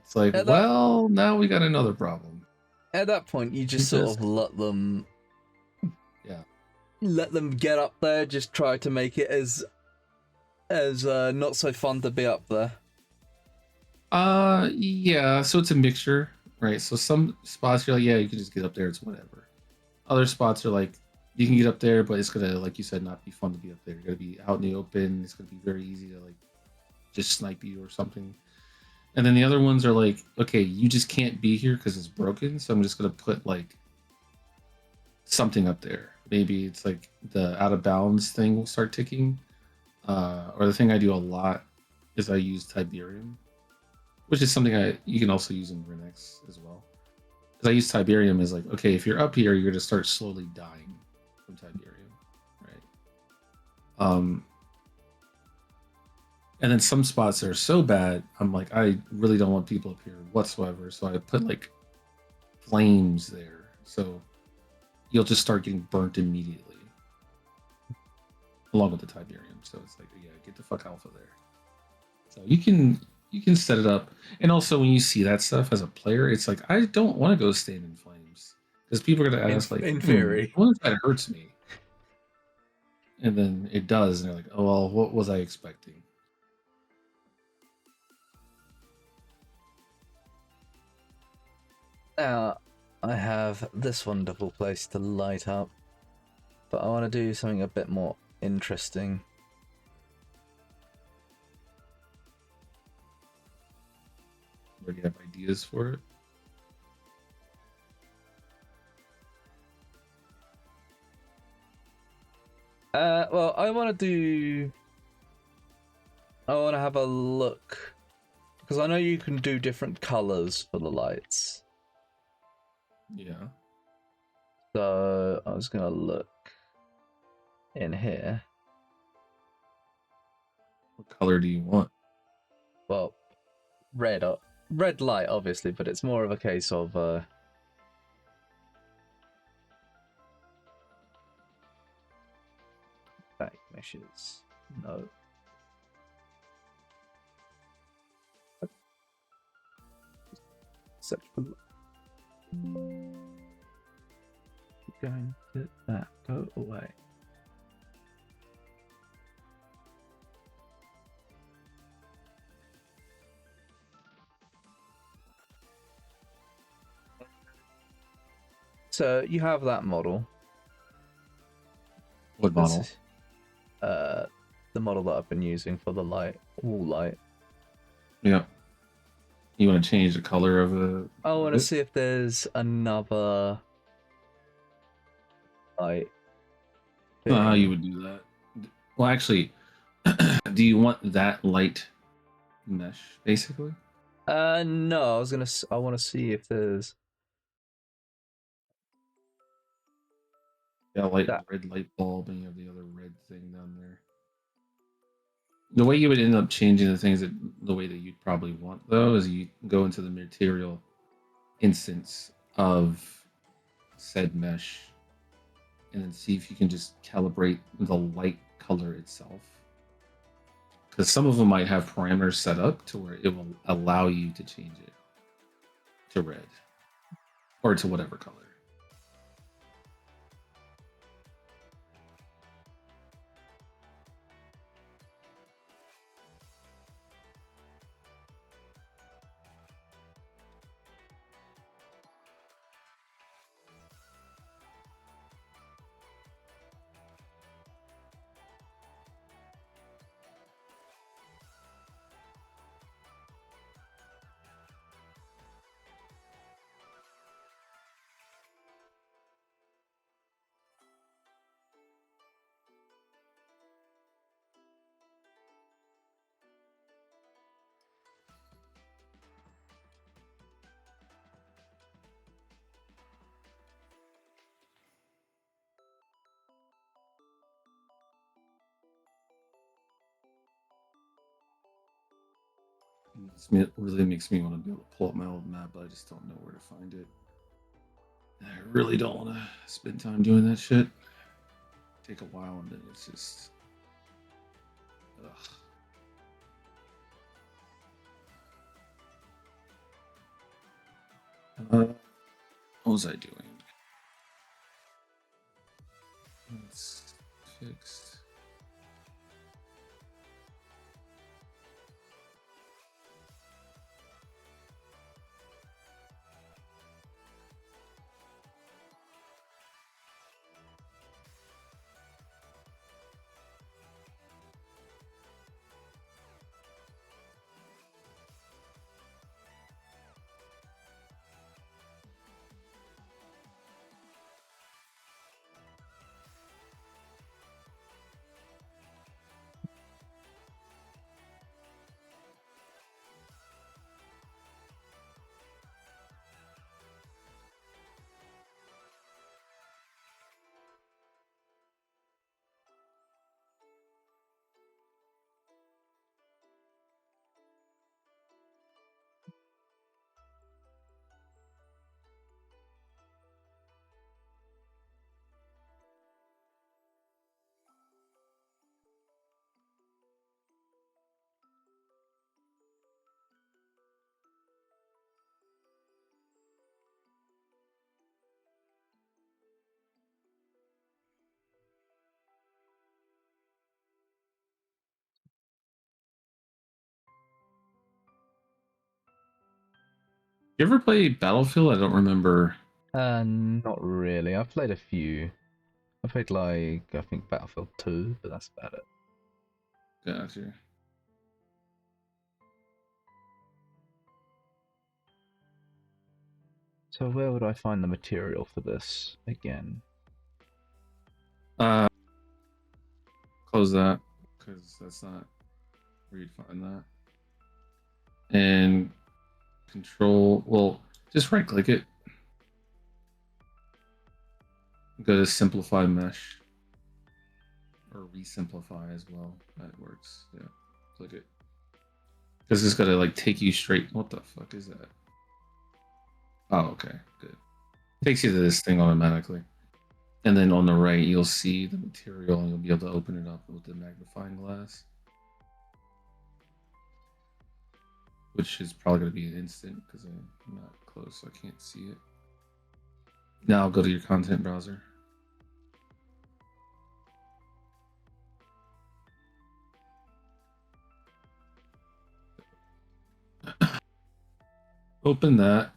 it's like, At that- well, now we got another problem. at that point, you just sort of let them get up there. Just try to make it as not so fun to be up there. Yeah. So it's a mixture, right? So some spots you're like, yeah, you can just get up there. It's whatever. Other spots are like, you can get up there, but it's gonna, like you said, not be fun to be up there. You're gonna be out in the open. It's gonna be very easy to like just snipe you or something. And then the other ones are like, okay, you just can't be here because it's broken. So I'm just gonna put like something up there. Maybe it's like the out of bounds thing will start ticking. Or the thing I do a lot is I use Tiberium, which is something you can also use in Renex as well. Because I use Tiberium as like, okay, if you're up here, you're gonna start slowly dying from Tiberium, right? And then some spots are so bad, I'm like, I really don't want people up here whatsoever. So I put like flames there. So you'll just start getting burnt immediately. Along with the Tiberium. So it's like, yeah, get the fuck out of there. So you can set it up. And also when you see that stuff as a player, it's like, I don't want to go stand in flames. Because people are gonna ask like, in theory, what if that hurts me? And then it does, and they're like, oh well, what was I expecting? Now, I have this wonderful place to light up, but I want to do something a bit more interesting. Do you have ideas for it? Well, I want to have a look, because I know you can do different colors for the lights. Yeah. So I was gonna look in here. What color do you want? Well, red light, obviously, but it's more of a case of back meshes. No. Search for going to that. Go away. So you have that model. What This model? is, the model that I've been using for the light, wall light. Yeah. You want to change the color of the. I want to it? see if there's another light. I don't know how you thing. would do that. Well, actually, do you want that light mesh basically? No, I want to see if there's Yeah, light that. red light bulb, and you have the other red thing down there. The way you would end up changing the things the way that you'd probably want though is you go into the material instance of said mesh and then see if you can just calibrate the light color itself. Because some of them might have parameters set up to where it will allow you to change it to red or to whatever color. It really makes me want to be able to pull up my old map, but I just don't know where to find it. And I really don't want to spend time doing that shit. Take a while, and then it's just. Ugh. What was I doing? It's fixed. You ever play Battlefield? I don't remember. Not really. I've played a few. I played I think Battlefield 2, but that's about it. Gotcha. So where would I find the material for this again? Close that because that's not where you'd find that. And control. Well, just right click it. Go to simplify mesh or resimplify as well. That works. Yeah, click it. Because it's gonna like take you straight. What the fuck is that? Oh, okay, good. Takes you to this thing automatically. And then on the right, you'll see the material and you'll be able to open it up with the magnifying glass. Which is probably going to be an instant because I'm not close, so I can't see it. Now I'll go to your content browser. Open that.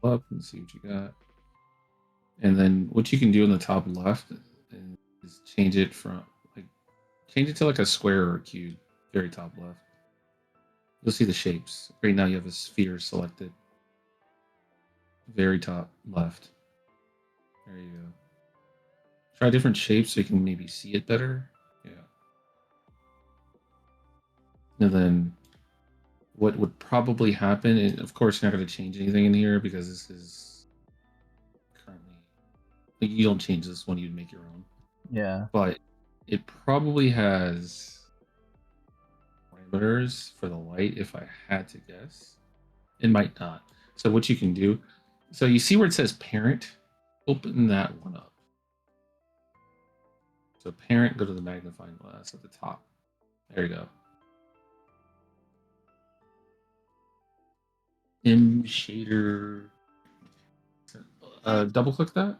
up and see what you got. And then what you can do in the top left is change it to like a square or a cube, very top left. You'll see the shapes. Right now you have a sphere selected. Very top left. There you go. Try different shapes so you can maybe see it better. Yeah. And then what would probably happen, and of course you're not going to change anything in here because this is currently, you don't change this one, you'd make your own. Yeah. But it probably has parameters for the light, if I had to guess. It might not. So what you can do, so you see where it says parent, open that one up. So parent, go to the magnifying glass at the top. There you go. Im shader. Double click that.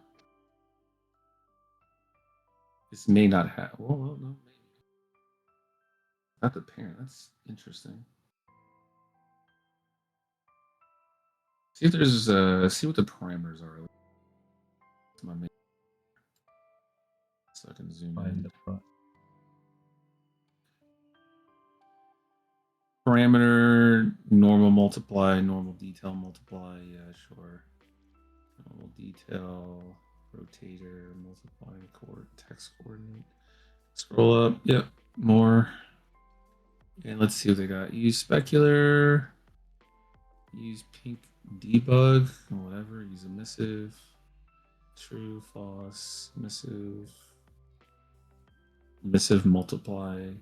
This may not have. Well, no, maybe. Not the parent. That's interesting. See if there's see what the parameters are. My main, so I can zoom in. Parameter, normal multiply, normal detail multiply. Yeah, sure. Normal detail, rotator, multiply, text coordinate. Scroll up. Yep, more. And let's see what they got. Use specular. Use pink debug, whatever. Use emissive. True, false, emissive. Emissive multiply.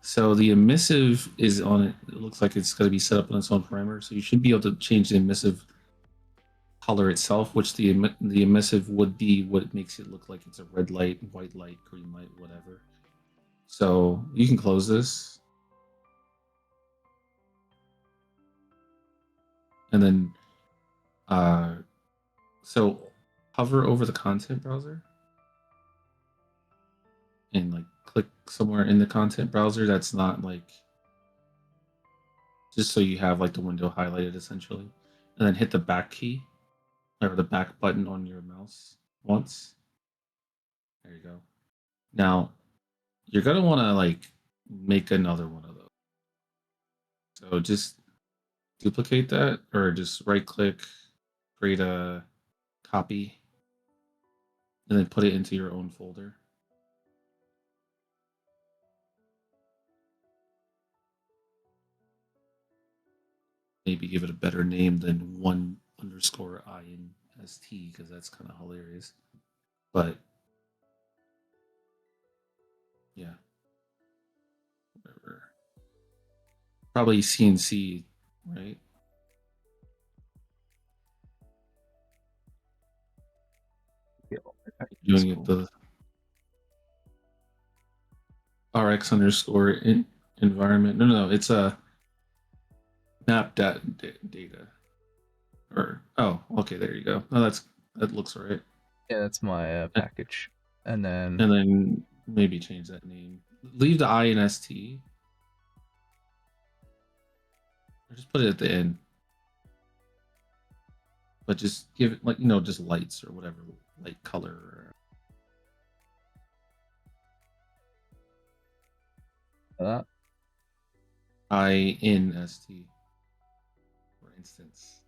So the emissive is on it. It looks like it's going to be set up on its own parameter. So you should be able to change the emissive color itself, which the emissive would be what makes it look like it's a red light, white light, green light, whatever. So you can close this. And then, so hover over the content browser and like click somewhere in the content browser that's not like, just so you have like the window highlighted essentially, and then hit the back key or the back button on your mouse once. There you go. Now you're gonna want to like make another one of those. So just duplicate that or just right click, create a copy, and then put it into your own folder. Maybe give it a better name than 1_INST because that's kind of hilarious. But yeah, whatever. Probably CNC, right? Doing it the RX_ environment. No, it's a map data. Or okay, there you go. No, that looks right. Yeah, that's my package. And then maybe change that name. Leave the INST. Or just put it at the end. But just give it like, just lights or whatever, light color. that. INST, for instance.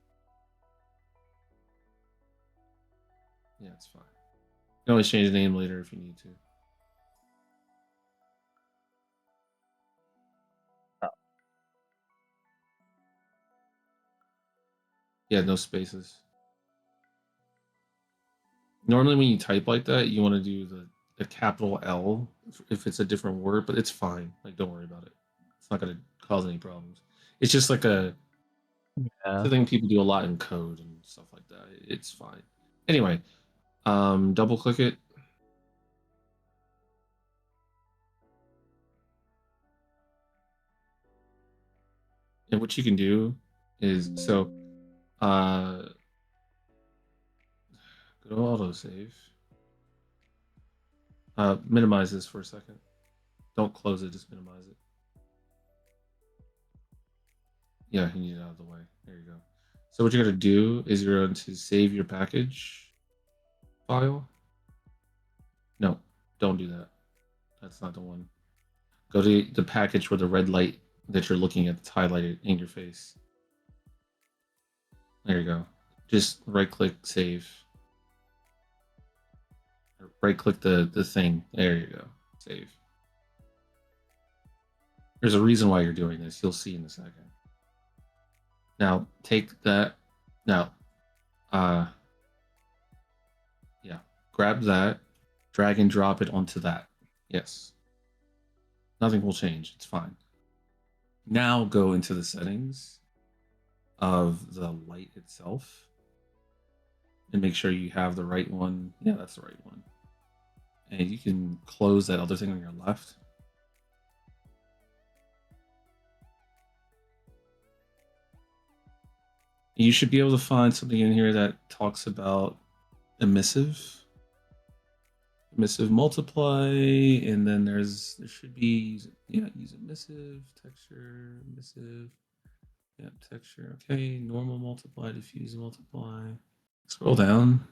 Yeah, it's fine. You can always change the name later if you need to. Yeah, no spaces. Normally when you type like that, you want to do the capital L if it's a different word, but it's fine. Like, don't worry about it. It's not going to cause any problems. It's just like it's a thing people do a lot in code and stuff like that. It's fine. Anyway, double click it. And what you can do is, so go to autosave. Minimize this for a second. Don't close it, just minimize it. Yeah, you need it out of the way. There you go. So what you're gonna do is you're going to save your package file. No, don't do that. That's not the one. Go to the package where the red light that you're looking at is highlighted in your face. There you go. Just right click save. Right click the thing. There you go. Save. There's a reason why you're doing this. You'll see in a second. Now take that. Now, yeah, grab that, drag and drop it onto that. Yes. Nothing will change. It's fine. Now go into the settings of the light itself and make sure you have the right one. Yeah, that's the right one. And you can close that other thing on your left. You should be able to find something in here that talks about emissive multiply, and then there should be use emissive texture, emissive, yeah, texture. Okay, normal multiply, diffuse multiply. Scroll down.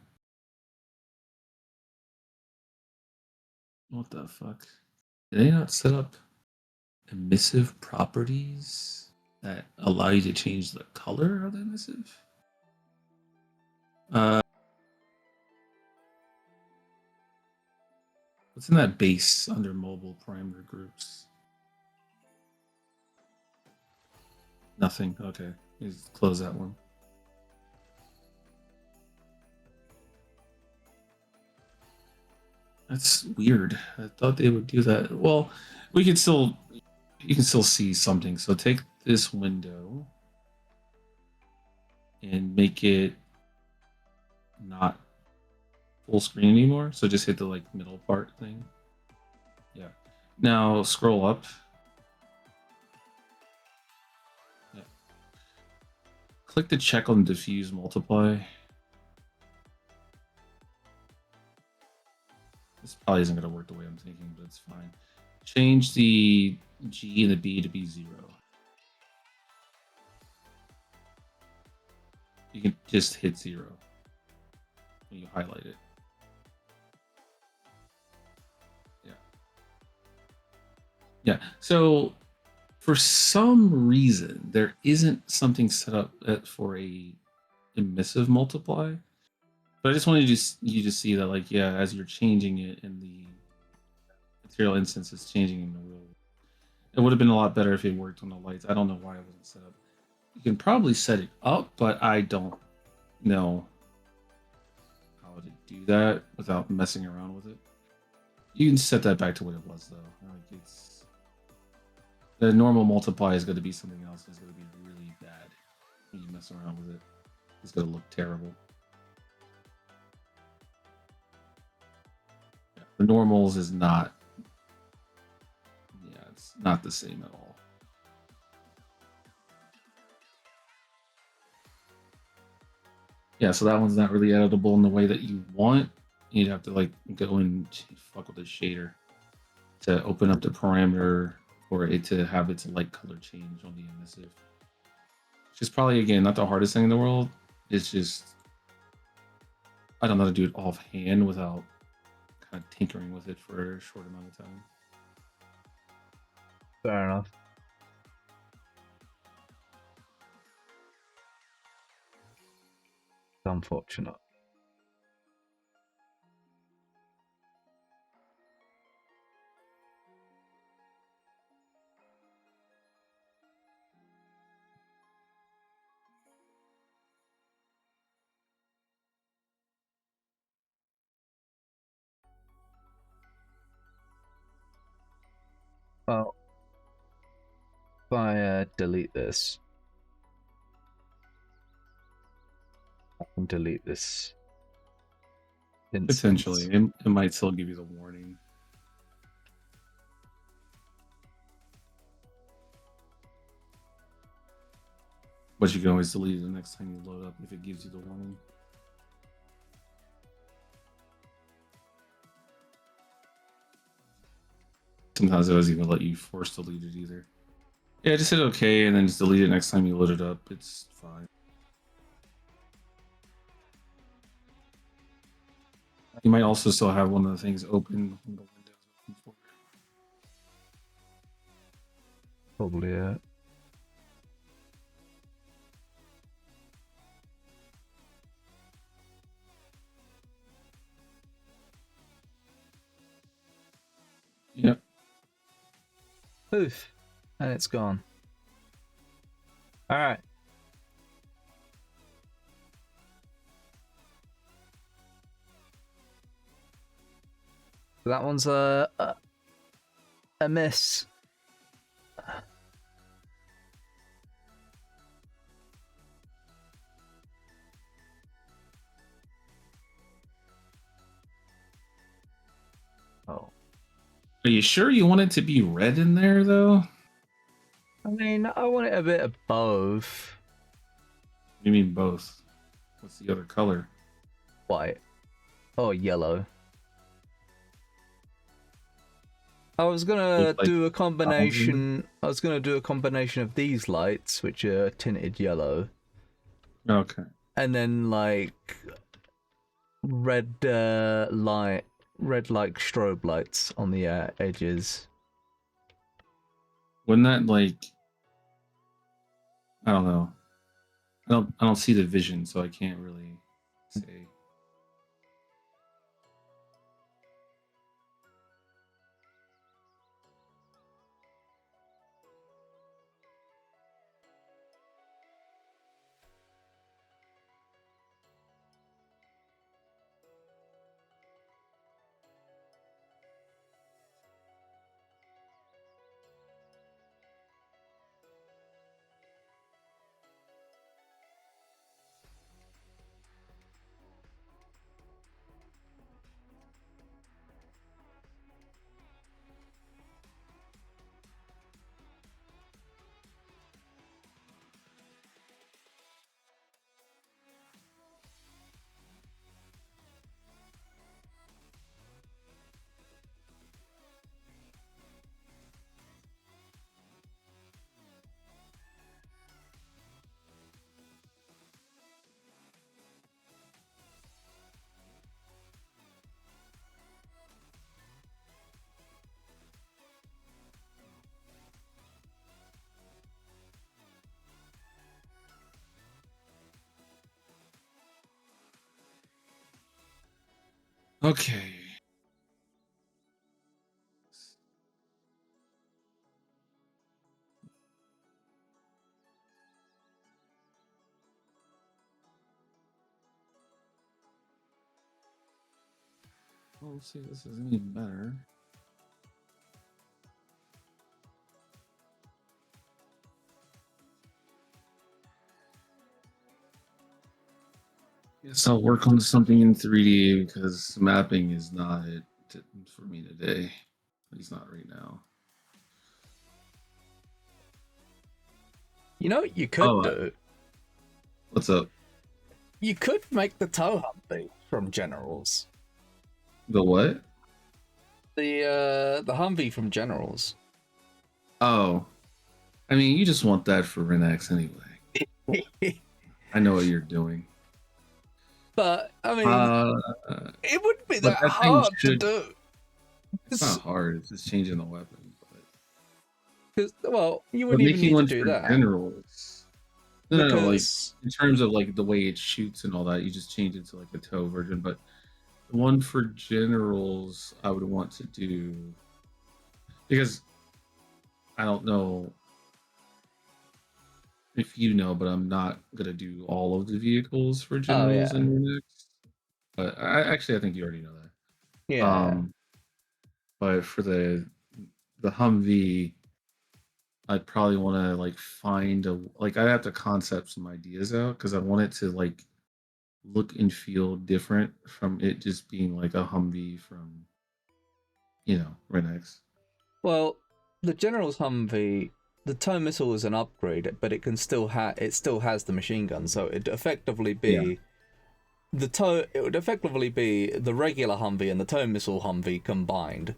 What the fuck? Did they not set up emissive properties that allow you to change the color of the emissive? What's in that base under mobile parameter groups? Nothing. Okay, just close that one. That's weird. I thought they would do that. Well, you can still see something. So take this window and make it not full screen anymore. So just hit the like middle part thing. Yeah. Now scroll up. Yeah. Click the check on diffuse multiply. This probably isn't going to work the way I'm thinking, but it's fine. Change the G and the B to be 0. You can just hit 0 when you highlight it. Yeah. Yeah. So for some reason, there isn't something set up for a emissive multiply. But I just wanted you to see that, like, yeah, as you're changing it in the material instance, it's changing in the real world. It would have been a lot better if it worked on the lights. I don't know why it wasn't set up. You can probably set it up, but I don't know how to do that without messing around with it. You can set that back to what it was, though. Like, it's the normal multiply is going to be something else. It's going to be really bad when you mess around with it. It's going to look terrible. The normals is not, yeah, it's not the same at all. Yeah, so that one's not really editable in the way that you want. You'd have to like go and fuck with the shader to open up the parameter for it to have its light color change on the emissive. Which is probably, again, not the hardest thing in the world. It's just, I don't know how to do it offhand without kind of tinkering with it for a short amount of time. Fair enough. Unfortunate. Well, if I delete this, I can delete this instance. Potentially, it might still give you the warning. But you can always delete it the next time you load up if it gives you the warning. Sometimes it doesn't even let you force delete it either. Yeah, just hit OK and then just delete it next time you load it up. It's fine. You might also still have one of the things open. When the window's open for it. Probably it. Yep. Poof. And it's gone. Alright. That one's a miss. Oh. Are you sure you want it to be red in there, though? I mean, I want it a bit of both. You mean both? What's the other color? White. Or yellow. I was gonna Look like do a combination. I was gonna do a combination of these lights, which are tinted yellow, Okay. and then like red light, red like strobe lights on the edges. Wouldn't that like? I don't know. I don't see the vision, so I can't really say. Okay. Well, let's see if this is any better. Guess I'll work on something in 3D because mapping is not it for me today. At least not right now. You know what you could do? What's up? You could make the tow Humvee from Generals. The what? The Humvee from Generals. Oh. I mean, you just want that for Renex anyway. I know what you're doing. But, I mean, it wouldn't be but that that thing hard to should- do. It's not hard. It's just changing the weapon. Because, well, you But wouldn't even making need one to do for that. generals. No, like because- in terms of like the way it shoots and all that, you just change it to like a tow version. But the one for generals, I would want to do because I don't know if you know, but I'm not gonna do all of the vehicles for generals yeah. in Linux. But I think you already know that. Yeah. But for the Humvee, I'd probably want to like find I'd have to concept some ideas out because I want it to like look and feel different from it just being like a Humvee from Renex. Well, the General's Humvee, the tow missile is an upgrade, but it can still has the machine gun, so it'd effectively be it would effectively be the regular Humvee and the tow missile Humvee combined.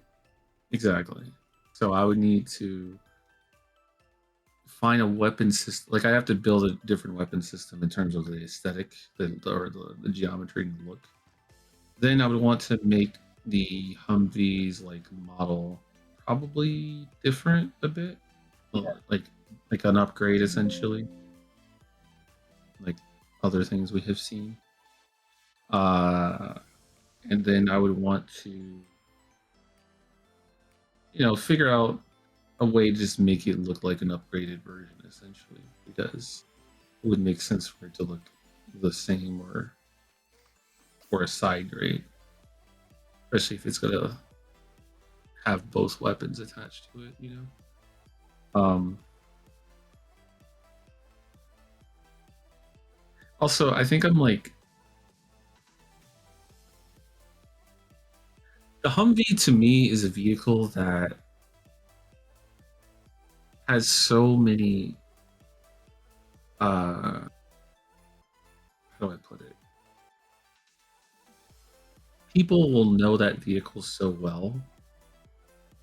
Exactly. So I would need to find a weapon system. Like I have to build a different weapon system in terms of the aesthetic, the geometry and the look. Then I would want to make the Humvee's like model probably different a bit, like an upgrade essentially, like other things we have seen. And then I would want to, figure out a way to just make it look like an upgraded version essentially, because it would make sense for it to look the same or a side grade, especially if it's gonna have both weapons attached to it. Also, I think I'm like the Humvee to me is a vehicle that has so many how do I put it? People will know that vehicle so well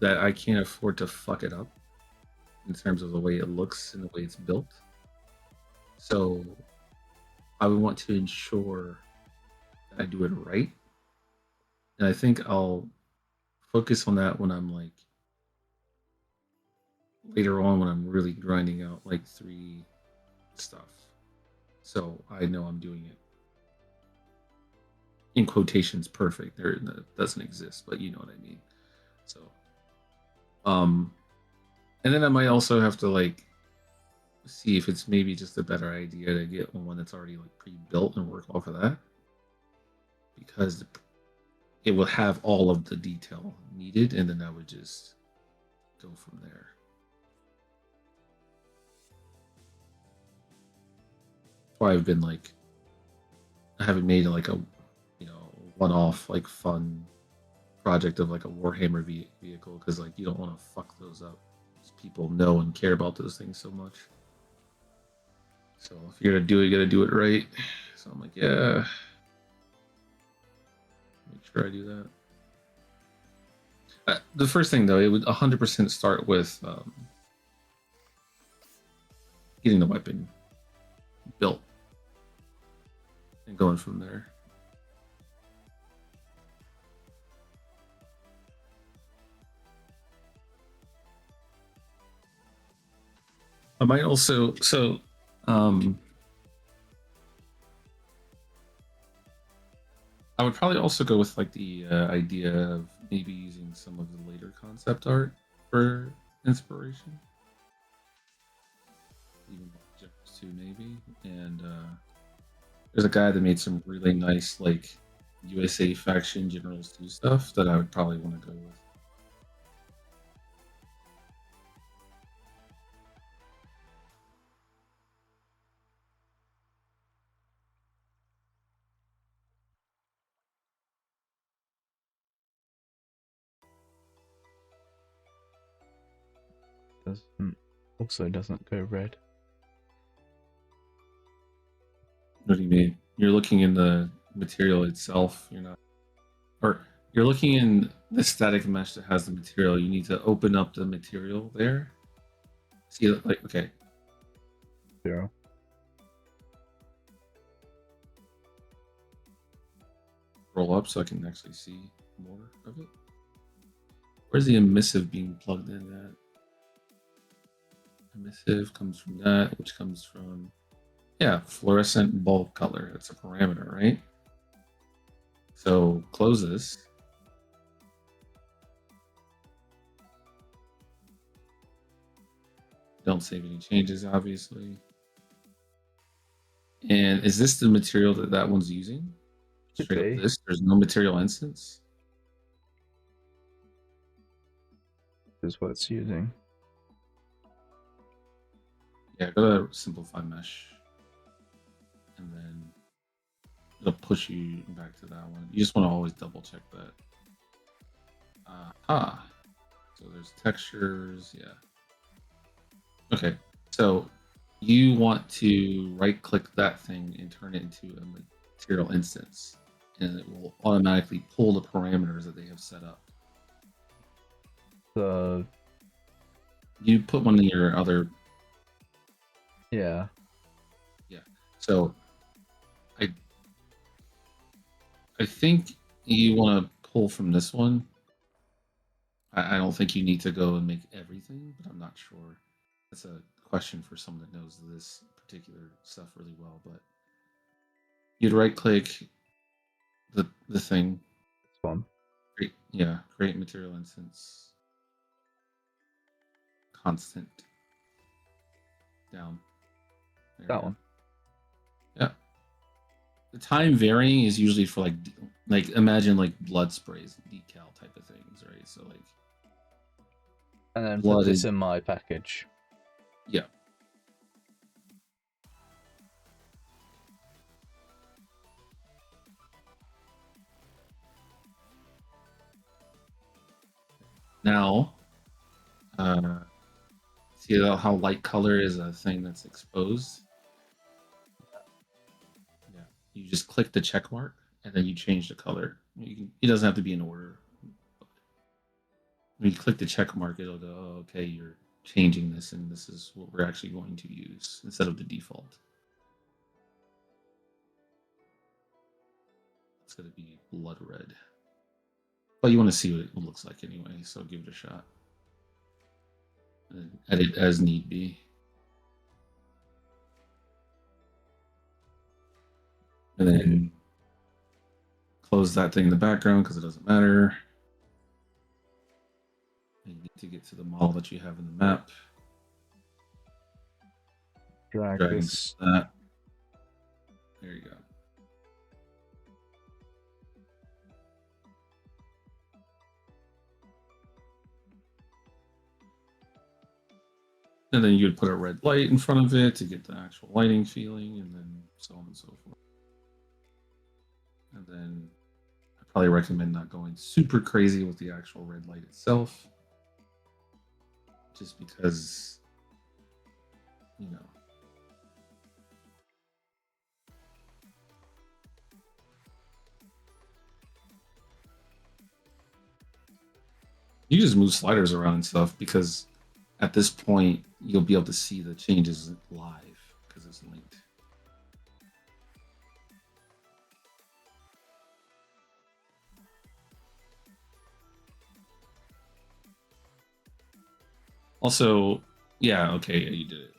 that I can't afford to fuck it up in terms of the way it looks and the way it's built. So I would want to ensure that I do it right. And I think I'll focus on that when I'm like later on when I'm really grinding out like 3 stuff. So I know I'm doing it in quotations perfect. That doesn't exist, but you know what I mean. So and then I might also have to like see if it's maybe just a better idea to get one that's already like pre-built and work off of that, because it will have all of the detail needed, and then I would just go from there. That's why I've been like, I haven't made like a one-off like fun project of like a Warhammer vehicle, because like you don't want to fuck those up. People know and care about those things so much. So if you're gonna do it, you gotta do it right. So I'm like, yeah, make sure I do that. The first thing though, it would 100% start with getting the weapon built and going from there. I might also I would probably also go with like the idea of maybe using some of the later concept art for inspiration, even Jeffers too maybe. And there's a guy that made some really nice like USA faction Generals 2 stuff that I would probably want to go with. Doesn't go red. What do you mean? You're looking in the material itself. You're not, or you're looking in the static mesh that has the material. You need to open up the material there. See, like, okay. Yeah. Roll up so I can actually see more of it. Where's the emissive being plugged in at? Emissive comes from that, which comes from, yeah, fluorescent bulb color. That's a parameter, right? So close this. Don't save any changes, obviously. And is this the material that one's using? Straight up this? There's no material instance? This is what it's using. Yeah, go to simplify mesh. And then it'll push you back to that one. You just want to always double check that. So there's textures, yeah. Okay, so you want to right click that thing and turn it into a material instance, and it will automatically pull the parameters that they have set up. You put one in your other. Yeah. Yeah. So I think you want to pull from this one. I don't think you need to go and make everything, but I'm not sure. That's a question for someone that knows this particular stuff really well. But you'd right click the thing. This one. Create material instance. Constant. Down. There you That go. one. Yeah. The time varying is usually for like imagine like blood sprays, decal type of things, right? So like And then blood put this is in my package. yeah. Now, see how light color is a thing that's exposed? Yeah. You just click the check mark and then you change the color. It doesn't have to be in order. When you click the check mark, it'll go, oh, okay, you're changing this, and this is what we're actually going to use instead of the default. It's going to be blood red. But you want to see what it looks like anyway, so give it a shot. And edit as need be. And then close that thing in the background because it doesn't matter. And you need to get to the model that you have in the map. Drag Drag this. that. There you go. And then you would put a red light in front of it to get the actual lighting feeling, and then so on and so forth. And then I probably recommend not going super crazy with the actual red light itself, just because, you know. You just move sliders around and stuff because at this point you'll be able to see the changes live because it's linked. Also, yeah, okay, yeah, you did it.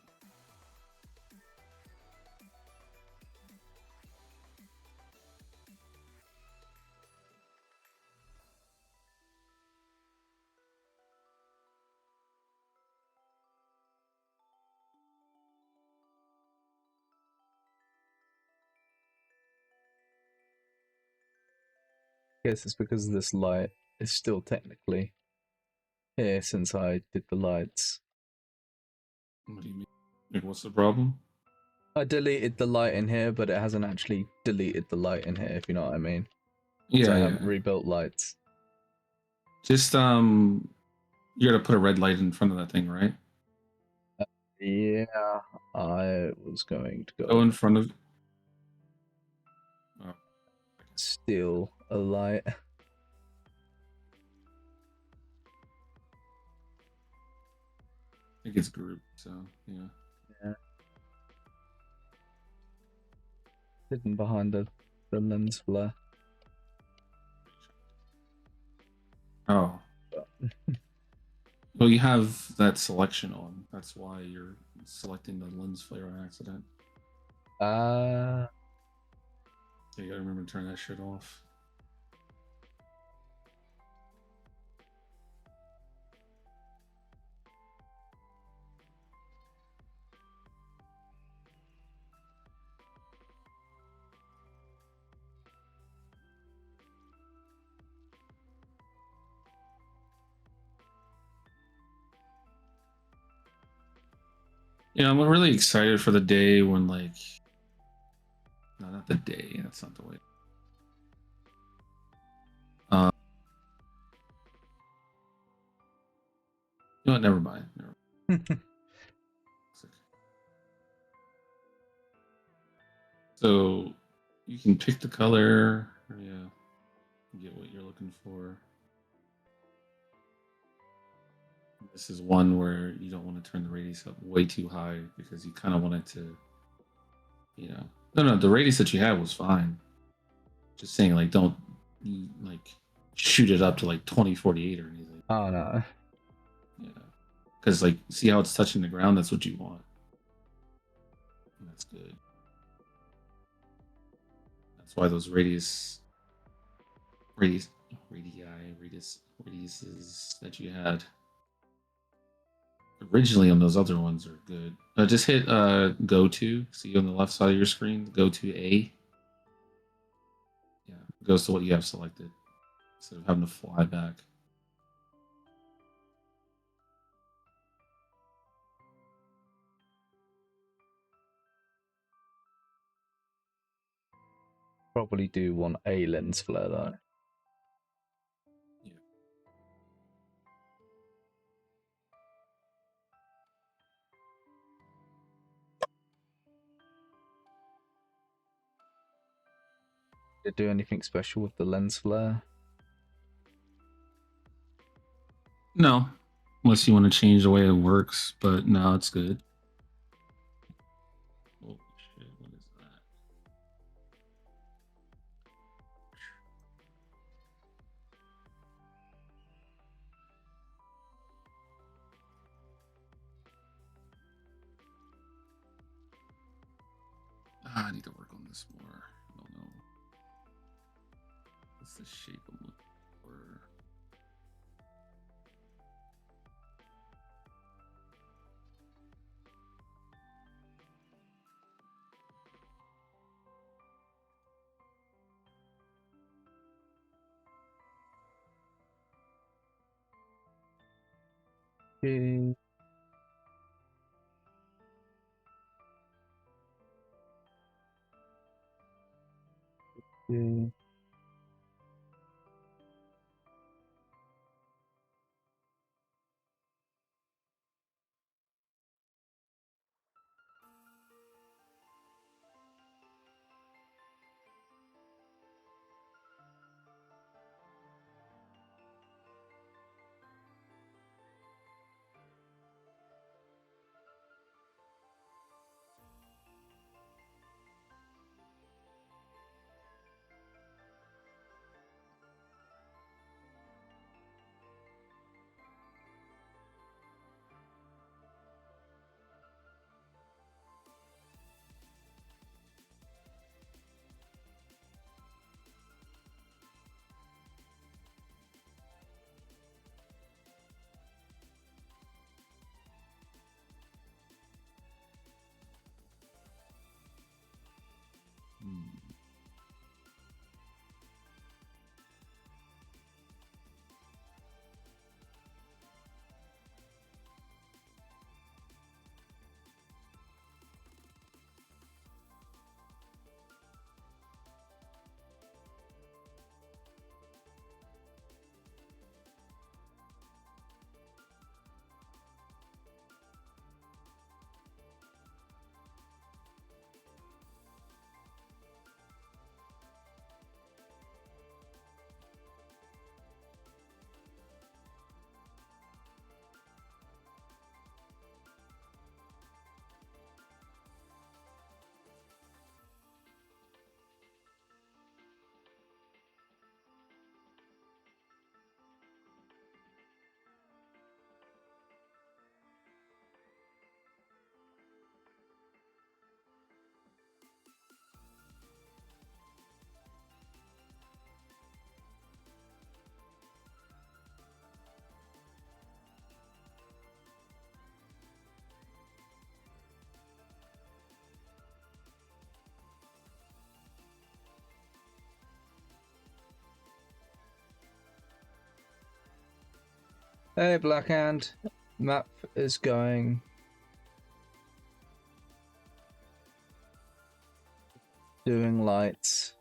Guess it's because this light is still technically here since I did the lights. What do you mean? Like, what's the problem? I deleted the light in here, but it hasn't actually deleted the light in here, if you know what I mean. Yeah, I yeah. haven't rebuilt lights. Just you gotta put a red light in front of that thing, right? Yeah, I was going to Go in front of. Oh. steal a light. I think it's grouped, so yeah. Yeah. Hidden behind the lens flare. Oh. Well, you have that selection on. That's why you're selecting the lens flare on accident. So you gotta remember to turn that shit off. Yeah, I'm really excited for the day when, like, no, not the day. That's not the way. You know what? Never mind. So you can pick the color. Yeah, get what you're looking for. This is one where you don't want to turn the radius up way too high because you kind of want it to, you know. No, the radius that you had was fine. Just saying, like, don't like shoot it up to like 2048 or anything. Oh no. Yeah, because like see how it's touching the ground. That's what you want. That's good. That's why those radiuses that you had originally on those other ones are good. Just hit go to. See on the left side of your screen, go to A. Yeah, it goes to what you have selected instead of having to fly back. Probably do want a lens flare though. Yeah. Did it do anything special with the lens flare? No, unless you want to change the way it works, but no, it's good. Holy shit, what is that? I need to work on this more. I don't know. What's the shape I'm looking for? Okay. Okay. Hey, Blackhand. Map is going. Doing lights.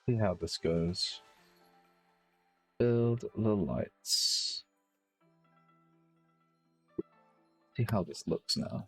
See how this goes. Build the lights. See how this looks now.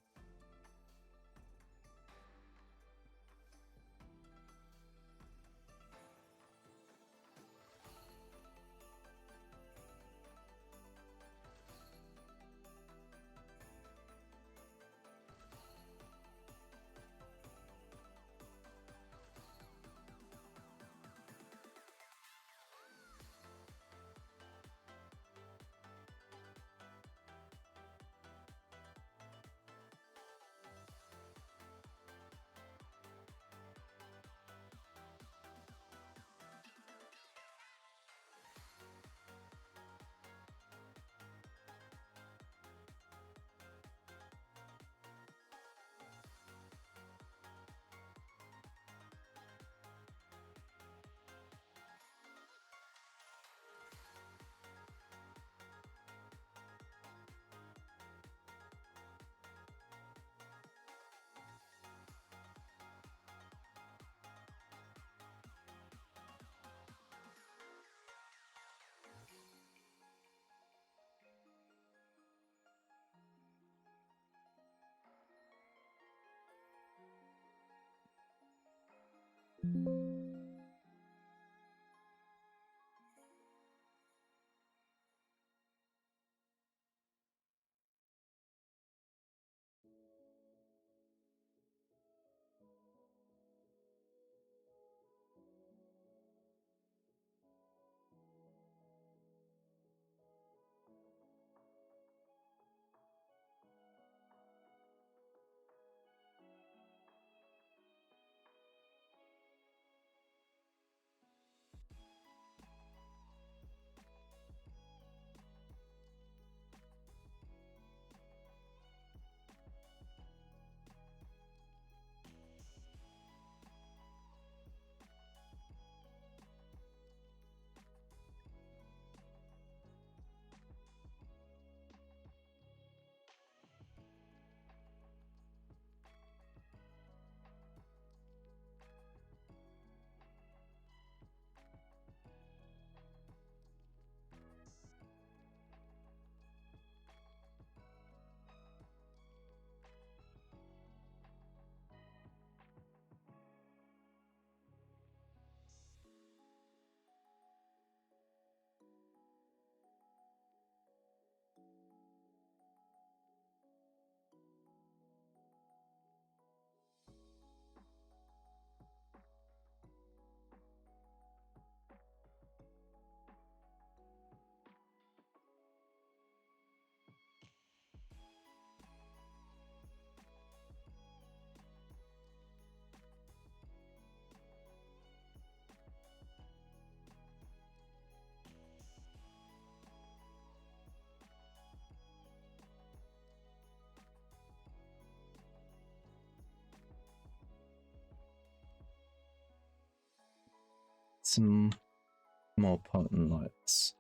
Some more potent lights.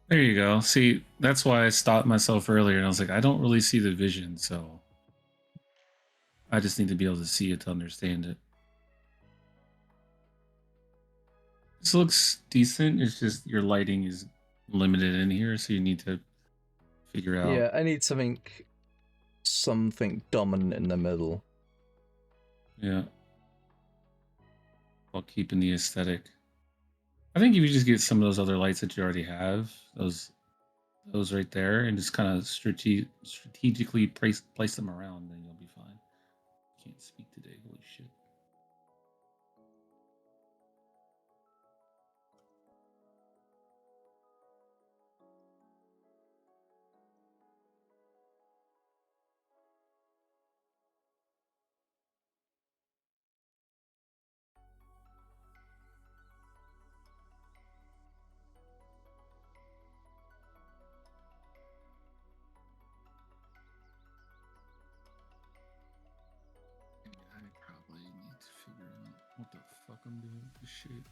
There you go. See, that's why I stopped myself earlier, and I was like, I don't really see the vision, so I just need to be able to see it to understand it. This looks decent. It's just your lighting is limited in here, so you need to figure out. Yeah, I need something dominant in the middle. Yeah. While keeping the aesthetic. I think if you just get some of those other lights that you already have, those right there, and just kind of strategically place them around, then you'll be fine. Can't speak today. Holy shit. lock them to the shape.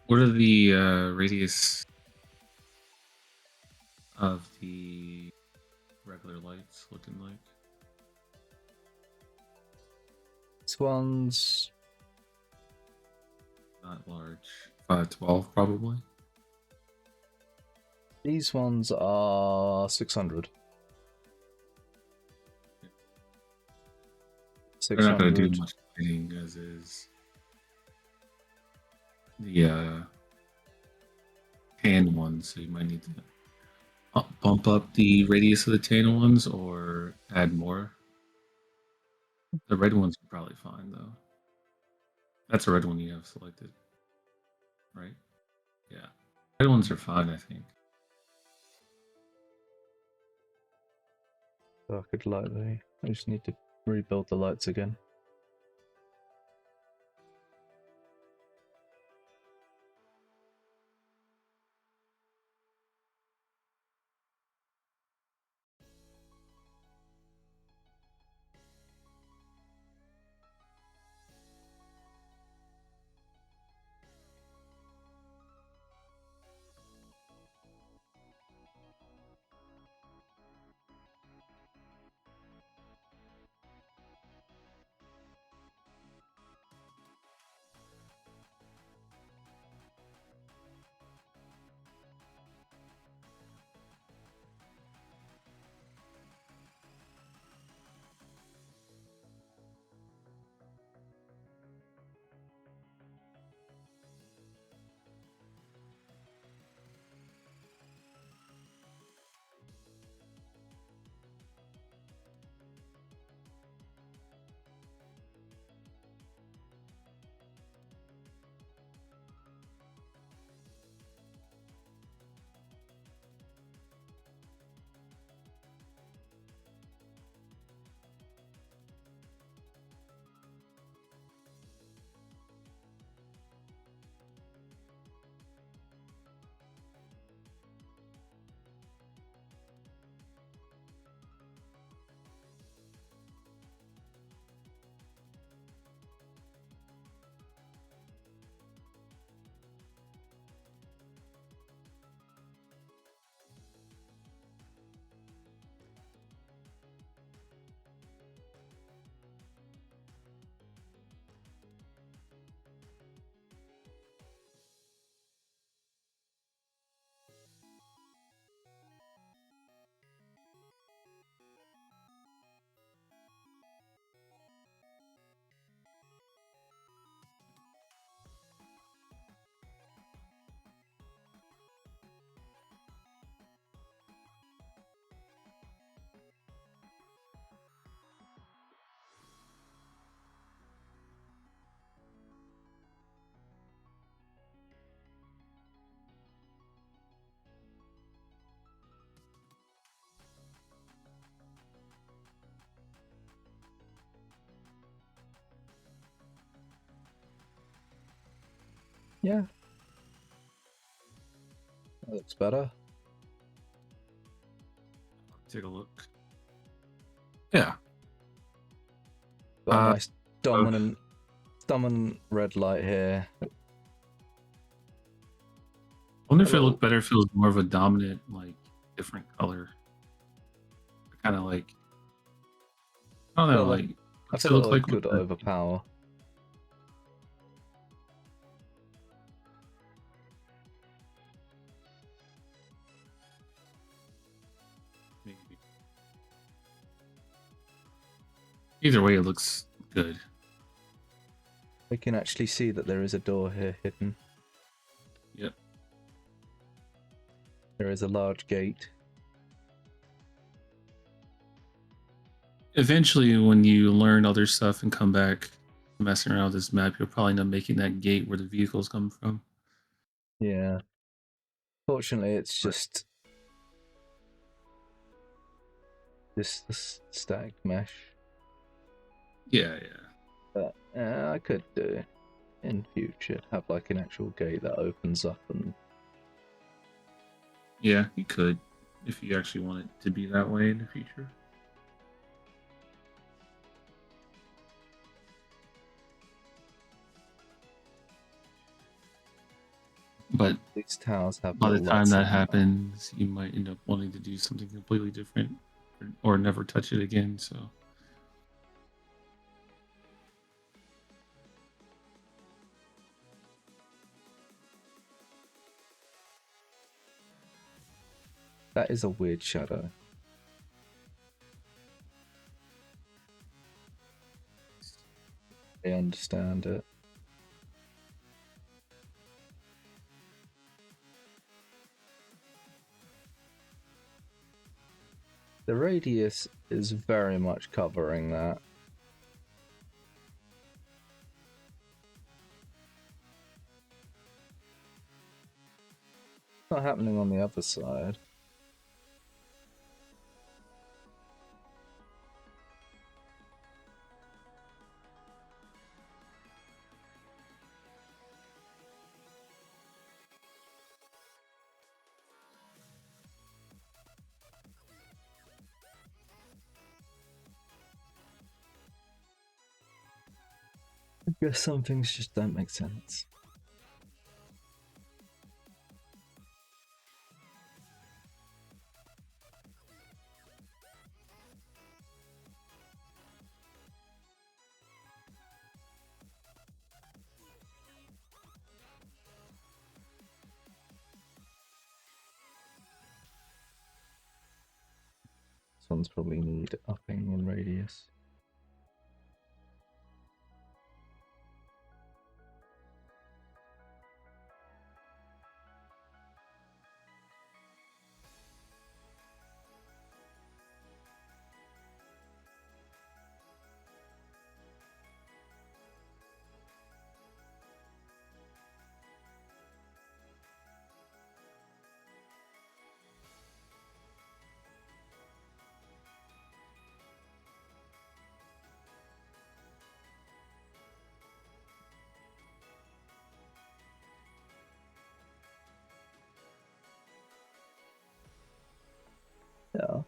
What are the radius of the regular lights looking like? This one's Not large. 512 probably. these ones are 600. They're not going to do 600. much lighting as is. The tan ones, so you might need to bump up the radius of the tan ones or add more. The red ones are probably fine though. That's a red one you have selected, right? Yeah, red ones are fine, I think. I could light the. I just need to rebuild the lights again. Yeah. That looks better. Take a look. Yeah. Got a nice dominant red light here. I wonder if it Hello. looked better if it was more of a dominant, like different color. Kind of like, I don't know, Well, like I what's it feel look like like it with could the, overpower. maybe. Either way, it looks good. We can actually see that there is a door here hidden. Yep. There is a large gate. Eventually, when you learn other stuff and come back messing around with this map, you'll probably end up making that gate where the vehicles come from. Yeah. Fortunately, it's Right. just this static mesh. Yeah, yeah. But I could do in future have like an actual gate that opens up and Yeah, you could if you actually want it to be that way in the future. But these towers have by the little time lights that on them. happens, you might end up wanting to do something completely different or never touch it again. So That is a weird shadow. I understand it. The radius is very much covering that. It's not happening on the other side. I guess some things just don't make sense. This one's probably need upping in radius. Yeah.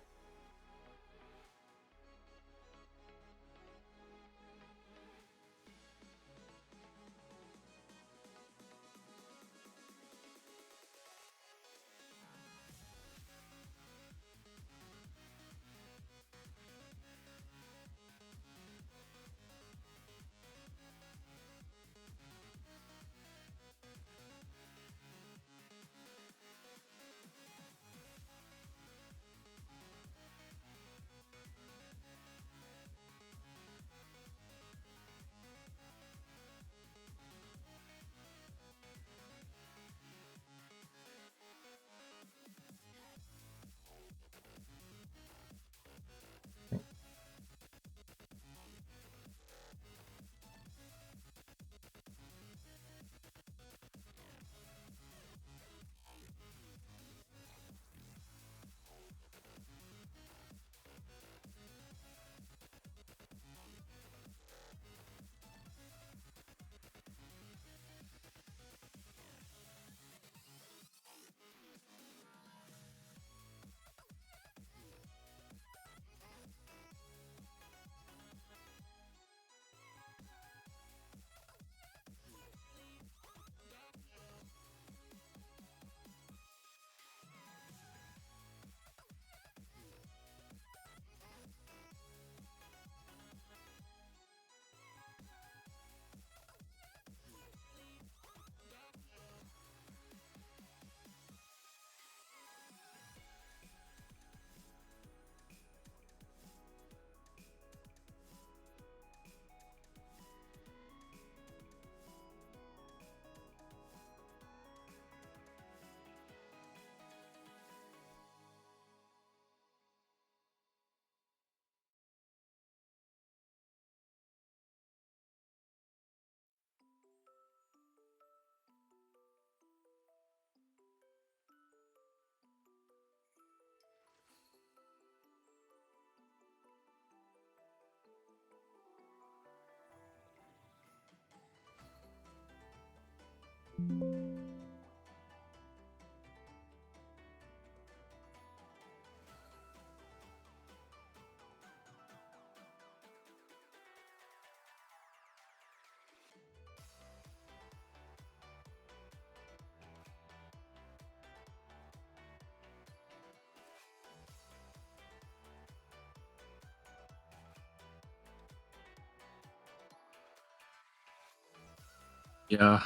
Yeah.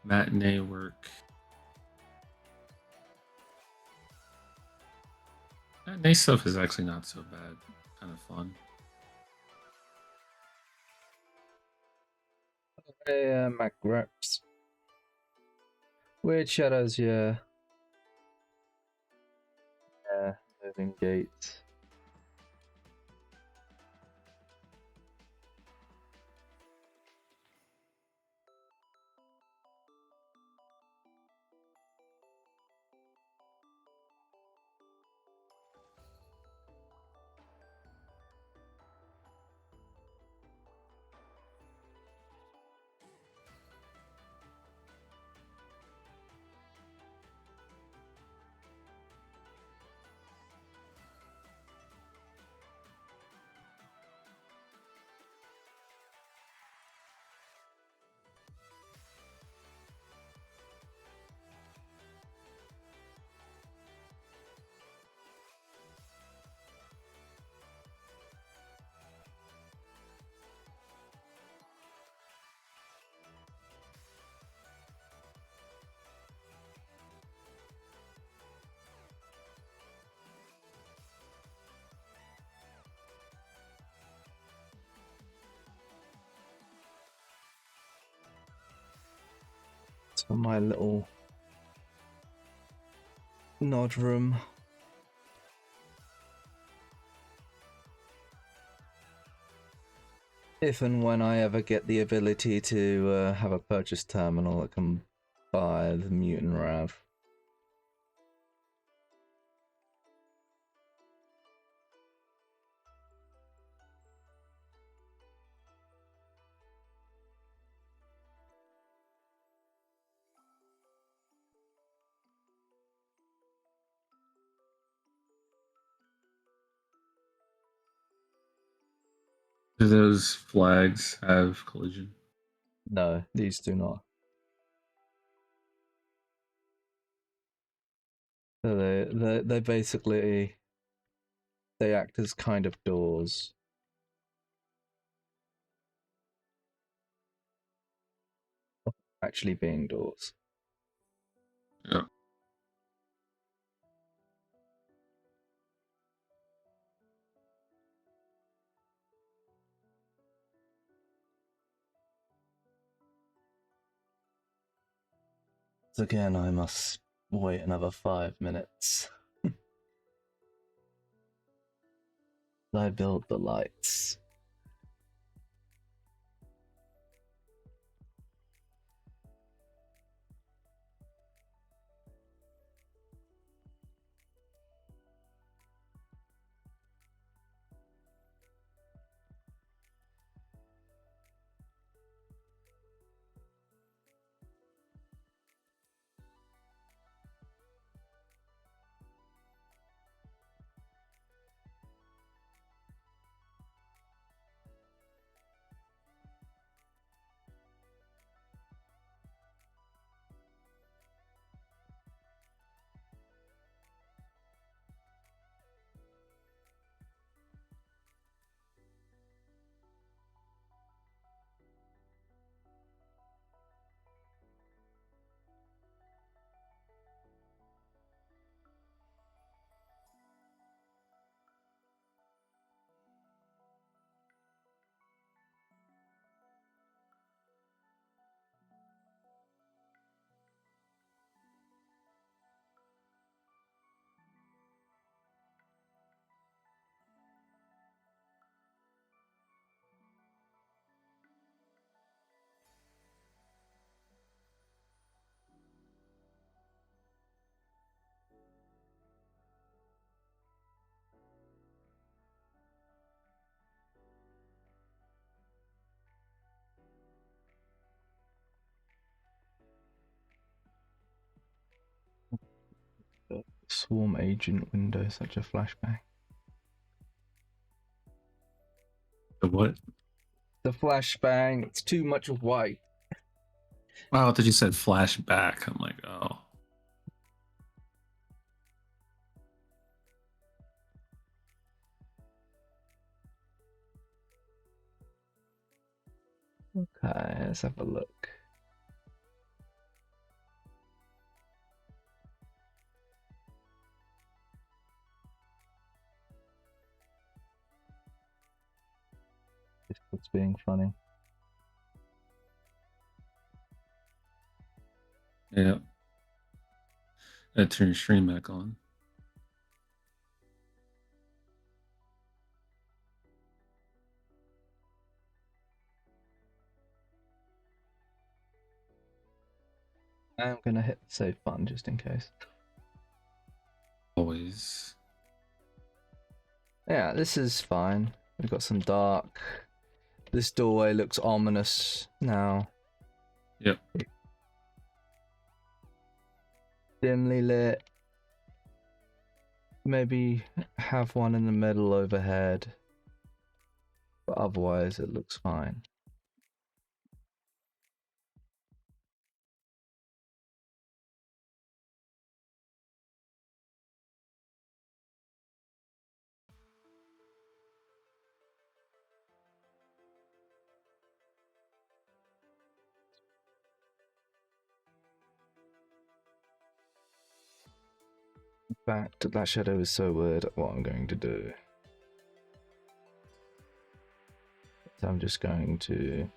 Matinee work. Matinee stuff is actually not so bad. Kind of fun. Yeah, Mac Reps. Weird shadows, yeah. Yeah, moving gates. For my little nod room. If and when I ever get the ability to have a purchase terminal that can buy the mutant Rav. Do those flags have collision? No, these do not. So they basically they act as kind of doors. Actually being doors. Yeah. So again, I must wait another 5 minutes. I build the lights. Swarm agent window, such a flashbang. The what? The flashbang, it's too much white. Wow, I thought you said flashback. I'm like, oh. Okay, let's have a look. Discord's being funny. Yeah. I turn your stream back on. I'm gonna hit the save button just in case. Always. Yeah, this is fine. We've got some dark. This doorway looks ominous now. Yep. Dimly lit. Maybe have one in the middle overhead. But otherwise it looks fine. In fact, that shadow is so weird at what I'm going to do. So I'm just going to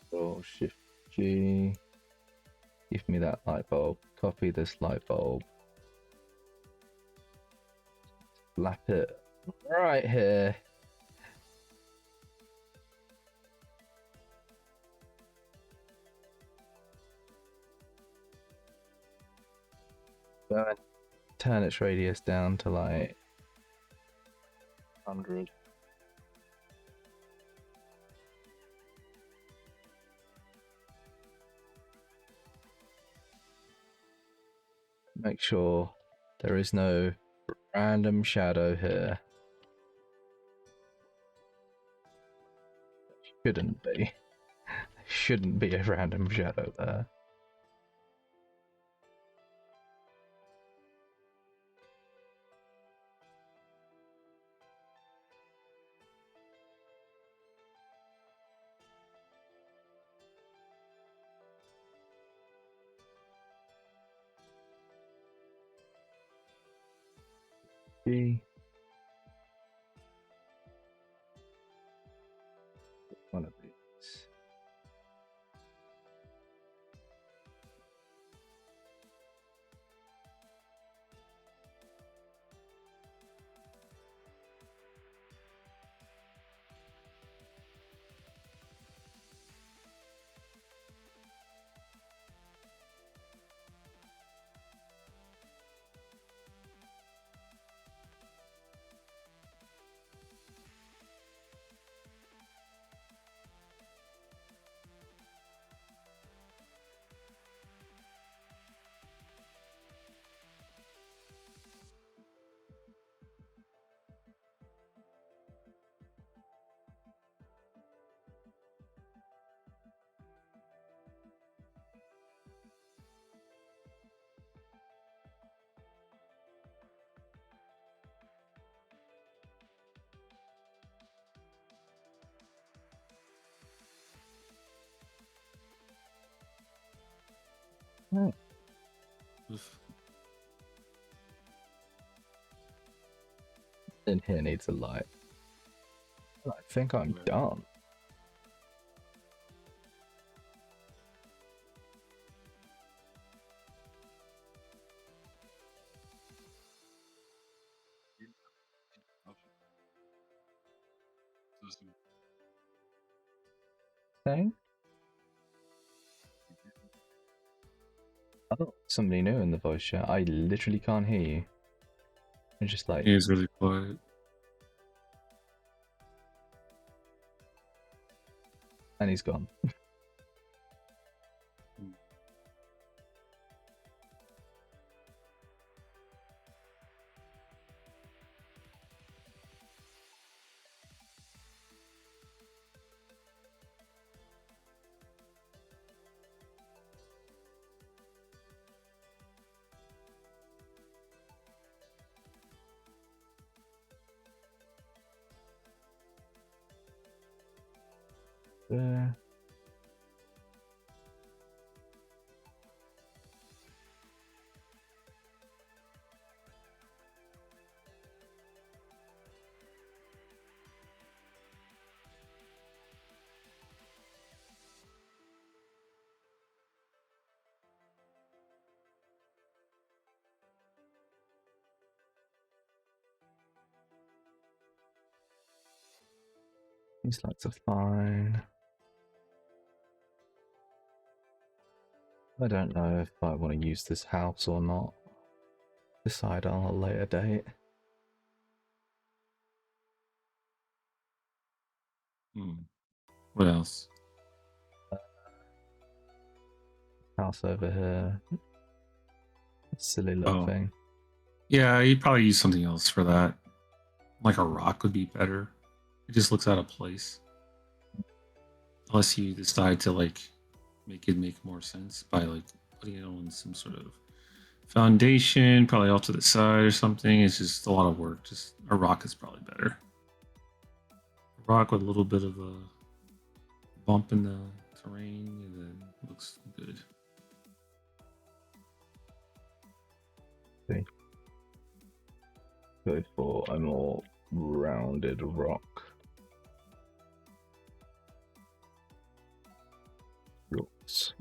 Control Shift G. Give me that light bulb. Copy this light bulb. Slap it right here. Go and turn its radius down to like 100. Make sure there is no random shadow here. Shouldn't be. Shouldn't be a random shadow there. G. One of these. Right. In here needs a light. I think I'm done. Thing? Oh, somebody new in the voice chat. I literally can't hear you. It's just like, It's really quiet. and he's gone. There. These lights are fine. I don't know if I want to use this house or not. Decide on a later date. What else? House over here. Silly little Oh. thing. Yeah, you'd probably use something else for that. Like a rock would be better. It just looks out of place. Unless you decide to like make it make more sense by like putting it on some sort of foundation, probably off to the side or something. It's just a lot of work. Just a rock is probably better. A rock with a little bit of a bump in the terrain, and then looks good. Okay. Go for a more rounded rock. Rocks.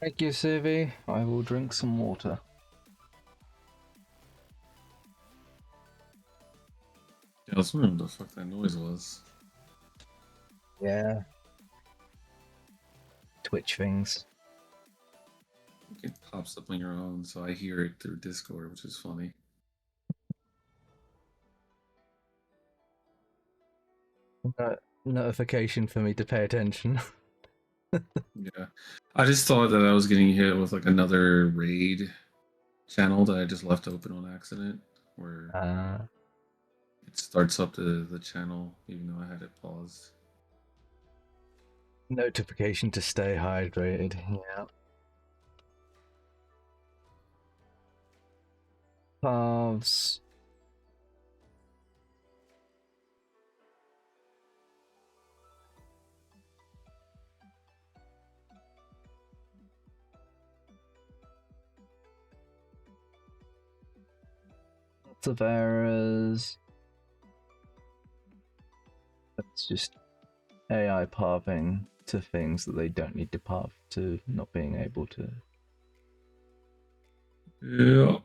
Thank you, Civi. I will drink some water. Yeah, I was wondering what the fuck that noise was. Yeah. Twitch things. It pops up on your own, so I hear it through Discord, which is funny. Notification for me to pay attention. Yeah. I just thought that I was getting hit with like another raid channel that I just left open on accident, where it starts up the channel even though I had it paused. Notification to stay hydrated. Yeah. Paths. Lots of errors. It's just AI pathing to things that they don't need to path to, not being able to. Yeah.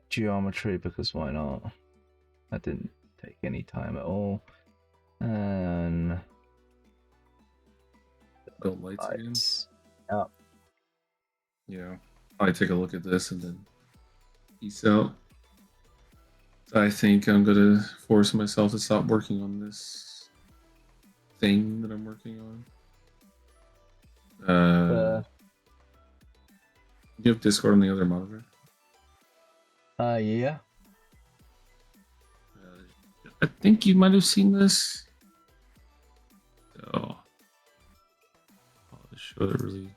Geometry, because why not? That didn't take any time at all. And Build lights again. Yeah. Yeah. I take a look at this and then peace out. I think I'm gonna force myself to stop working on this thing that I'm working on. You have Discord on the other monitor? Yeah. I think you might have seen this. So I'll just show it really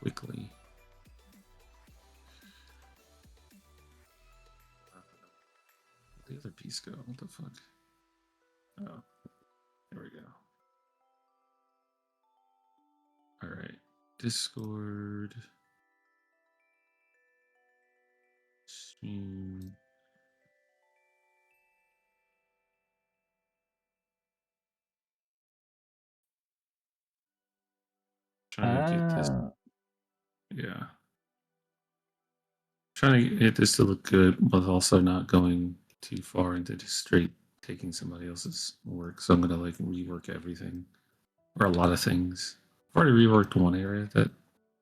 quickly. Where'd the other piece go? What the fuck? Oh, there we go. All right, Discord. Stream. get this. Ah, Yeah. Trying to get this to look good, but also not going too far into just straight taking somebody else's work. So I'm gonna like rework everything or a lot of things. I've already reworked one area that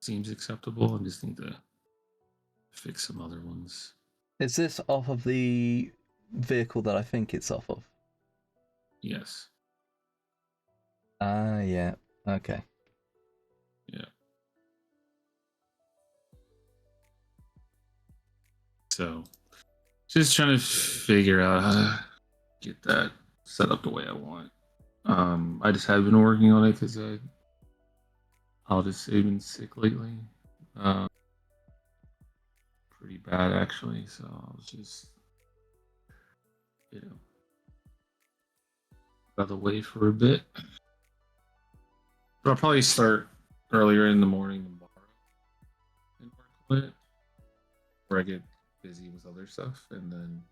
seems acceptable. I just need to fix some other ones. is this off of the vehicle that I think it's off of? Yes. Ah, yeah. Okay. Yeah. So just trying to figure out how to get that set up the way I want. I just have been working on it because I'll just say been sick lately. Um, pretty bad actually. So I was just, you know, by the way for a bit. But I'll probably start earlier in the morning tomorrow and work on it, where I get busy with other stuff, and then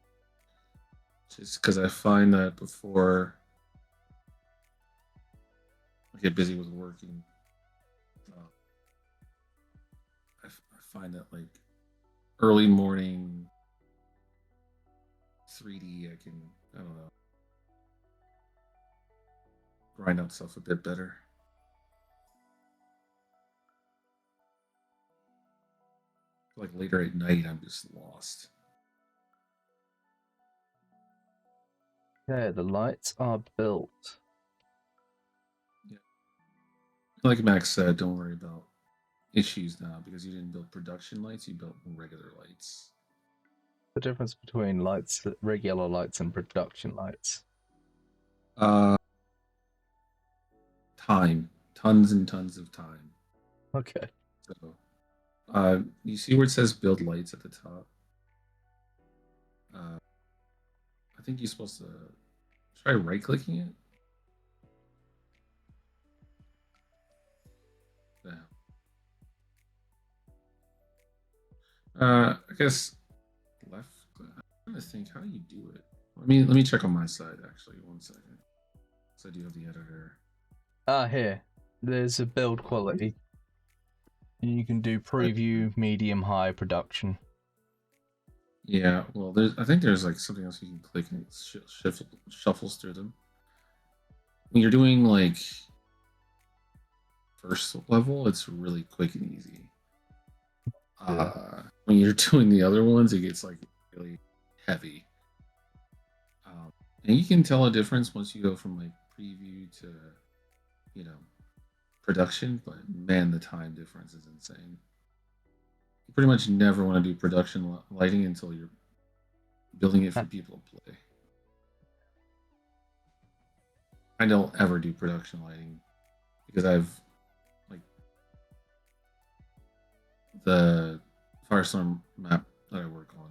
just because I find that before I get busy with working, I find that like early morning 3D, I don't know, grind out stuff a bit better. Like later at night, I'm just lost. Okay, the lights are built. Like Max said, don't worry about issues now because you didn't build production lights, you built regular lights. The difference between lights, regular lights, and production lights. Time, tons and tons of time. Okay. So, you see where it says build lights at the top? I think you're supposed to try right clicking it. Yeah. I guess left. I'm trying to think. How do you do it? Let me check on my side actually. 1 second. So I do have the editor. Ah, here. There's a build quality. You can do preview, medium, high, production. Yeah, well, I think there's like something else you can click and it shuffles through them. When you're doing like first level, it's really quick and easy. When you're doing the other ones, it gets like really heavy. And you can tell a difference once you go from like preview to, you know, production. But man, the time difference is insane. You pretty much never want to do production lighting until you're building it for people to play. I don't ever do production lighting because I've like the Firestorm map that I work on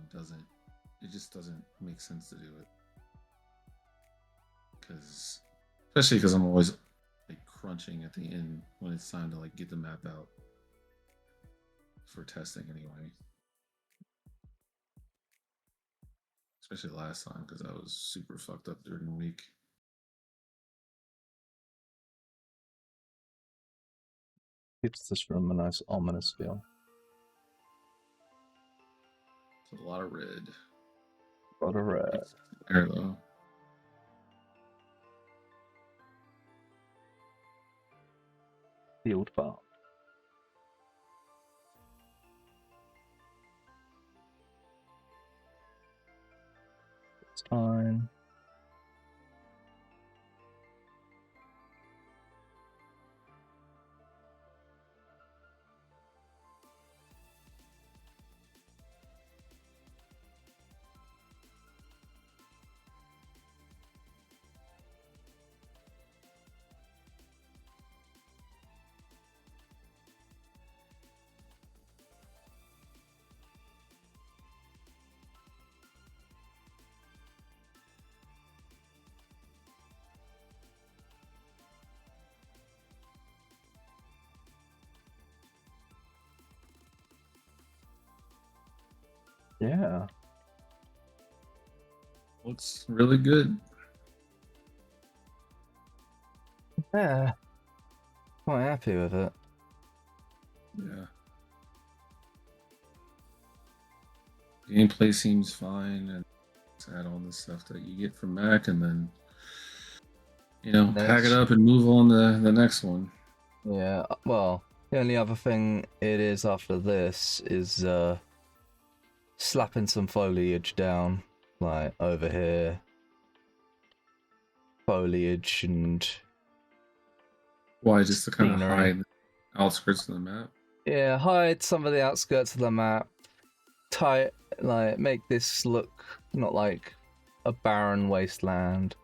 just doesn't make sense to do it. Especially because I'm always like crunching at the end when it's time to like get the map out for testing anyway. Especially last time because I was super fucked up during the week. Gives this room a nice ominous feel. It's a lot of red. A lot of red. It's there though. Field farm. It's fine. Yeah. Looks really good. Yeah. Quite happy with it. Yeah. Gameplay seems fine, and add all the stuff that you get from Mac, and then pack it Next. up and move on to the next one. Yeah, well, the only other thing it is after this is slapping some foliage down, like over here. Foliage and Why? Just to kind of scenery. hide the outskirts of the map? Yeah, hide some of the outskirts of the map. Make this look not like a barren wasteland.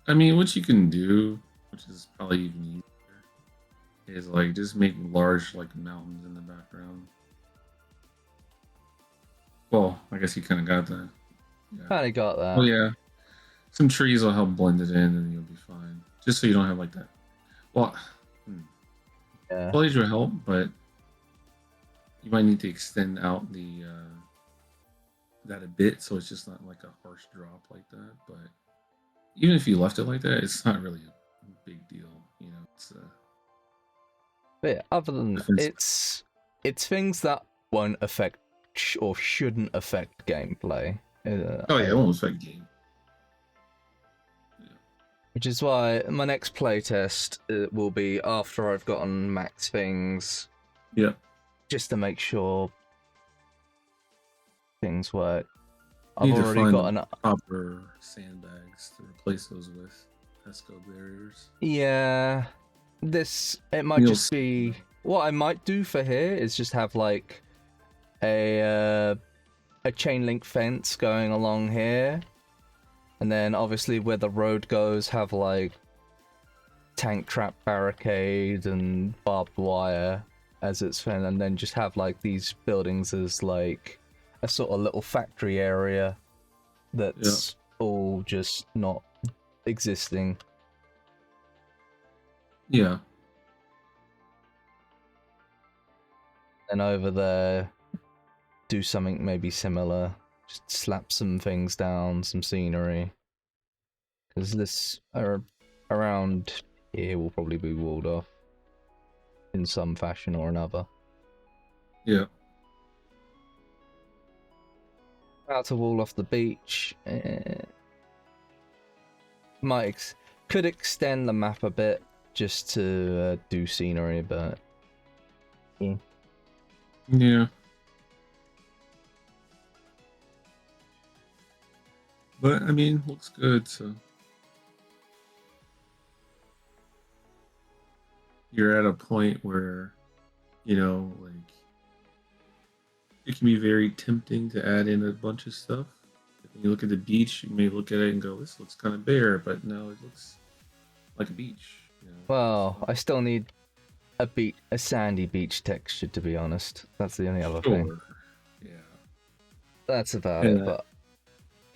I mean, what you can do, which is probably even easier, is like just make large like mountains in the background. Well, I guess you kind of got that. Yeah. Kinda got that. Oh yeah, some trees will help blend it in, and you'll be fine. Just so you don't have like that. Well, Yeah. foliage will help, but you might need to extend out the that a bit, so it's just not like a harsh drop like that. But even if you left it like that, it's not really a big deal. It's But yeah, other than difference. it's things that won't affect or shouldn't affect gameplay. Oh yeah, it won't affect game. Which is why my next playtest will be after I've gotten max things. Yeah. Just to make sure things work. You I've need to already find got the proper sandbags to replace those with pesco barriers. Yeah. It might just be what I might do for here is just have like a chain link fence going along here. And then obviously where the road goes have like tank trap barricade and barbed wire as its fin, and then just have like these buildings as like a sort of little factory area that's all just not existing. Yeah. And over there, do something maybe similar. Just slap some things down, some scenery. Because this around here will probably be walled off in some fashion or another. Yeah. How to wall off the beach. Could extend the map a bit just to do scenery, but Yeah. But I mean, looks good. So you're at a point where, like it can be very tempting to add in a bunch of stuff. When you look at the beach, you may look at it and go, "This looks kind of bare," but no, it looks like a beach. Well, I still need a sandy beach texture, to be honest. That's the only other thing. Yeah. That's about it, but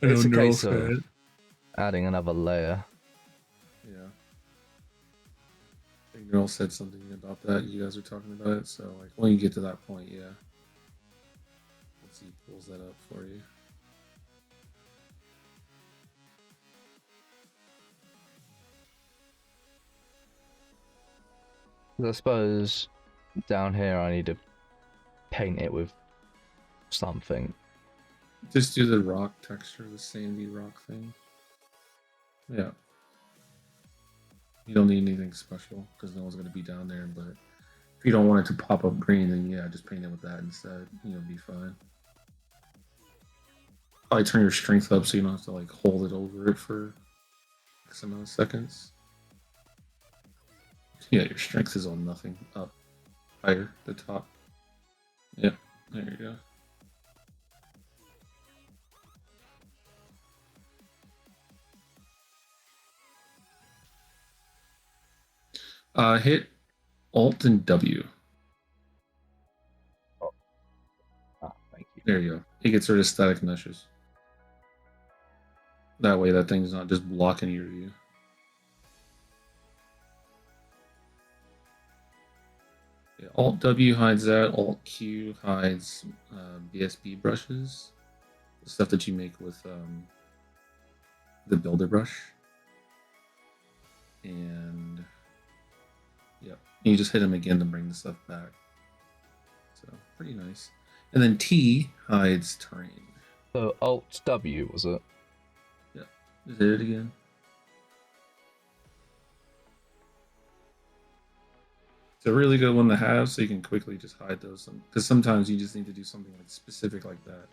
it's a case of adding another layer. Yeah. I think Neural said something about that. You guys were talking about it, so like when you get to that point, yeah. Let's see, he pulls that up for you. I suppose down here I need to paint it with something. Just do the rock texture, the sandy rock thing. Yeah. You don't need anything special because no one's going to be down there, but if you don't want it to pop up green, then yeah, just paint it with that instead. Be fine. Probably turn your strength up so you don't have to like hold it over it for X amount of seconds. Yeah, your strength is on nothing. Up. Higher, the top. Yep, there you go. Hit Alt and W. Thank you. There you go. It gets rid of static meshes. That way that thing's not just blocking your view. Yeah, Alt W hides that. Alt Q hides BSB brushes. The stuff that you make with the builder brush. And yeah, you just hit them again to bring the stuff back. pretty nice. And then T hides terrain. So Alt W, was it? Yeah. Is it again? It's a really good one to have, so you can quickly just hide those. Because sometimes you just need to do something like specific like that.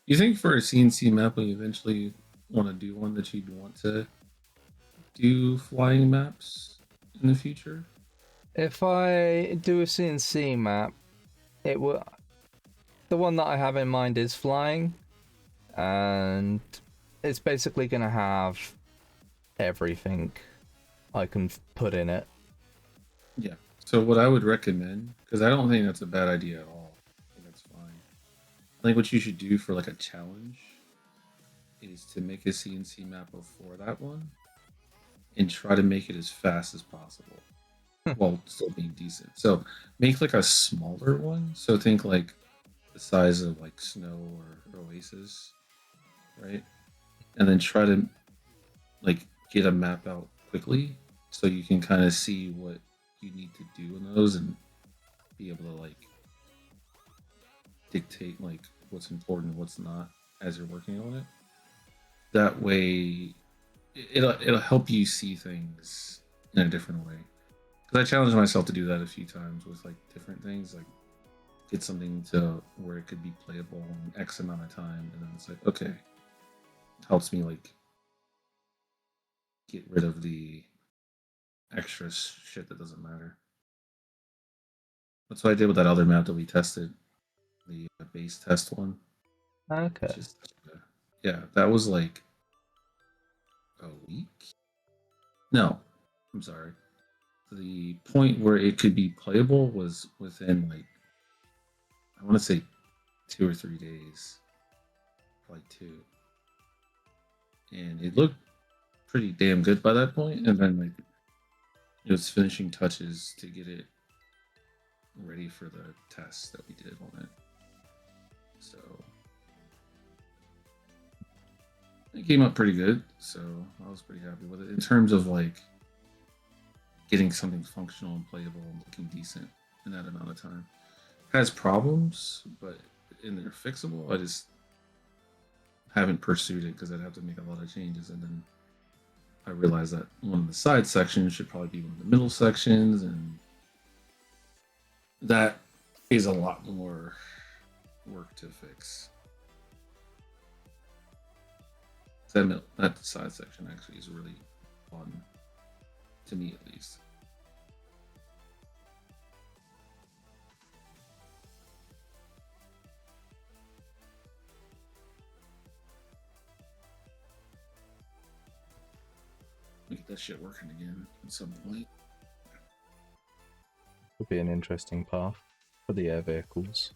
You think for a CNC map, when you eventually want to do one, that you'd want to do flying maps in the future? If I do a CNC map, it will. The one that I have in mind is flying, and it's basically going to have everything I can put in it. Yeah. So what I would recommend, because I don't think that's a bad idea at all. I think that's fine. I think what you should do for like a challenge is to make a CNC map before that one and try to make it as fast as possible while still being decent. So make like a smaller one. So think like the size of like Snow or Oasis, right? And then try to like get a map out quickly so you can kind of see what you need to do in those and be able to like dictate like what's important, what's not as you're working on it. That way, it'll help you see things in a different way. Because I challenged myself to do that a few times with like different things, like get something to where it could be playable in X amount of time, and then it's like, okay, it helps me like get rid of the extra shit that doesn't matter. That's what I did with that other map that we tested, the base test one. Okay. It's just, yeah, that was like a week. No, I'm sorry. The point where it could be playable was within like, I want to say 2 or 3 days, like 2, and it looked pretty damn good by that point. And then like it was finishing touches to get it ready for the test that we did on it. So it came up pretty good. So I was pretty happy with it in terms of like getting something functional and playable and looking decent in that amount of time. Has problems, but they're fixable. I just haven't pursued it because I'd have to make a lot of changes, and then I realized that one of the side sections should probably be one of the middle sections, and that is a lot more work to fix. That side section actually is really fun, to me at least. Get that shit working again at some point. Would be an interesting path for the air vehicles.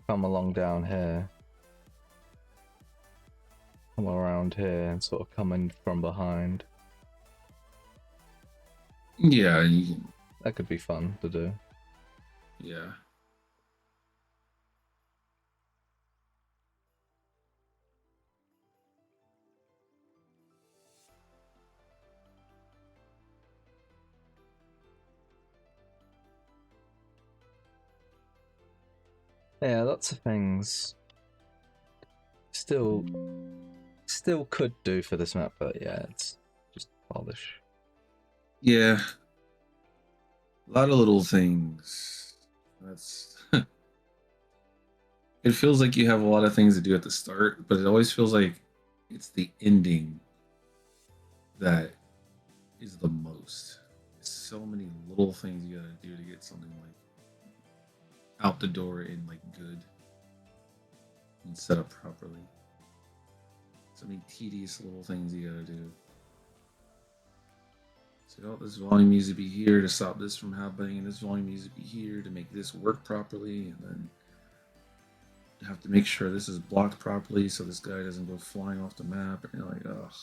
Come along down here. Come around here and sort of come in from behind. Yeah, you can, That could be fun to do. yeah. Yeah, lots of things. Still could do for this map, but yeah, it's just polish. Yeah. A lot of little things. That's it feels like you have a lot of things to do at the start, but it always feels like it's the ending that is the most. So many little things you gotta do to get something like out the door and like good and set up properly. So many tedious little things you gotta do. So So this volume needs to be here to stop this from happening, and this volume needs to be here to make this work properly, and then you have to make sure this is blocked properly so this guy doesn't go flying off the map. And you're like, ugh.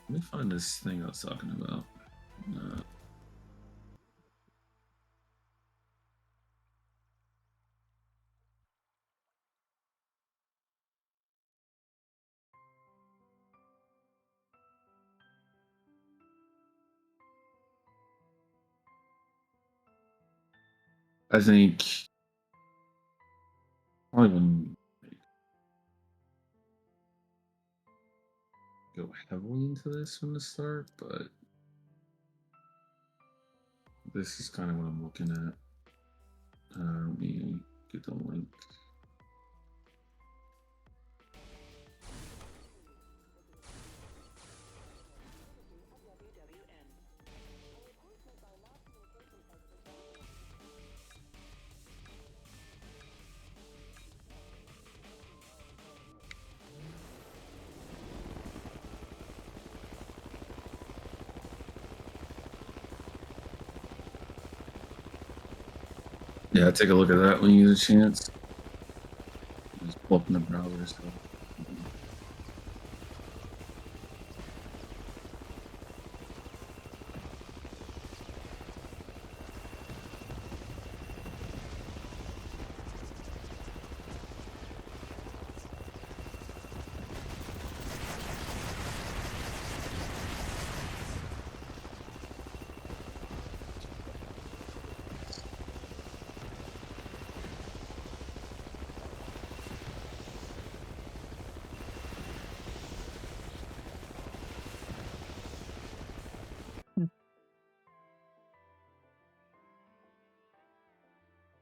Let me find this thing I was talking about. I think I wouldn't go heavily into this from the start, but this is kind of what I'm looking at. Let me get the link. Yeah, take a look at that when you get a chance. Just pull up in the browser stuff.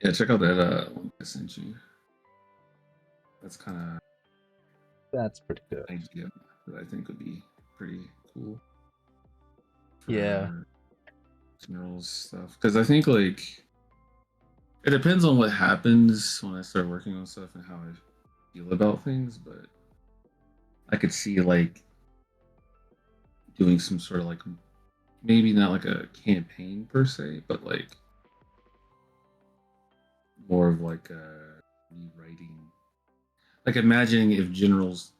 Yeah, check out that link I sent you. That's kind of That's pretty good. an idea that I think would be pretty cool. Yeah. General stuff, because I think like it depends on what happens when I start working on stuff and how I feel about things, but I could see like doing some sort of like maybe not like a campaign per se, but like more of like a rewriting. Like imagining if generals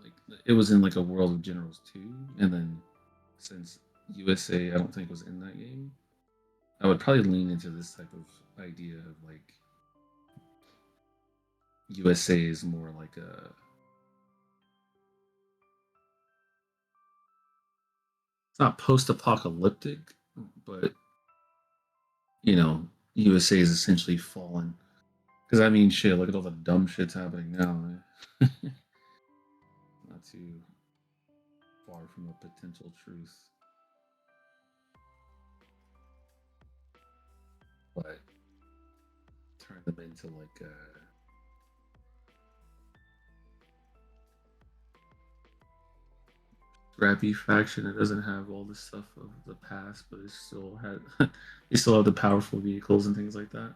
like it was in like a world of generals 2, and then since USA I don't think was in that game, I would probably lean into this type of idea of like USA is more like a it's not post-apocalyptic, but you know, USA is essentially fallen. Because I mean, shit, look at all the dumb shit's happening now. Not too far from a potential truth, but turn them into like a scrappy faction that doesn't have all this stuff of the past, but it still had they still have the powerful vehicles and things like that.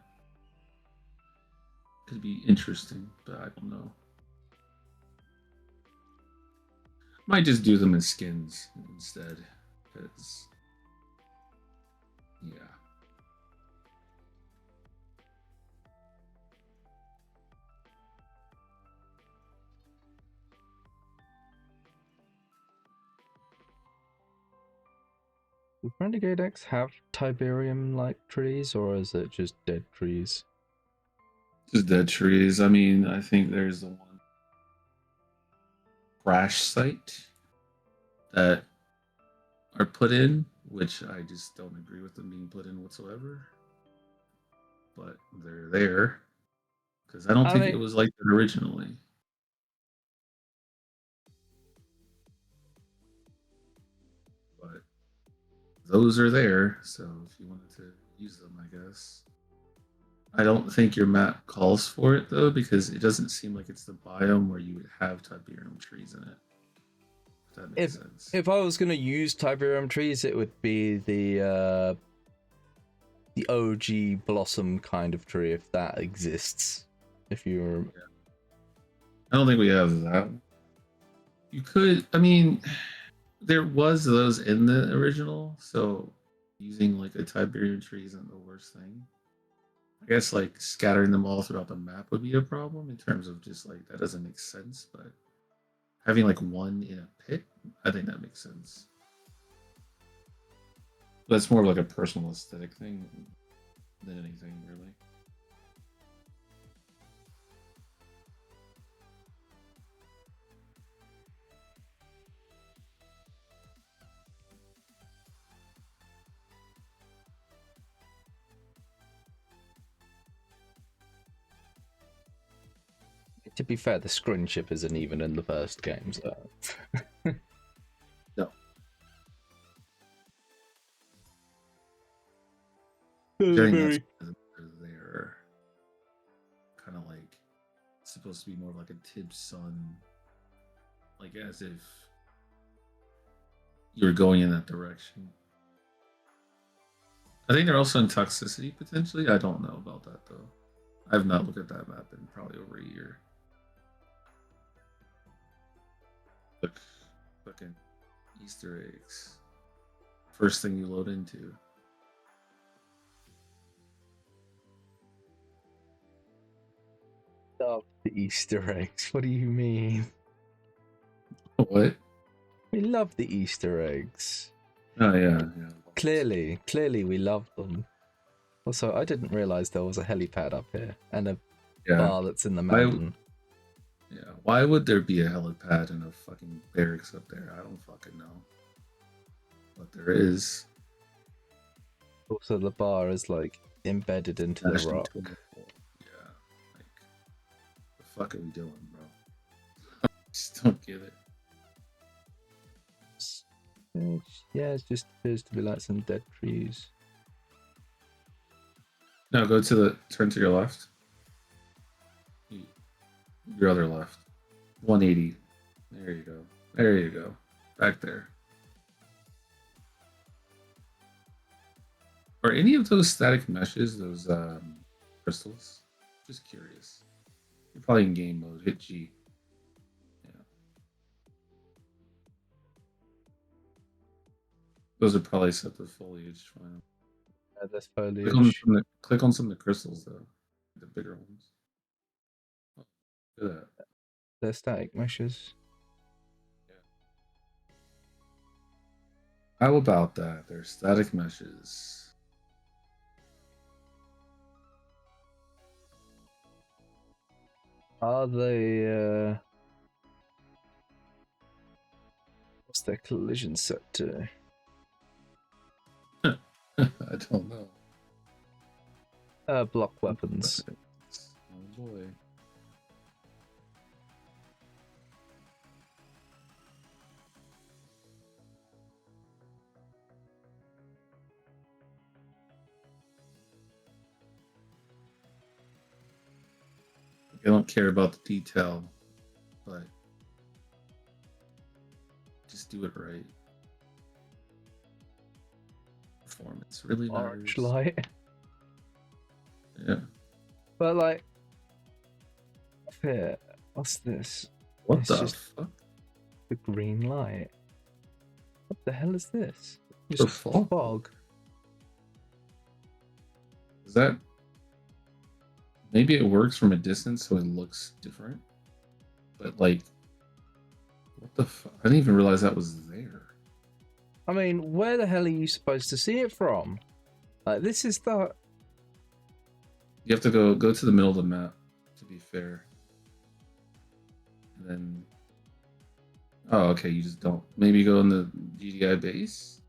Could be interesting, but I don't know. Might just do them as skins instead, because yeah. Does Renegade X have Tiberium-like trees, or is it just dead trees? Just dead trees. I mean, I think there's the one crash site that are put in which I just don't agree with them being put in whatsoever. But they're there because I don't I think mean- it was like that originally. But those are there, so if you wanted to use them, I guess. I don't think your map calls for it though, because it doesn't seem like it's the biome where you would have Tiberium trees in it. If that makes sense. If I was gonna use Tiberium trees, it would be the OG blossom kind of tree, if that exists. If you're, I don't think we have that. You could, I mean, there was those in the original, so using like a Tiberium tree isn't the worst thing. I guess like scattering them all throughout the map would be a problem in terms of just like that doesn't make sense, but having like one in a pit, I think that makes sense. That's more of like a personal aesthetic thing than anything really. to be fair, the screenship isn't even in the first game, so. No. Very. They're kind of like supposed to be more of like a Tib Sun, like as if you're going in that direction. I think they're also in toxicity potentially. I don't know about that though. I've not looked at that map in probably over a year. Look, fucking Easter eggs. First thing you load into. Love the Easter eggs. What do you mean? What? We love the Easter eggs. Oh yeah, yeah. Clearly we love them. Also, I didn't realize there was a helipad up here and a Yeah. bar that's in the mountain. Yeah. Why would there be a helipad and a fucking barracks up there? I don't fucking know. But there is. Also, the bar is like embedded into the Smashed rock. into a wall. Yeah. Like, the fuck are we doing, bro? I just don't get it. Yeah, it just appears to be like some dead trees. No, go to the turn to your left. Your other left. 180. There you go. There you go. Back there. Are any of those static meshes, those crystals? Just curious. You're probably in game mode. Hit G. Yeah. Those are probably set to foliage. Fine. There's foliage. Click on some of the crystals though. The bigger ones. Oh, look at that. They're static meshes. How about that? They're static meshes. Are they, what's their collision set to? I don't know. Block weapons. Oh boy. I don't care about the detail, but just do it right. Performance really Orange matters. light. Yeah. But like, here, what's this? What It's the just fuck? the green light. What the hell is this? The Just fuck? fog. Is that maybe it works from a distance so it looks different? But like, what the fuck? I didn't even realize that was there. I mean, where the hell are you supposed to see it from? Like, this is the. You have to go to the middle of the map, to be fair. And then, oh, okay, you just don't. Maybe go in the GDI base.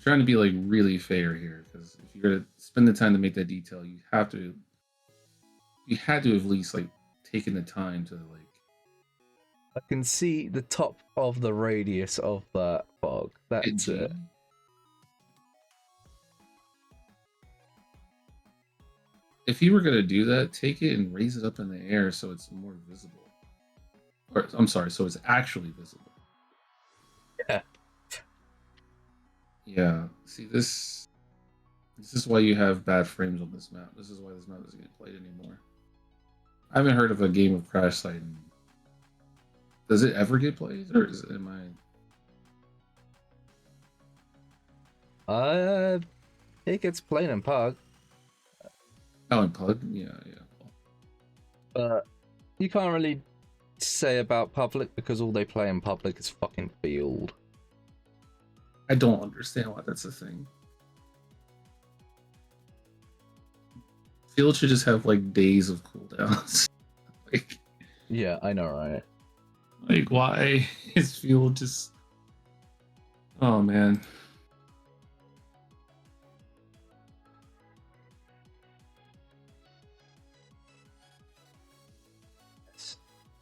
trying to be like really fair here, because if you're gonna spend the time to make that detail, you had to have at least like taken the time to like. I can see the top of the radius of that fog. hit That's G. it. If you were gonna do that, take it and raise it up in the air so it's more visible. Or I'm sorry, so it's actually visible. Yeah. Yeah. See this. This is why you have bad frames on this map. This is why this map doesn't get played anymore. I haven't heard of a game of Crash Site. Does it ever get played, or am I? It gets played in Pug, Oh, in Pug? Yeah. but you can't really say about public because all they play in public is fucking Field. I don't understand why that's a thing. Field should just have like days of cooldowns. like, Yeah, I know, right? like why is Field just? Oh man.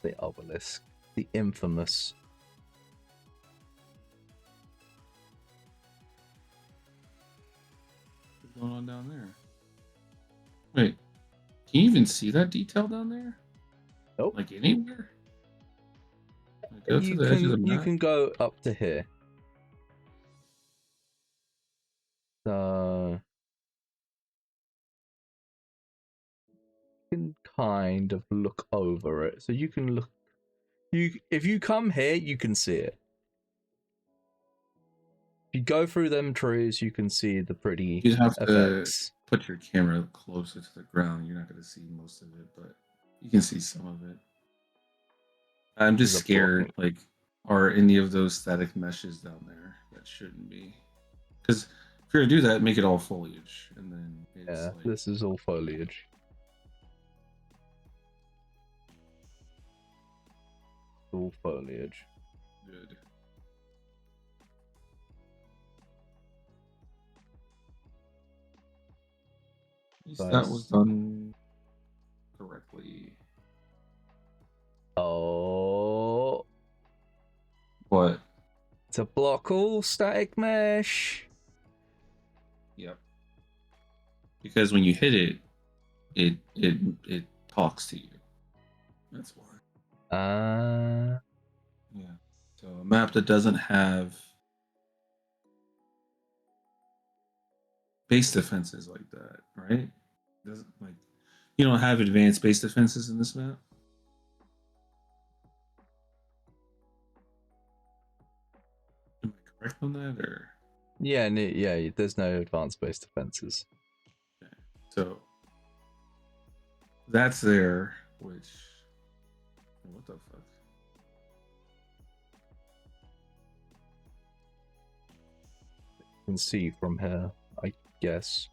The obelisk, the infamous. What's going on down there? Wait, can you even see that detail down there? Nope. Like anywhere? Like, go to the edge of the You map. can go up to here. So you can kind of look over it. So you can look. If you come here, you can see it. If you go through them trees, you can see the pretty You'd have effects. to put your camera closer to the ground. You're not going to see most of it, but you can see some of it. I'm just There's a scared, like, are any of those static meshes down there? That shouldn't be. Because if you're going to do that, make it all foliage. And then it's Yeah, like, this is all foliage. All foliage. good. At least that was done correctly. Oh, What? it's a block all static mesh. Yep. Because when you hit it, it talks to you. That's why. Yeah. So a map that doesn't have base defenses like that, right? Doesn't like you don't have advanced base defenses in this map. Am I correct on that, or? Yeah, yeah. There's no advanced base defenses. Okay. So that's there, which what the fuck? You can see from here, I guess.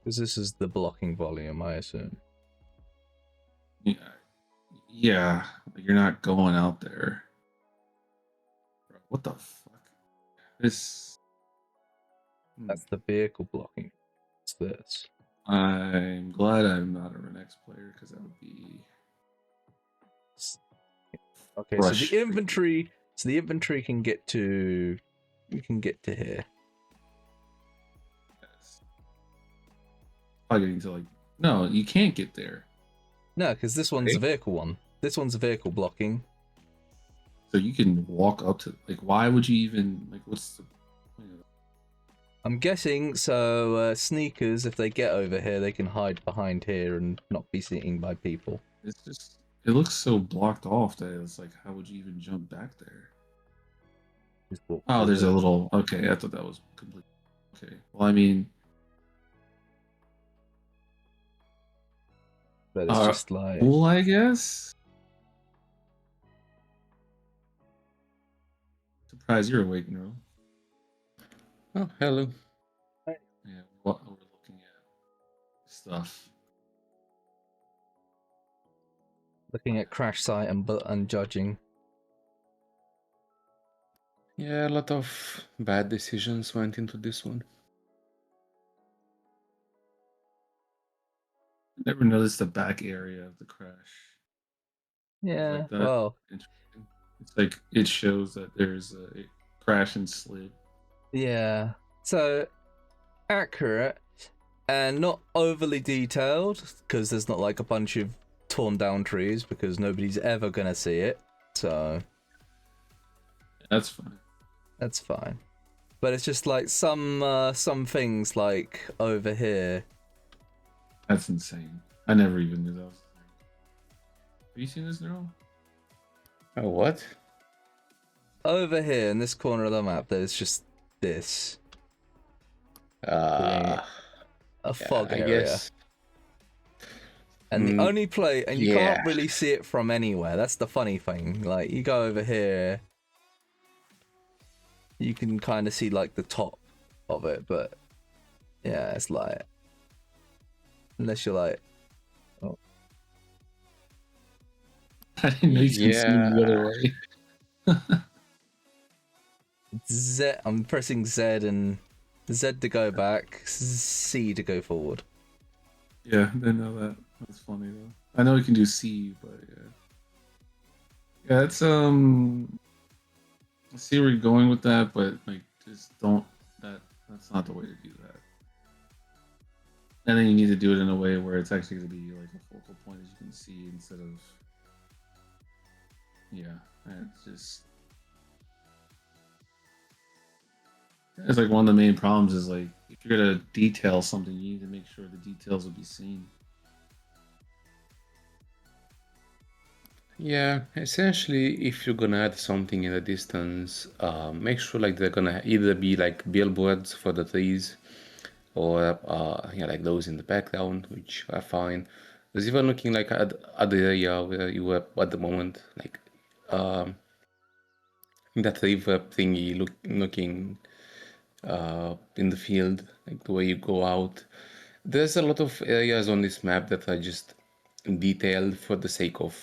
Because this is the blocking volume, I assume. Yeah, you're not going out there. Bro, what the fuck? This. That's the vehicle blocking. It's this. I'm glad I'm not a Renegade player because that would be. Okay, so the infantry. So the infantry can get to. You can get to here. Yes. Probably getting to like. No, you can't get there. No, because this one's a vehicle one. This one's a vehicle blocking. So you can walk up to like. Why would you even like? What's the? I'm guessing so. Sneakers, if they get over here, they can hide behind here and not be seen by people. It's just. It looks so blocked off that it's like, how would you even jump back there? Oh, there's a little. Okay, I thought that was complete. Okay, well, I mean, but it's just like. Cool, I guess. Surprised you're awake, Neuro. Oh, hello. Yeah, what we're looking at stuff. Looking at crash site and judging. Yeah, a lot of bad decisions went into this one. Never noticed the back area of the crash. Yeah, Like that. well, Interesting. It's like it shows that there's a crash and slid. yeah. So accurate and not overly detailed because there's not like a bunch of torn down trees because nobody's ever gonna see it. So That's fine. that's fine. But it's just like some things like over here. That's insane. I never even knew that was a thing. Have you seen this, Neural? Oh, what? Over here in this corner of the map, there's just this. A fog I area. guess. And the only play, and you yeah. can't really see it from anywhere. That's the funny thing. Like, you go over here, you can kind of see, like, the top of it, but yeah, it's like, unless you're like, oh. I didn't know you can see the other way. Z, I'm pressing Z and Z to go back, C to go forward. Yeah, I didn't know that. That's funny though. I know you can do C, but yeah. Yeah, it's I see where you're going with that, but like just don't that's not the way to do that. And then you need to do it in a way where it's actually gonna be like a focal point as you can see instead of it's just it's like one of the main problems is like if you're gonna detail something, you need to make sure the details will be seen. Yeah, essentially, if you're gonna add something in the distance, make sure like they're gonna either be like billboards for the trees, or like those in the background, which are fine. There's even looking like at the area where you were at the moment, like that river thingy looking in the field, like the way you go out. There's a lot of areas on this map that are just detailed for the sake of,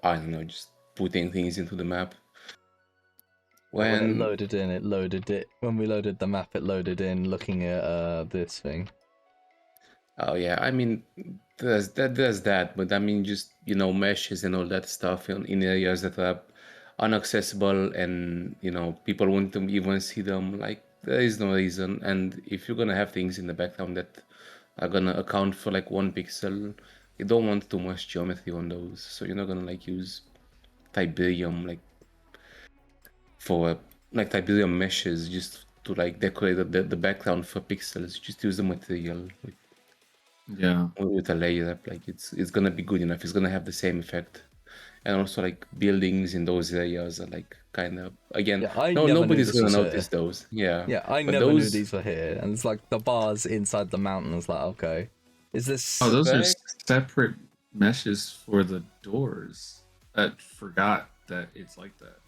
I don't know, just putting things into the map. When it loaded in, it loaded it. When we loaded the map, it loaded in looking at this thing. Oh yeah, I mean, there's that, but I mean, just meshes and all that stuff in areas that are inaccessible, and people won't even see them. Like there is no reason. And if you're gonna have things in the background that are gonna account for like 1 pixel, you don't want too much geometry on those. So you're not gonna like use Tiberium like for like Tiberium meshes just to like decorate the background for pixels. Just use the material with a layer. Like it's gonna be good enough. It's gonna have the same effect. And also like buildings in those areas are like kind of again. Yeah, nobody's gonna notice those. Yeah. Yeah, I but never knew these were here, and it's like the bars inside the mountain. Is like, okay, is this? Oh, those are separate meshes for the doors. I forgot that it's like that.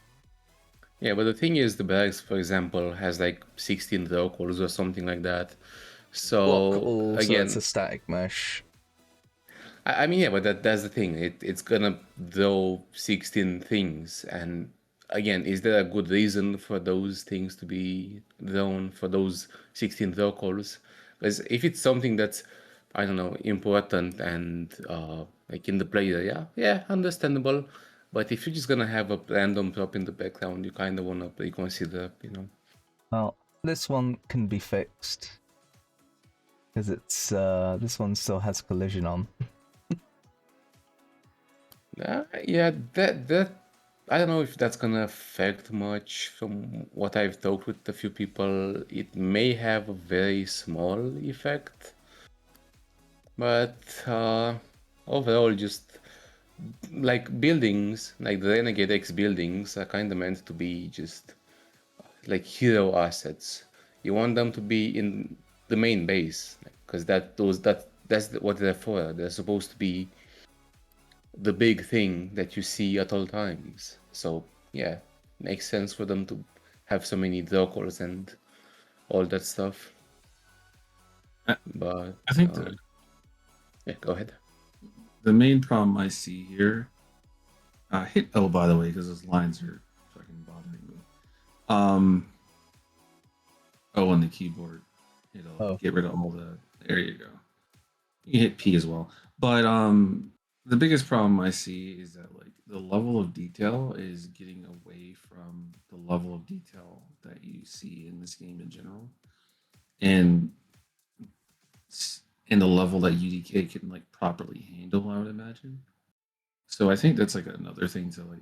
Yeah, but the thing is, the bags, for example, has like 16 locals or something like that. So again, so it's a static mesh. I mean, yeah, but that's the thing. It's gonna draw 16 things, and again, is there a good reason for those things to be drawn for those 16 locals? Because if it's something that's, I don't know, important and like in the player, yeah, understandable. But if you're just gonna have a random prop in the background, you kind of wanna reconsider, Well, this one can be fixed because it's this one still has collision on. Yeah, that I don't know if that's gonna affect much. From what I've talked with a few people, it may have a very small effect, but overall, just like buildings, like the Renegade X buildings, are kind of meant to be just like hero assets. You want them to be in the main base, because that's what they're for. They're supposed to be the big thing that you see at all times. So yeah, makes sense for them to have so many locals and all that stuff. But I think yeah, go ahead. The main problem I see here, hit L by the way because those lines are fucking bothering me. Oh, on the keyboard, it'll Oh. get rid of all the. There you go. You can hit P as well, but the biggest problem I see is that like the level of detail is getting away from the level of detail that you see in this game in general, and and the level that UDK can like properly handle, I would imagine. So I think that's like another thing to like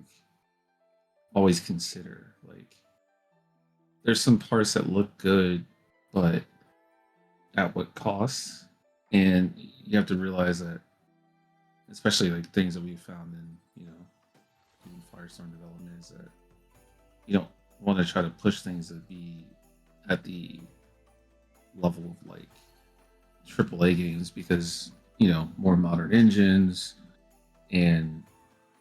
always consider. Like, there's some parts that look good, but at what cost? And you have to realize that, especially like things that we've found in in Firestorm development, is that you don't want to try to push things to be at the level of like AAA games, because more modern engines, and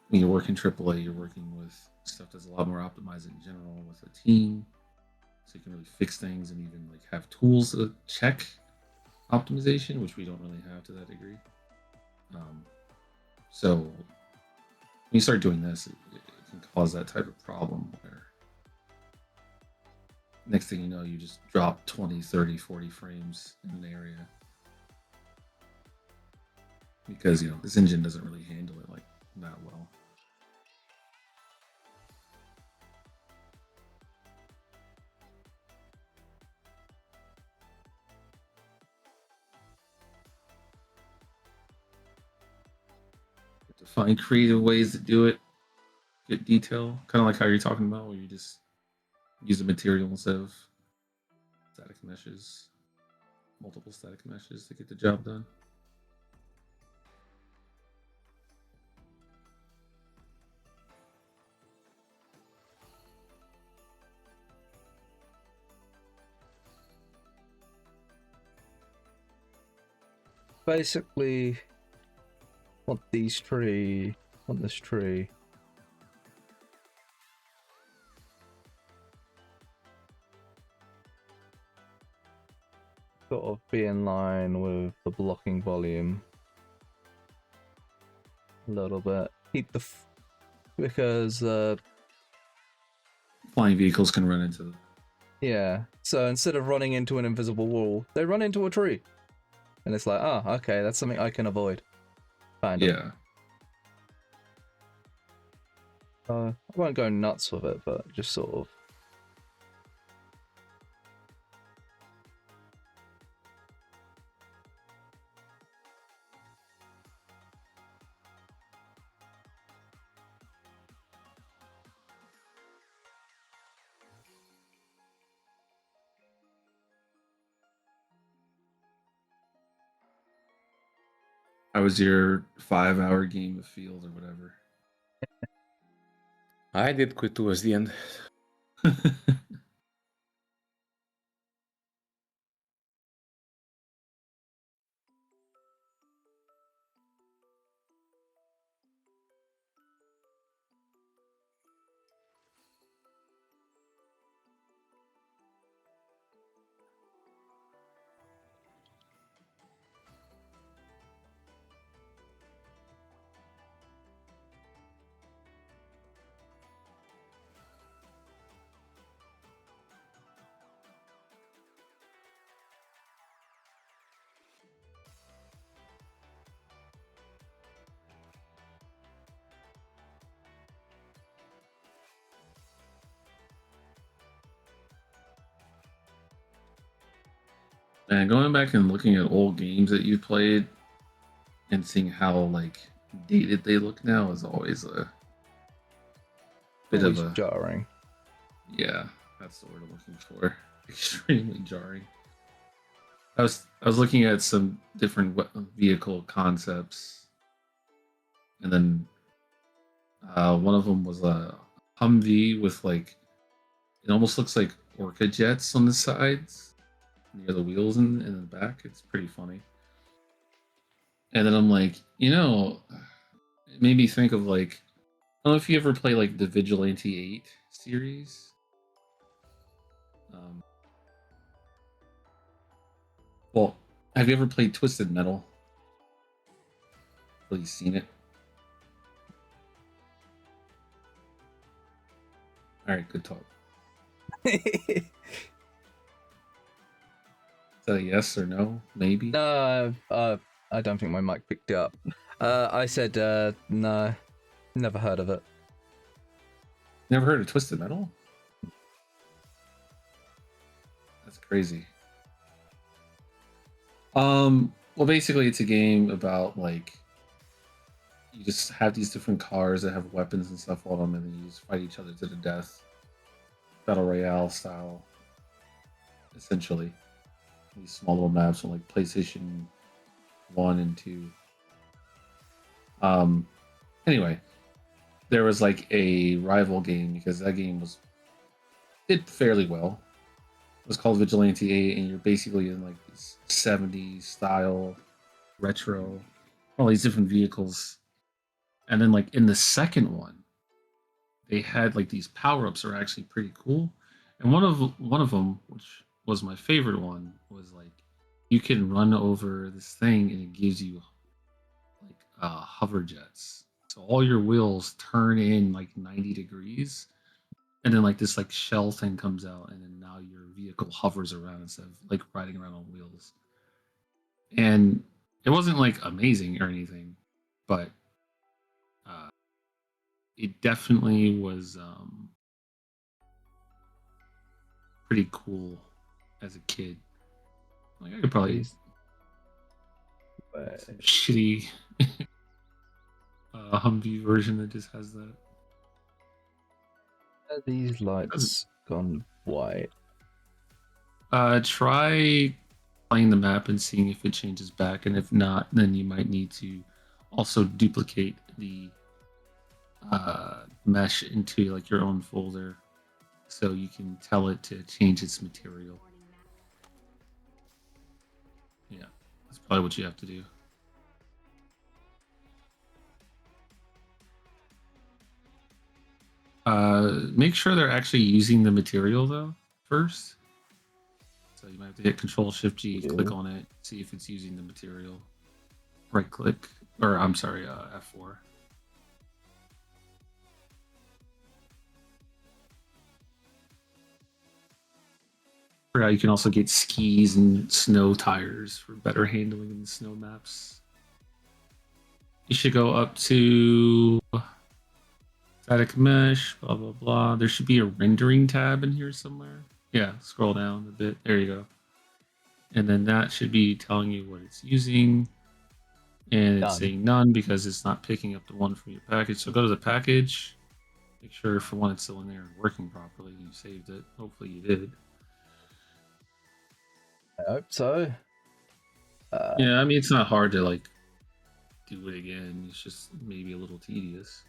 when you're working AAA, you're working with stuff that's a lot more optimized in general with a team, so you can really fix things and even like have tools to check optimization, which we don't really have to that degree. So when you start doing this, it can cause that type of problem where next thing you know, you just drop 20, 30, 40 frames in an area because this engine doesn't really handle it like that well. You have to find creative ways to do it, get detail, kind of like how you're talking about, where you just use the material instead of static meshes, multiple static meshes to get the job done. Basically, want this tree. Sort of be in line with the blocking volume a little bit. Keep the because Flying vehicles can run into yeah. So instead of running into an invisible wall, they run into a tree, and it's like, oh, okay, that's something I can avoid. Kind of. yeah. I won't go nuts with it, but just sort of. How was your 5-hour game of Field or whatever? I did quit towards the end. And going back and looking at old games that you played and seeing how like dated they look now is always a bit Always of a jarring. yeah, that's the word I'm looking for. Extremely jarring. I was looking at some different vehicle concepts, and then one of them was a Humvee with like it almost looks like Orca jets on the sides near the wheels and in the back. It's pretty funny. And then I'm like, it made me think of like, I don't know if you ever play like the Vigilante 8 series. Well, have you ever played Twisted Metal? Have you seen it? All right, good talk. Is that a yes or no? Maybe. No, I don't think my mic picked it up. I said no, never heard of it. Never heard of Twisted Metal? That's crazy. Well, basically, it's a game about like you just have these different cars that have weapons and stuff on them, and then you just fight each other to the death, battle royale style, essentially. These small little maps on like PlayStation 1 and 2. Anyway, there was like a rival game because that game did fairly well. It was called Vigilante 8, and you're basically in like this 70s style retro, all these different vehicles. And then like in the second one, they had like these power-ups are actually pretty cool. And one of them, which was my favorite one, was like you can run over this thing and it gives you like hover jets. So all your wheels turn in like 90 degrees, and then like this like shell thing comes out, and then now your vehicle hovers around instead of like riding around on wheels. And it wasn't like amazing or anything, but it definitely was pretty cool as a kid. Like I could probably some shitty Humvee version that just has that. Are these lights gone white? Try playing the map and seeing if it changes back, and if not, then you might need to also duplicate the mesh into like your own folder so you can tell it to change its material. Yeah, that's probably what you have to do. Make sure they're actually using the material though first. So you might have to hit Control Shift G, click on it, see if it's using the material. Right click, or I'm sorry, F4. You can also get skis and snow tires for better handling in the snow maps. You should go up to static mesh, blah, blah, blah. There should be a rendering tab in here somewhere. Yeah, scroll down a bit. There you go. And then that should be telling you what it's using. And it's saying none because it's not picking up the one from your package. So go to the package. Make sure for one it's still in there and working properly. You saved it. Hopefully you did. I hope so. Yeah, I mean, it's not hard to like do it again. It's just maybe a little tedious.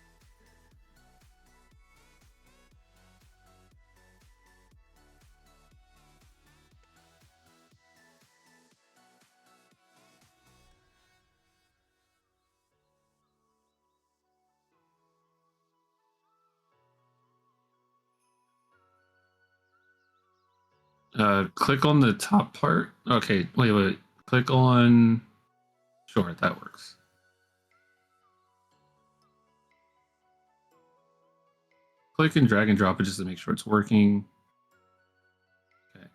Click on the top part. Okay, wait. Click on. Sure, that works. Click and drag and drop it just to make sure it's working. Okay.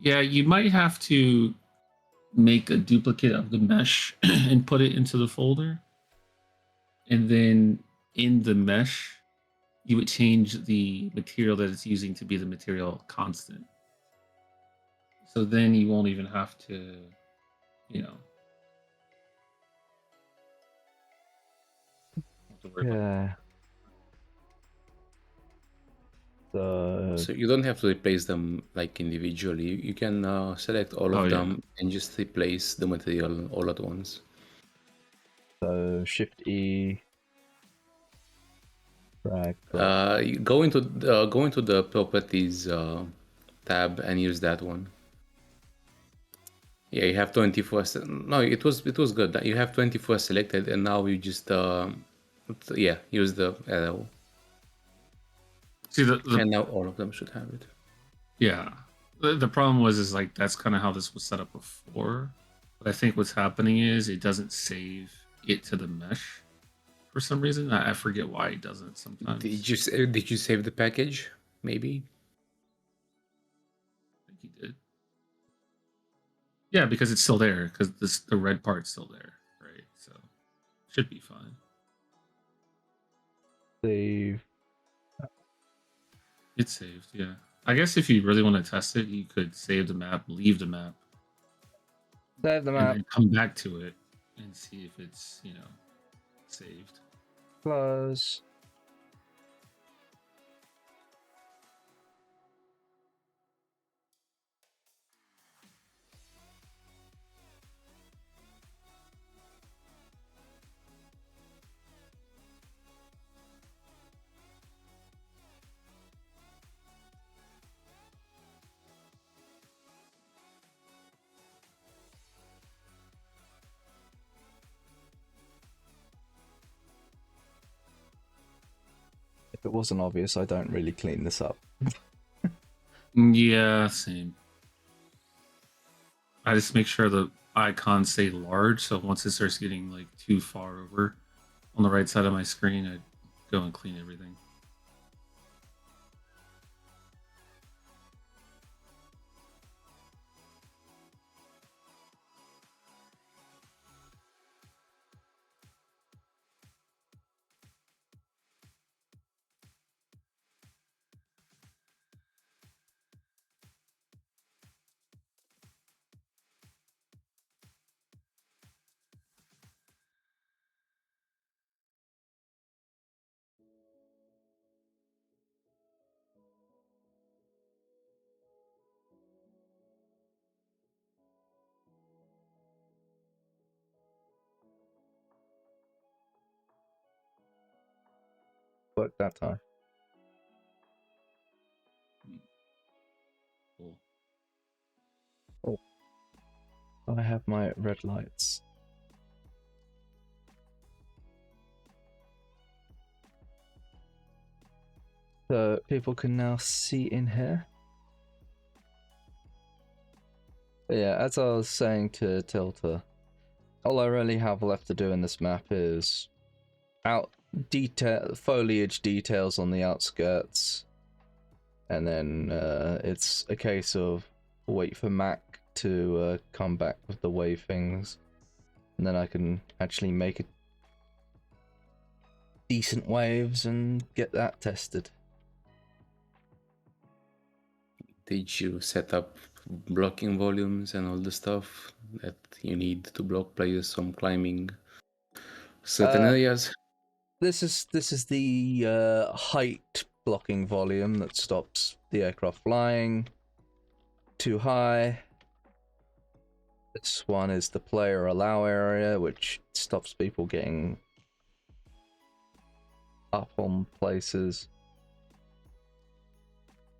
Yeah, you might have to make a duplicate of the mesh and put it into the folder. And then in the mesh, you would change the material that it's using to be the material constant. So then you won't even have to, you know. Yeah. So you don't have to replace them like individually. You can select all of them and just replace the material all at once. So Shift E. Drag. You go into the properties tab and use that one. Yeah, you have 24. No, it was good. You have 24 selected, and now you just use the arrow. See and now all of them should have it. Yeah, the problem is like that's kind of how this was set up before. But I think what's happening is it doesn't save it to the mesh for some reason. I forget why it doesn't sometimes. Did you save the package? Maybe. think he did. Yeah, because it's still there, because the red part's still there, right? So should be fine. Save. It's saved, yeah. I guess if you really want to test it, you could save the map, leave the map, Save the and map. then come back to it and see if it's, saved. Close. If it wasn't obvious, I don't really clean this up. Yeah, same. I just make sure the icons stay large, so once it starts getting like too far over on the right side of my screen, I go and clean everything. Worked that time. Cool. I have my red lights. So people can now see in here. But yeah, as I was saying to Tilta, all I really have left to do in this map is foliage details on the outskirts, and then it's a case of wait for Mac to come back with the wave things, and then I can actually make it decent waves and get that tested. Did you set up blocking volumes and all the stuff that you need to block players from climbing certain areas? This is the height blocking volume that stops the aircraft flying too high. This one is the player allow area, which stops people getting up on places.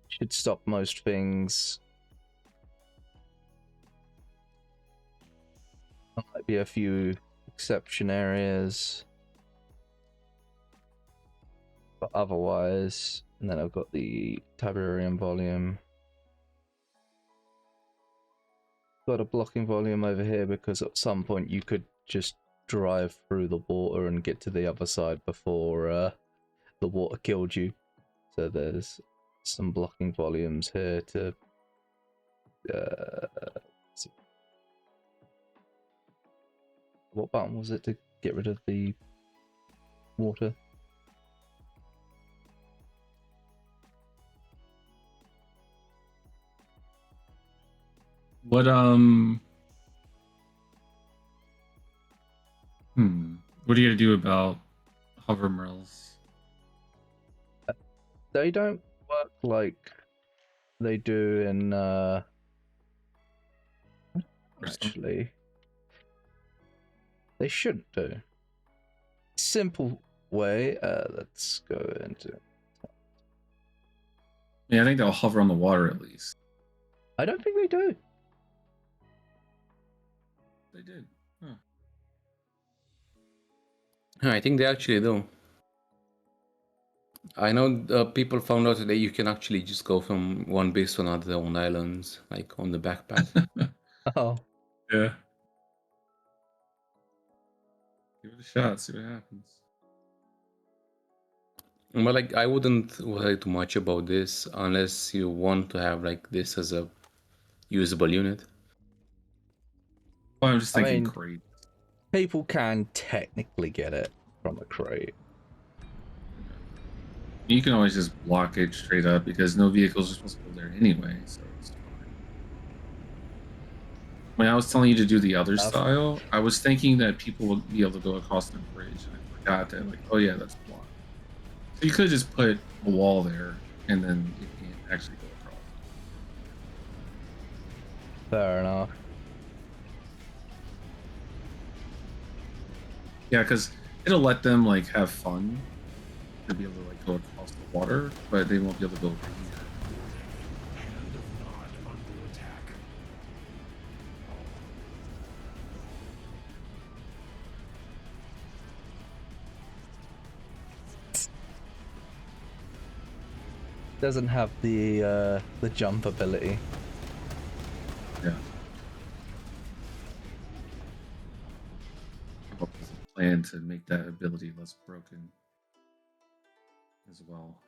Should stop most things. There might be a few exception areas, but otherwise, and then I've got the Tiberium volume. Got a blocking volume over here because at some point you could just drive through the water and get to the other side before the water killed you. So there's some blocking volumes here to see. What button was it to get rid of the water? What what are you gonna do about hover mills? They don't work like they do in actually they shouldn't do. Simple way, let's go into Yeah, I think they'll hover on the water at least. I don't think they do. They did. Huh. I think they actually do. I know people found out that you can actually just go from one base to another on islands, like on the backpack. Oh. Yeah. Give it a shot, see what happens. But like, I wouldn't worry too much about this unless you want to have like this as a usable unit. Well, I'm just I thinking mean- crate. People can technically get it from a crate. You can always just block it straight up because no vehicles are supposed to go there anyway, so it's fine. When I was telling you to do the other style, I was thinking that people would be able to go across the bridge, and I forgot that, like, oh yeah, that's blocked. So you could just put a wall there, and then you can't actually go across. Fair enough. Yeah, because it'll let them like have fun to be able to like go across the water, but they won't be able to go over here. Doesn't have the jump ability. Yeah. Come up with a plan to make that ability less broken as well.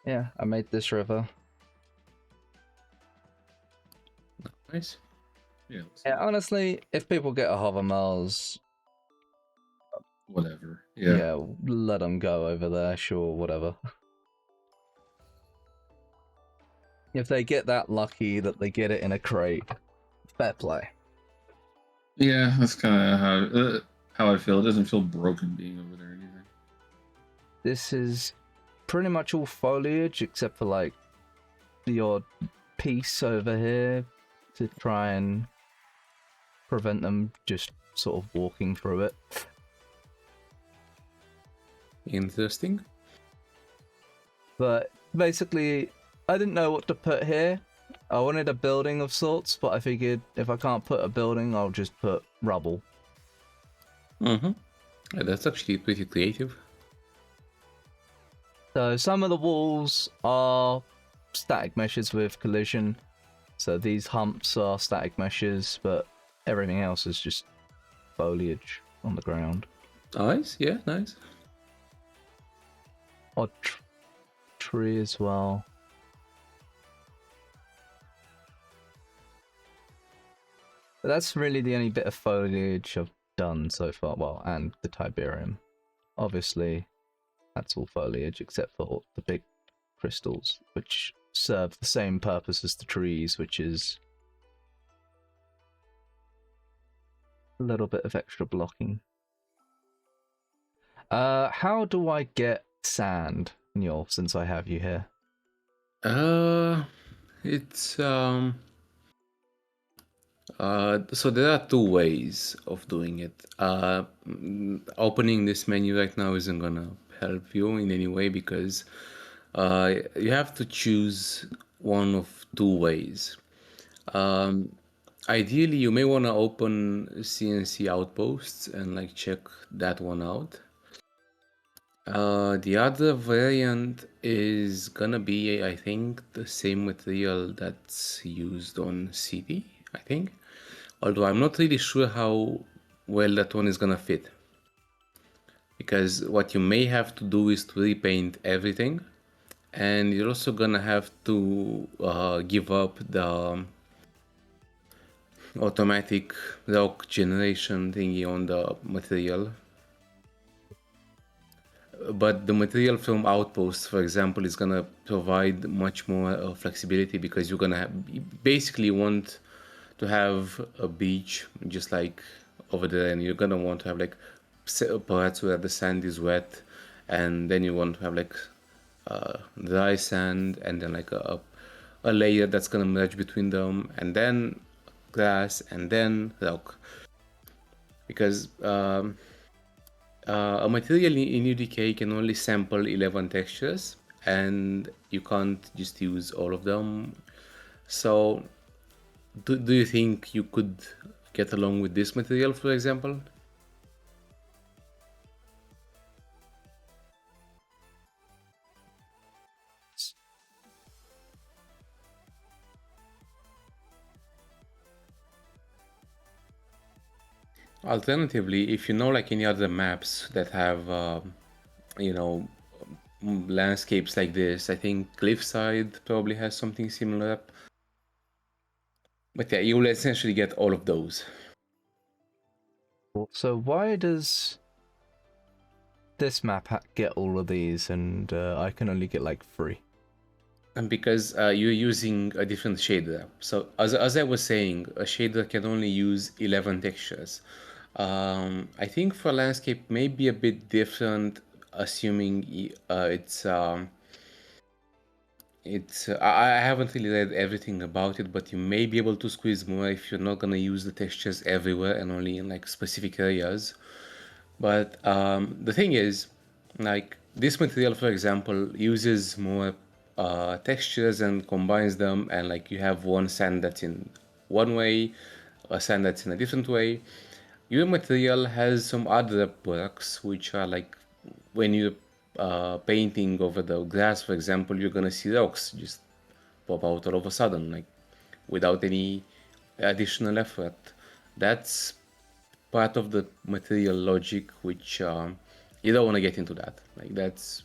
Yeah, I made this river. Nice. Yeah. Yeah, honestly, if people get a hover miles, Whatever. yeah, let them go over there. Sure, whatever. If they get that lucky that they get it in a crate, fair play. Yeah, that's kind of how I feel. It doesn't feel broken being over there or anything. This is pretty much all foliage except for like the odd piece over here to try and prevent them just sort of walking through it. Interesting. But basically, I didn't know what to put here. I wanted a building of sorts, but I figured if I can't put a building, I'll just put rubble. Mm-hmm. That's actually pretty creative. So some of the walls are static meshes with collision. So these humps are static meshes, but everything else is just foliage on the ground. Nice, yeah, nice. Odd tree as well. But that's really the only bit of foliage I've done so far. Well, and the Tiberium. Obviously, that's all foliage except for the big crystals, which serve the same purpose as the trees, which is a little bit of extra blocking. How do I get sand, Neil, since I have you here? It's so there are two ways of doing it. Opening this menu right now isn't gonna help you in any way because you have to choose one of two ways. Ideally, you may want to open CNC outposts and like check that one out. The other variant is gonna be, I think, the same material that's used on CD, I think. Although I'm not really sure how well that one is gonna fit. Because what you may have to do is to repaint everything. And you're also gonna have to give up the automatic rock generation thingy on the material. But the material from outposts, for example, is gonna provide much more flexibility because you're gonna basically want to have a beach just like over there, and you're gonna want to have like parts where the sand is wet, and then you want to have like dry sand, and then like a layer that's gonna merge between them, and then grass, and then rock. Because a material in UDK can only sample 11 textures, and you can't just use all of them. So, do you think you could get along with this material, for example? Alternatively, if you know like any other maps that have, you know, landscapes like this, I think Cliffside probably has something similar. But yeah, you will essentially get all of those. So why does this map get all of these and I can only get like 3? And because you're using a different shader. So as I was saying, a shader can only use 11 textures. I think for landscape may be a bit different, assuming I haven't really read everything about it, but you may be able to squeeze more if you're not gonna use the textures everywhere and only in like specific areas. But the thing is, like this material, for example, uses more textures and combines them, and like you have one sand that's in one way, a sand that's in a different way. Your material has some other perks, which are like when you're painting over the grass, for example, you're gonna see rocks just pop out all of a sudden, like without any additional effort. That's part of the material logic, which you don't want to get into that. Like that's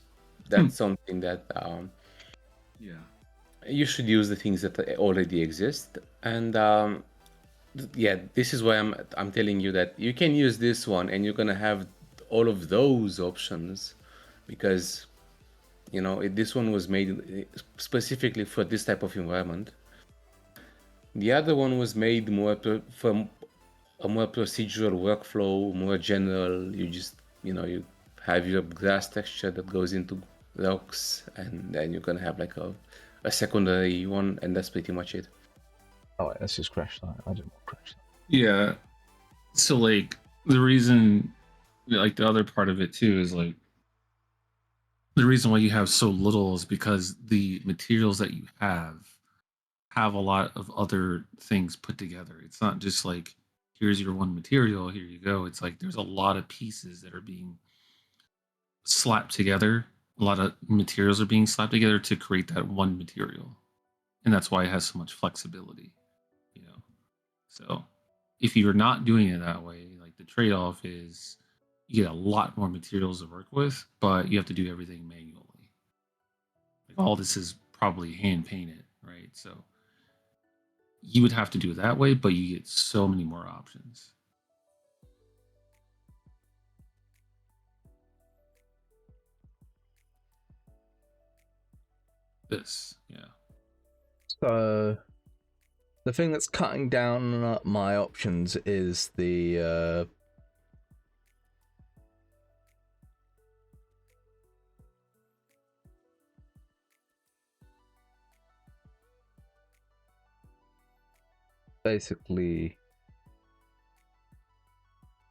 something that Yeah. you should use the things that already exist. And yeah, this is why I'm telling you that you can use this one, and you're gonna have all of those options, because you know this one was made specifically for this type of environment. The other one was made more for a more procedural workflow, more general. You just, you know, you have your grass texture that goes into rocks, and then you're gonna have like a secondary one, and that's pretty much it. Oh, wait, let's just crash that. I didn't want to crash that. Yeah. So like the reason, like the other part of it too, is like the reason why you have so little is because the materials that you have a lot of other things put together. It's not just like here's your one material, here you go. It's like there's a lot of pieces that are being slapped together. A lot of materials are being slapped together to create that one material. And that's why it has so much flexibility, you know. So if you're not doing it that way, like the trade-off is you get a lot more materials to work with, but you have to do everything manually. Like all this is probably hand painted, right? So you would have to do it that way, but you get so many more options. This, yeah. So the thing that's cutting down my options is the basically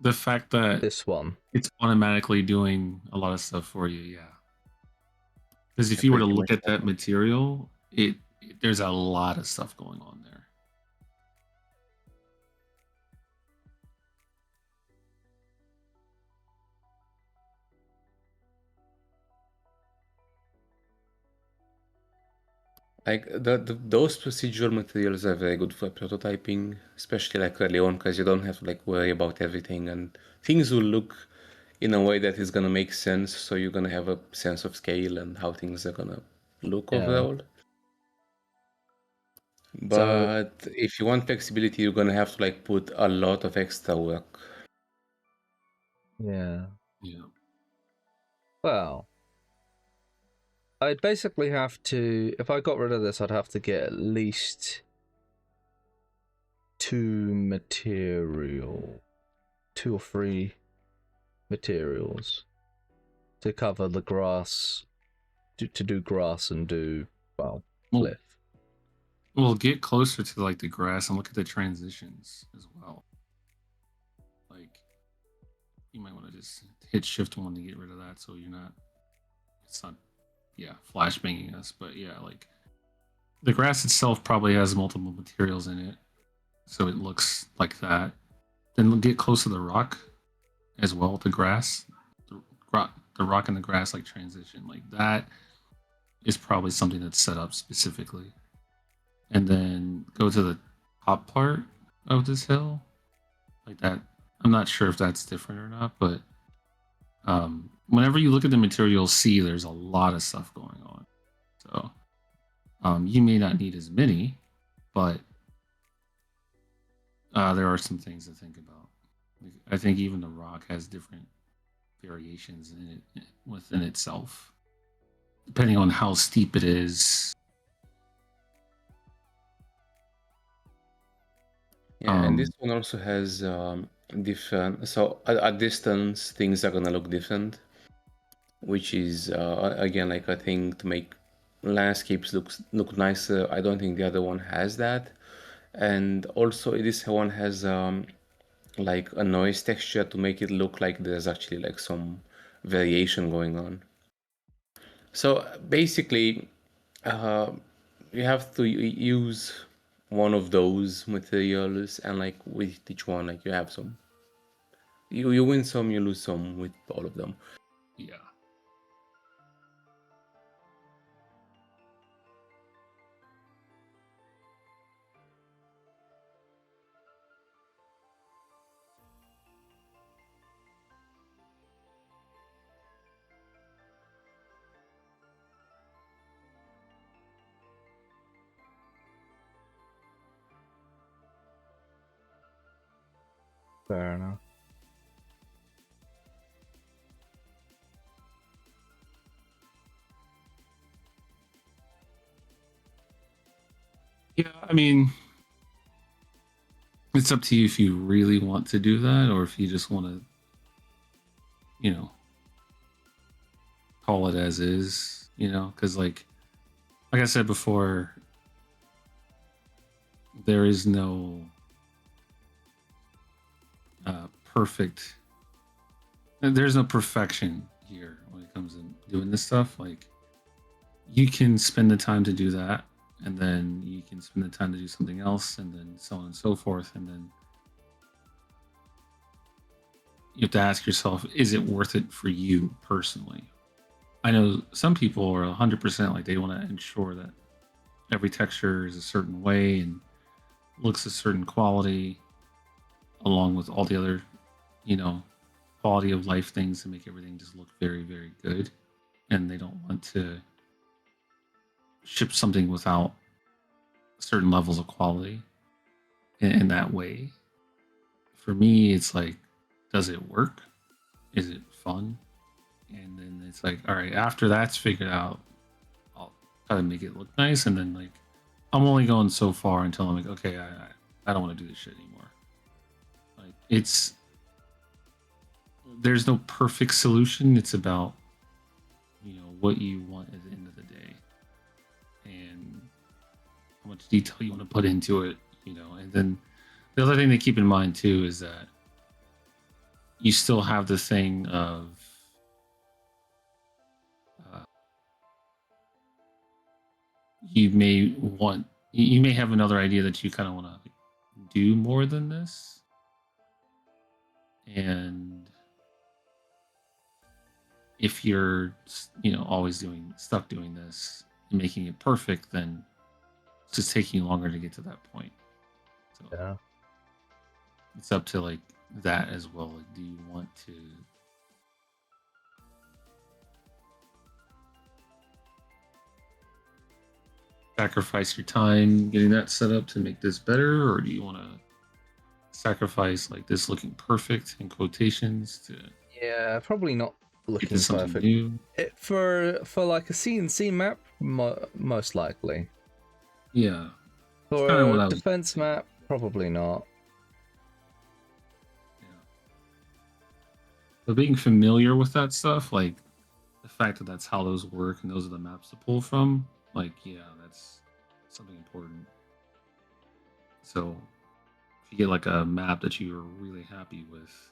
The fact that this one. it's automatically doing a lot of stuff for you, yeah. Because if Yeah, you were to pretty look much at that material, there's a lot of stuff going on there. Like those procedural materials are very good for prototyping, especially like early on, because you don't have to like worry about everything, and things will look in a way that is gonna make sense. So you're gonna have a sense of scale and how things are gonna look Yeah. overall. So But if you want flexibility, you're gonna have to like put a lot of extra work. yeah. Yeah. Well, I'd basically have to, if I got rid of this, I'd have to get at least 2 or 3 materials to cover the grass, to do grass and do, well, cliff. Well, get closer to like the grass and look at the transitions as well. Like you might want to just hit shift 1 to get rid of that, so it's not flashbanging us. But yeah, like the grass itself probably has multiple materials in it, so it looks like that. Then get close to the rock as well, the grass, the rock and the grass like transition, like that is probably something that's set up specifically. And then go to the top part of this hill, like that. I'm not sure if that's different or not, but whenever you look at the material, you'll see there's a lot of stuff going on. So you may not need as many, but there are some things to think about. Like, I think even the rock has different variations in it within itself, depending on how steep it is. Yeah, and this Um, one also has different. So at distance, things are gonna look different, which is again like I think to make landscapes look nicer. I don't think the other one has that, and also this one has like a noise texture to make it look like there's actually like some variation going on. So basically, uh, you have to use one of those materials, and like with each one, like you have some. You win some, you lose some with all of them. yeah. Fair enough. Yeah, I mean, it's up to you if you really want to do that or if you just want to, you know, call it as is, because like I said before, there is no perfect, there's no perfection here when it comes to doing this stuff. Like, you can spend the time to do that, and then you can spend the time to do something else, and then so on and so forth, and then you have to ask yourself, is it worth it for you personally? I know some people are 100% like they want to ensure that every texture is a certain way and looks a certain quality, along with all the other, quality of life things to make everything just look very, very good. And they don't want to ship something without certain levels of quality in that way. For me, it's like, does it work? Is it fun? And then it's like, all right, after that's figured out, I'll try to make it look nice. And then like, I'm only going so far until I'm like, okay, I don't want to do this shit anymore. Like, there's no perfect solution. It's about, what you want at the end of the day and how much detail you want to put into it, and then the other thing to keep in mind too is that you still have the thing of you may have another idea that you kind of want to do more than this, and if you're always stuck doing this and making it perfect, then it's just taking longer to get to that point. So Yeah. it's up to like that as well. Like, do you want to sacrifice your time getting that set up to make this better, or do you want to sacrifice like this looking perfect in quotations to Yeah, probably not get looking to something perfect. new? For like a CNC map, most likely. Yeah, For kinda what I a was defense thinking. map, probably not. Yeah. But being familiar with that stuff, like the fact that that's how those work and those are the maps to pull from, like, yeah, that's something important. So if you get like a map that you're really happy with,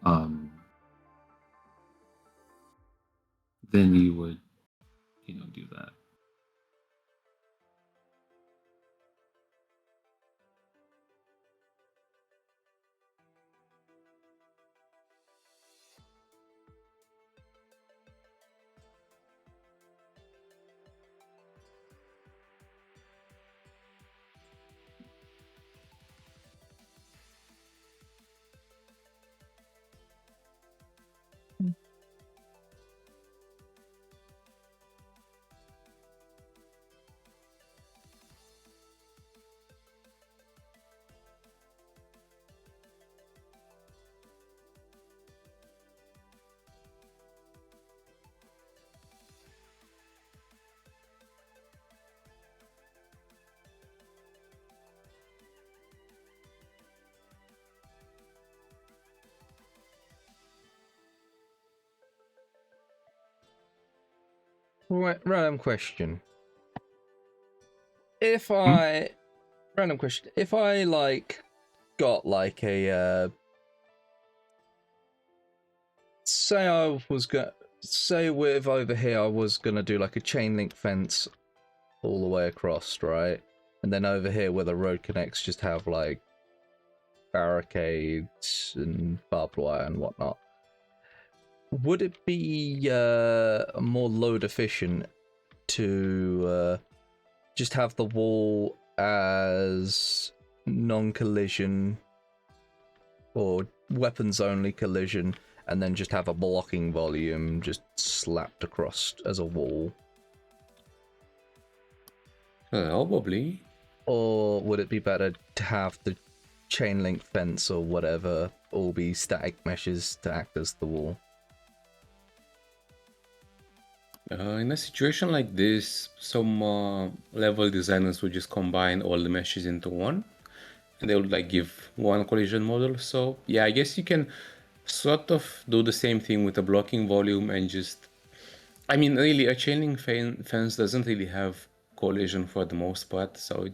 um, then you would, do that. Random question. Random question. If I like got like a say with over here I was gonna do like a chain link fence all the way across, right? And then over here where the road connects just have like barricades and barbed wire and whatnot. Would it be more load efficient to just have the wall as non-collision or weapons only collision, and then just have a blocking volume just slapped across as a wall? Probably. Or would it be better to have the chain link fence or whatever all be static meshes to act as the wall? In a situation like this, some level designers would just combine all the meshes into one, and they would like give one collision model. So yeah, I guess you can sort of do the same thing with a blocking volume and just, I mean, really, a chain link fence doesn't really have collision for the most part, so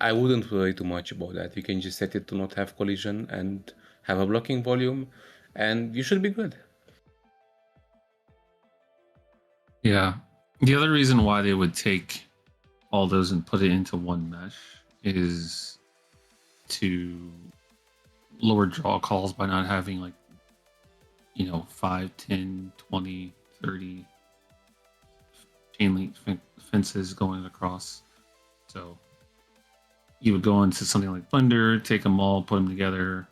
I wouldn't worry too much about that. You can just set it to not have collision and have a blocking volume, and you should be good. Yeah. The other reason why they would take all those and put it into one mesh is to lower draw calls by not having like 5, 10, 20, 30 chain link fences going across. So you would go into something like Blender, take them all, put them together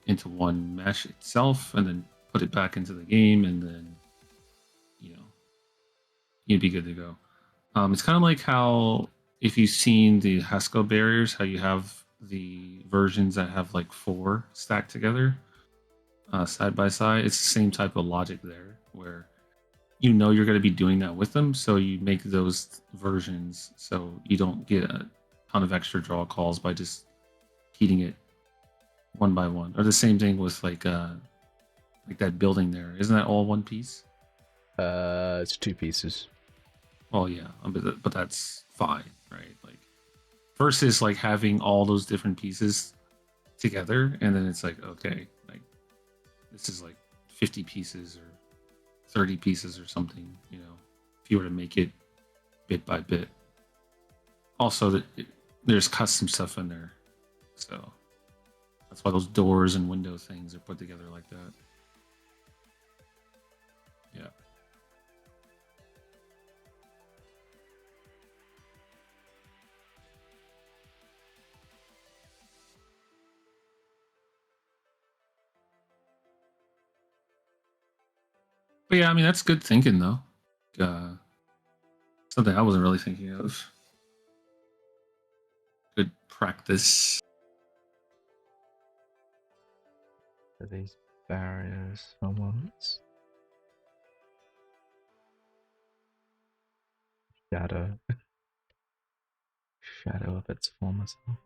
into one mesh itself, and then put it back into the game, and then you'd be good to go. It's kind of like how, if you've seen the Haskell barriers, how you have the versions that have like 4 stacked together side by side. It's the same type of logic there, where you're going to be doing that with them, so you make those versions so you don't get a ton of extra draw calls by just heating it one by one. Or the same thing with like that building there. Isn't that all one piece? It's 2 pieces. Oh yeah, but that's fine, right? Like versus like having all those different pieces together, and then it's like, okay, like this is like 50 pieces or 30 pieces or something, if you were to make it bit by bit. Also, there's custom stuff in there, so that's why those doors and window things are put together like that. Yeah. But yeah, I mean, that's good thinking, though. Something I wasn't really thinking of. Good practice. Are these barriers for once? Shadow. Shadow of its former self.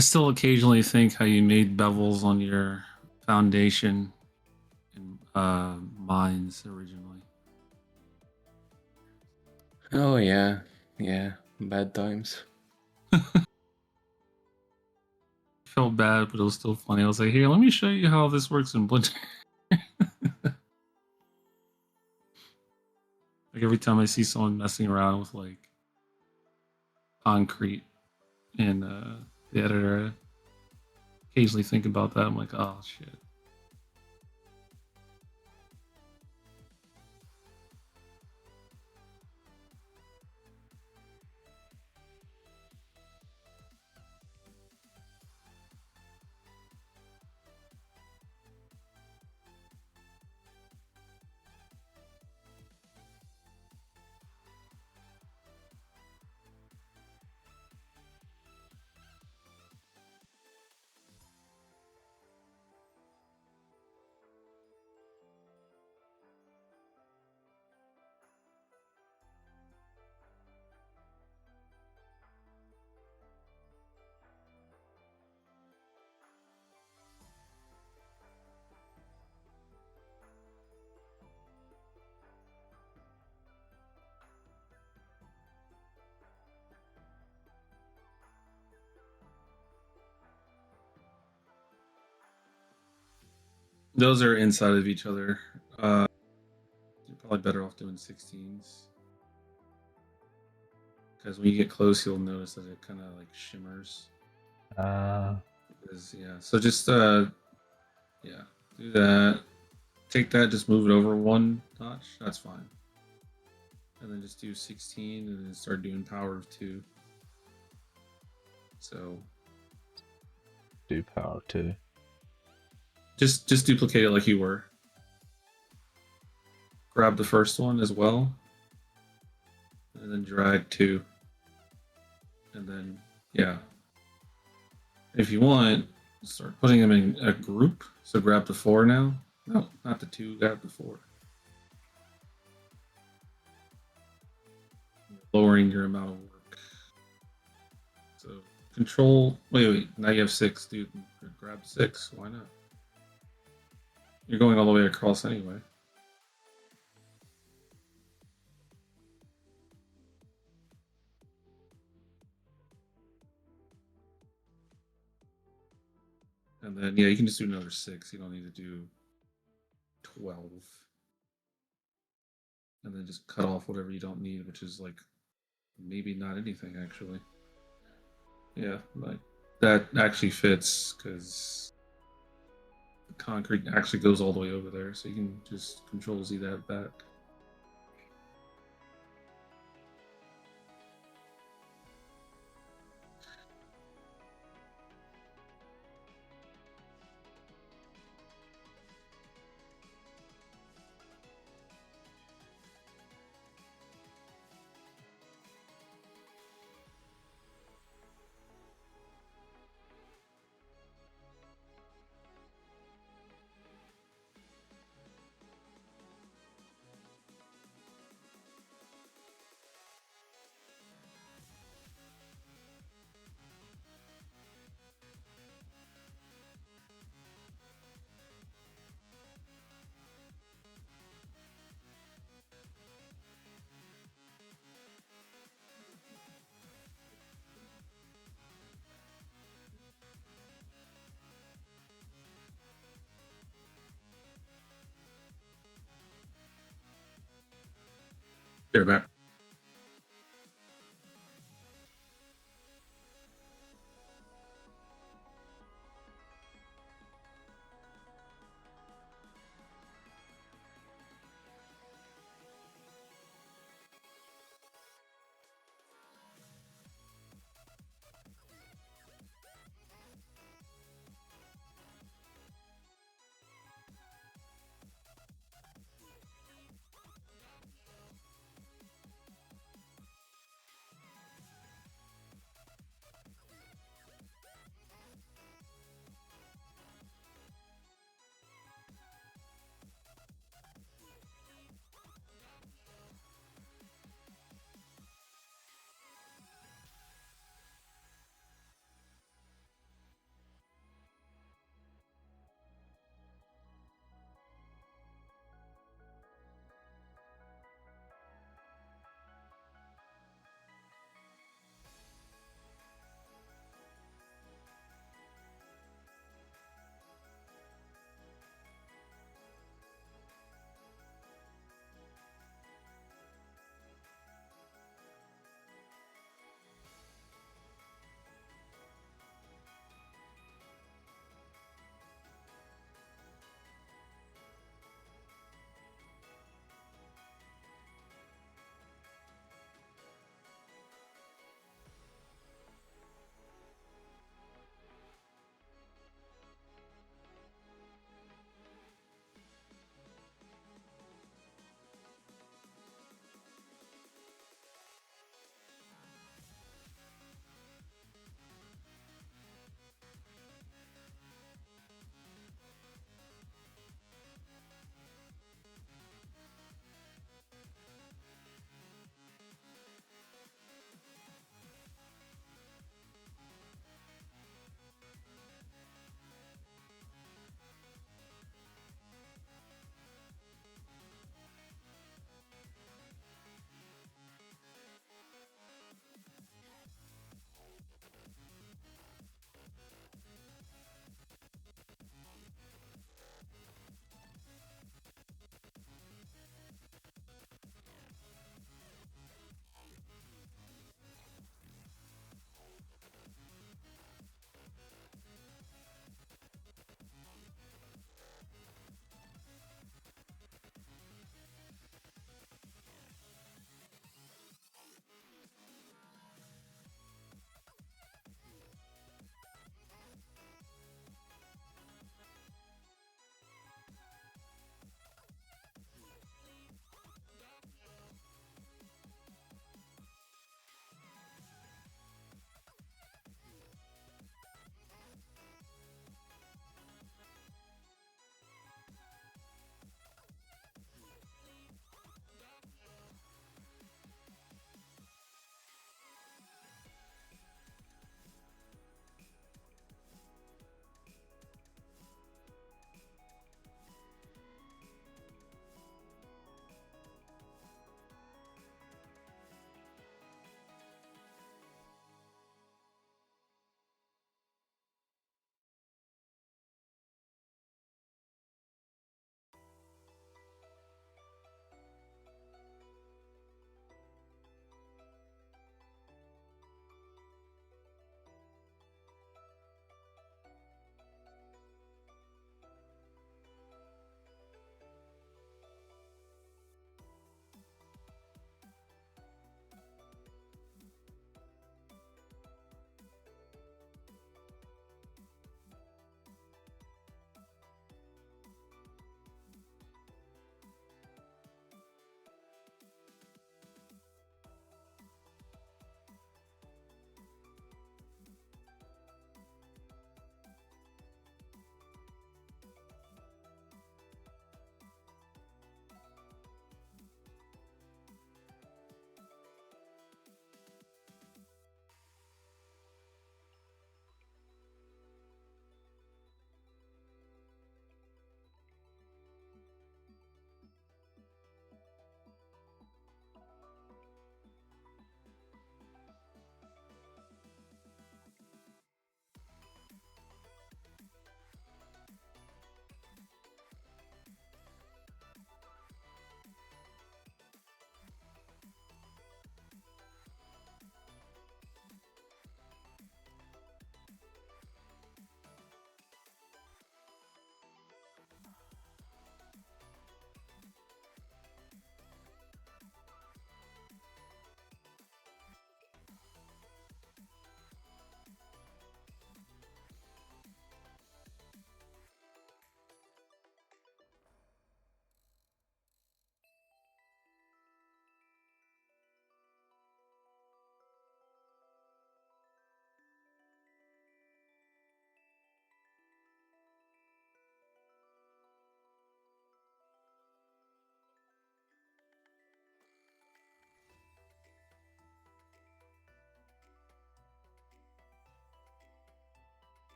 still occasionally think how you made bevels on your foundation and mines originally. Oh yeah, yeah, bad times. Felt bad, but it was still funny. I was like, here, let me show you how this works in Blender. Like every time I see someone messing around with like concrete in the editor, I occasionally think about that. I'm like, oh shit. Those are inside of each other. You're probably better off doing 16s. Because when you get close, you'll notice that it kind of like shimmers. Yeah, so just yeah, do that. Take that, just move it over one notch. That's fine. And then just do 16, and then start doing power of 2. So Do power 2. just duplicate it like you were. Grab the first one as well, and then drag 2. And then yeah, if you want, start putting them in a group. So grab the 4 now. No, not the 2. Grab the 4. Lowering your amount of work. So control. Wait. Now you have 6, dude. Grab 6. Why not? You're going all the way across anyway. And then yeah, you can just do another 6. You don't need to do 12. And then just cut off whatever you don't need, which is like maybe not anything actually. Yeah, like that actually fits because the concrete actually goes all the way over there, so you can just Control Z that back. They're back.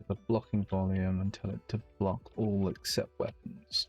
the blocking volume and tell it to block all except weapons.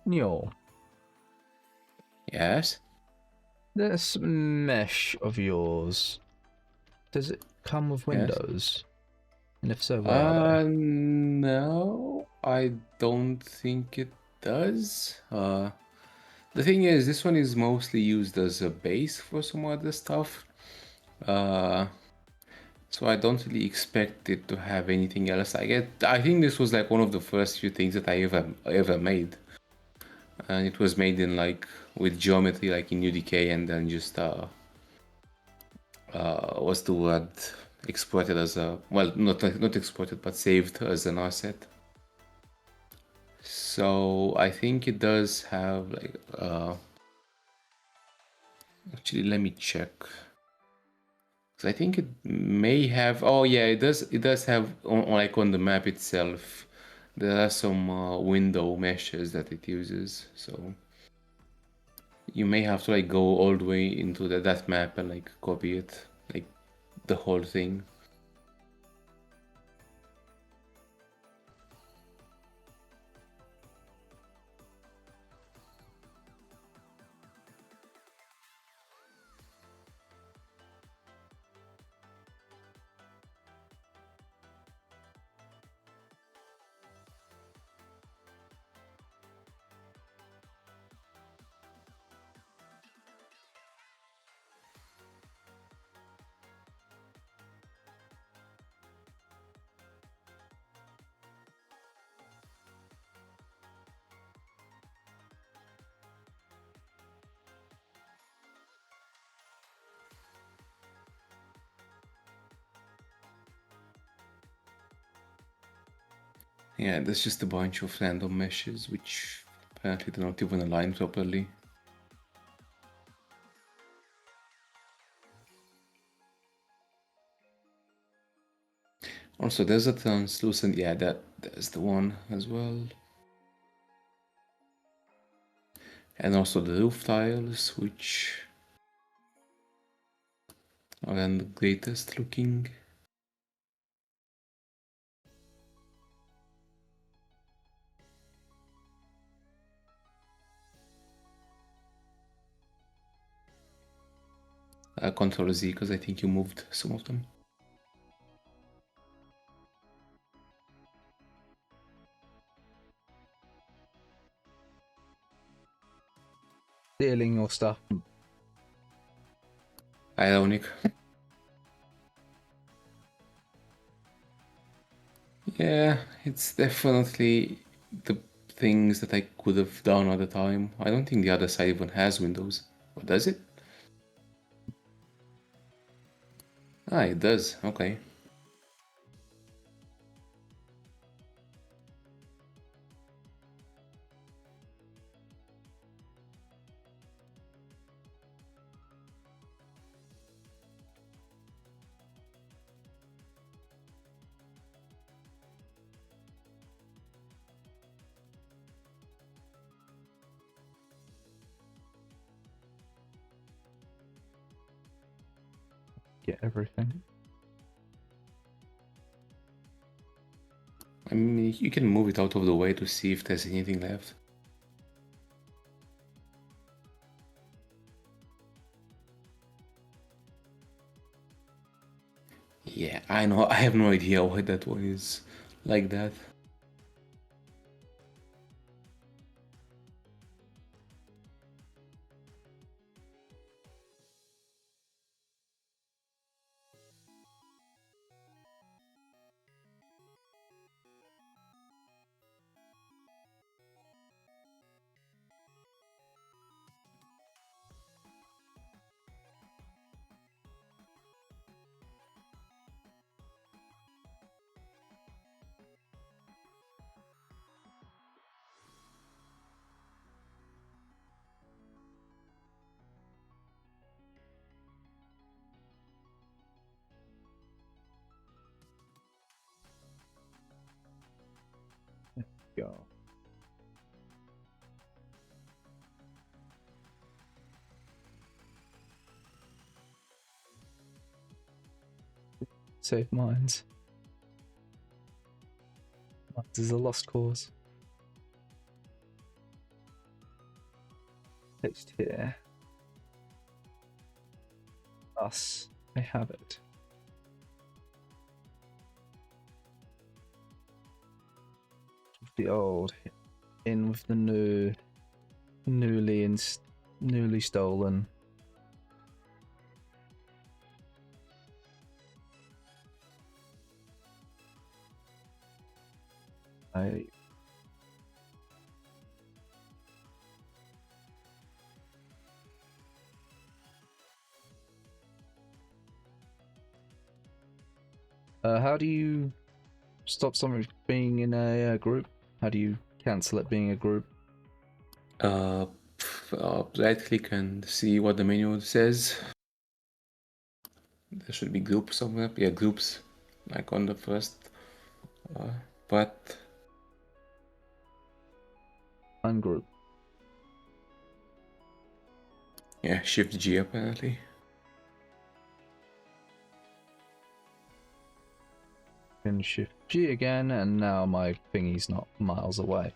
Neil, Yes. This mesh of yours, does it come with Yes. windows? And if so, where are they? No, I don't think it does. The thing is, this one is mostly used as a base for some other stuff. So I don't really expect it to have anything else. I think this was like one of the first few things that I ever made. And it was made in like with geometry, like in UDK, and then just what's the word? Exported as a, well, not exported, but saved as an asset. So I think it does have like actually let me check. So I think it may have, oh yeah, it does have like on the map itself. There are some window meshes that it uses, so you may have to like go all the way into that map and like copy it, like the whole thing. Yeah, there's just a bunch of random meshes which apparently do not even align properly. Also, there's a translucent, yeah, there's the one as well. And also the roof tiles, which aren't the greatest looking. Control Z, because I think you moved some of them. Stealing your stuff. Ironic. Yeah, it's definitely the things that I could have done at the time. I don't think the other side even has windows. What does it? Ah, it does. Okay. Get everything. I mean, you can move it out of the way to see if there's anything left. Yeah, I know. I have no idea why that one is like that. Go. Save mines. Mines is a lost cause. Text here. Us. I have it. The old, in with the new, newly stolen. I how do you stop something being in a group? How do you cancel it being a group? Right click and see what the menu says. There should be groups somewhere. Yeah, groups, like on the first but Ungroup. yeah, Shift G apparently. Can shift G again, and now my thingy's not miles away.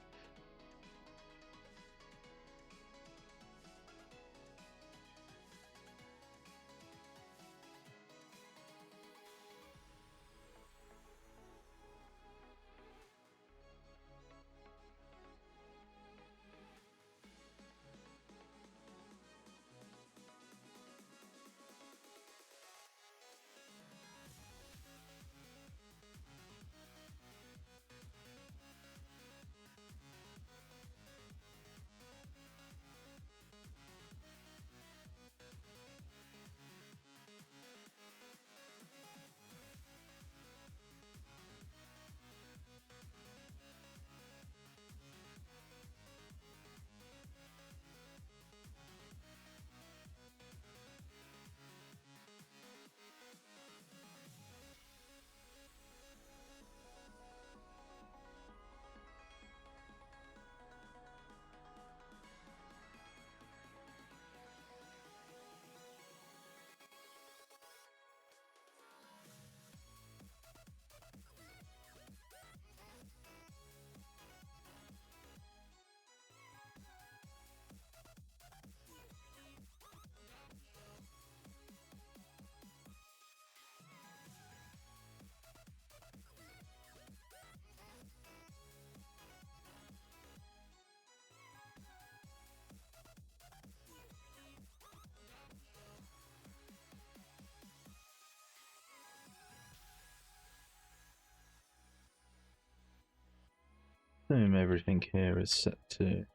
Assume everything here is set to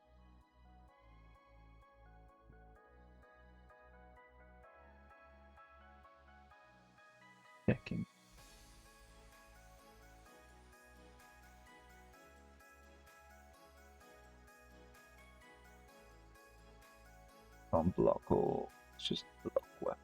block or it's just block weapon?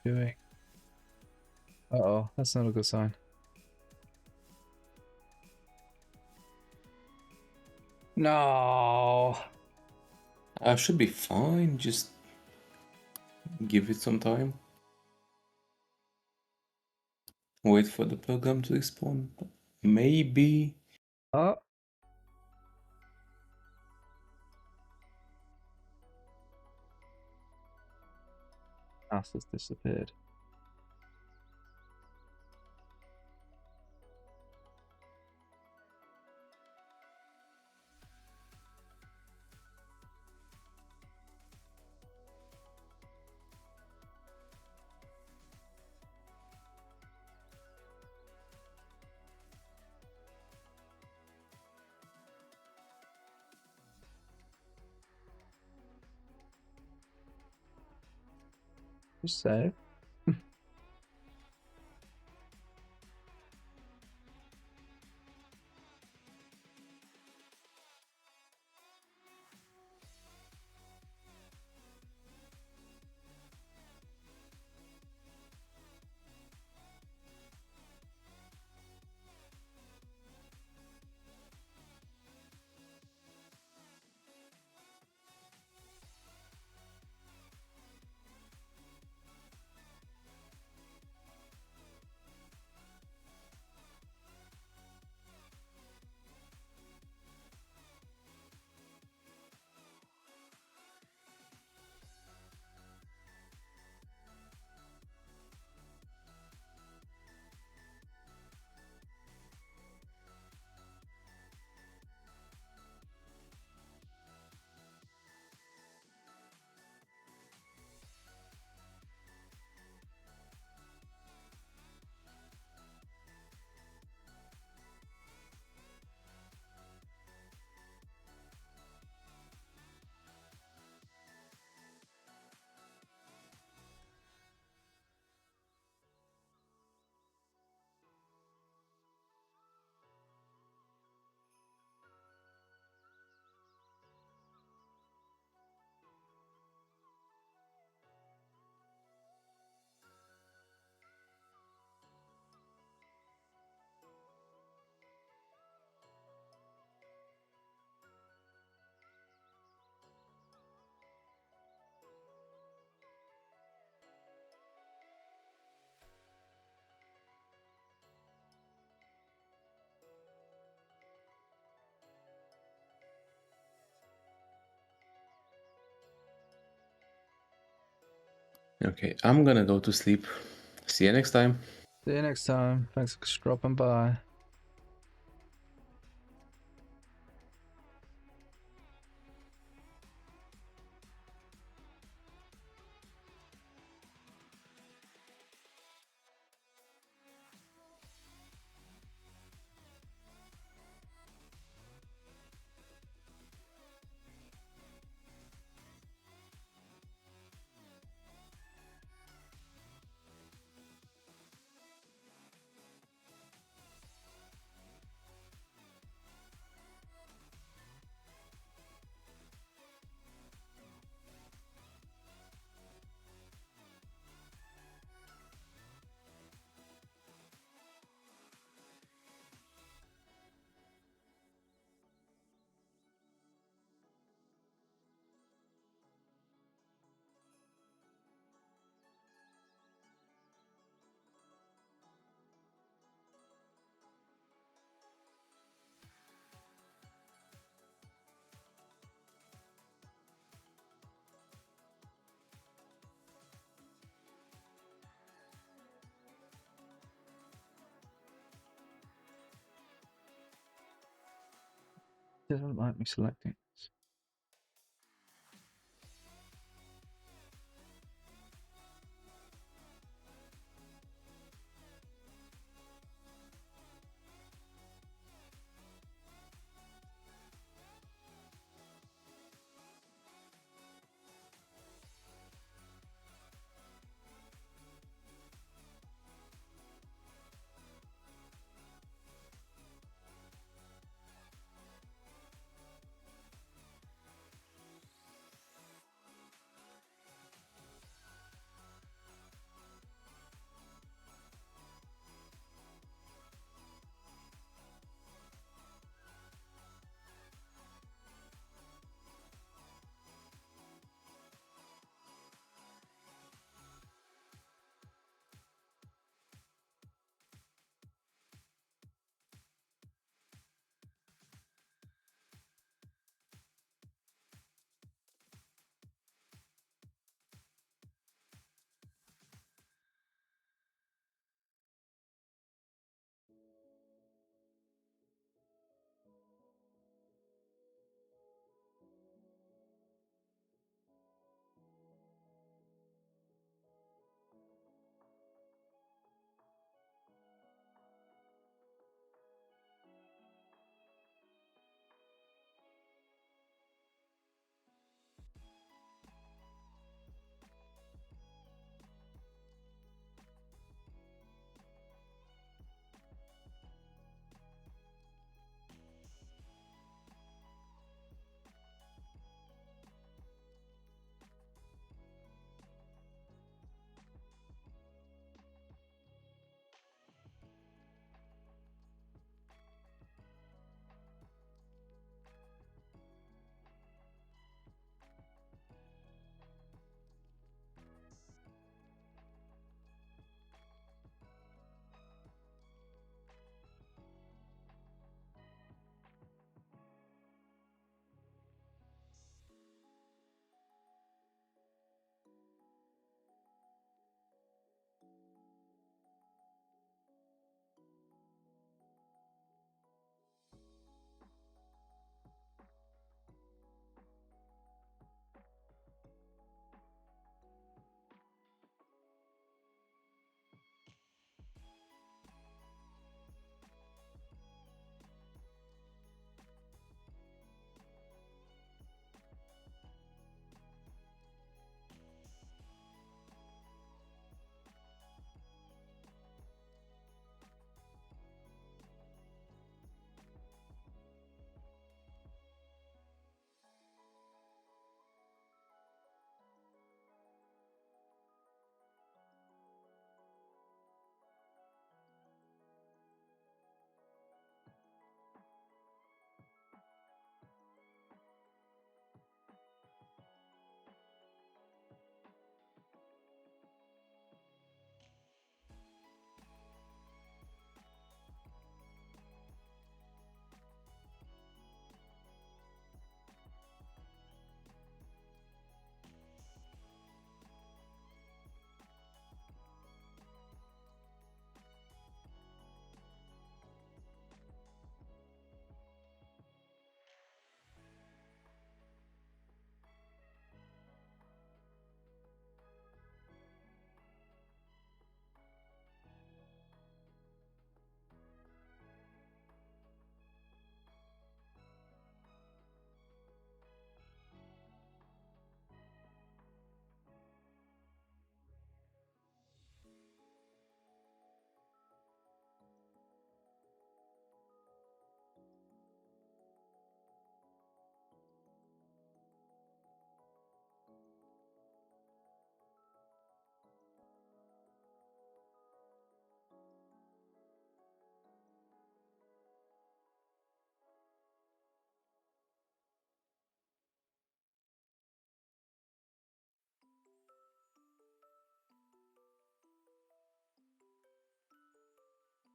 Doing. Uh-oh, that's not a good sign. No. I should be fine. Just give it some time. Wait for the program to respond. Maybe. Oh. Mouse has disappeared. Just save. Okay, I'm gonna go to sleep. See you next time. See you next time. Thanks for dropping by. Doesn't like me selecting.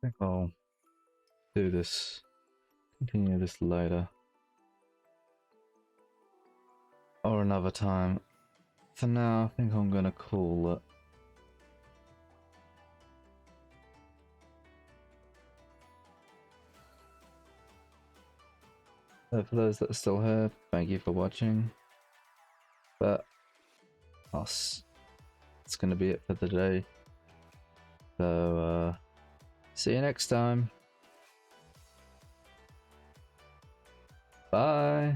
think I'll do this, continue this later. Or another time. For now, I think I'm gonna call it. For those that are still here, thank you for watching. But it's gonna be it for the day. So see you next time. Bye.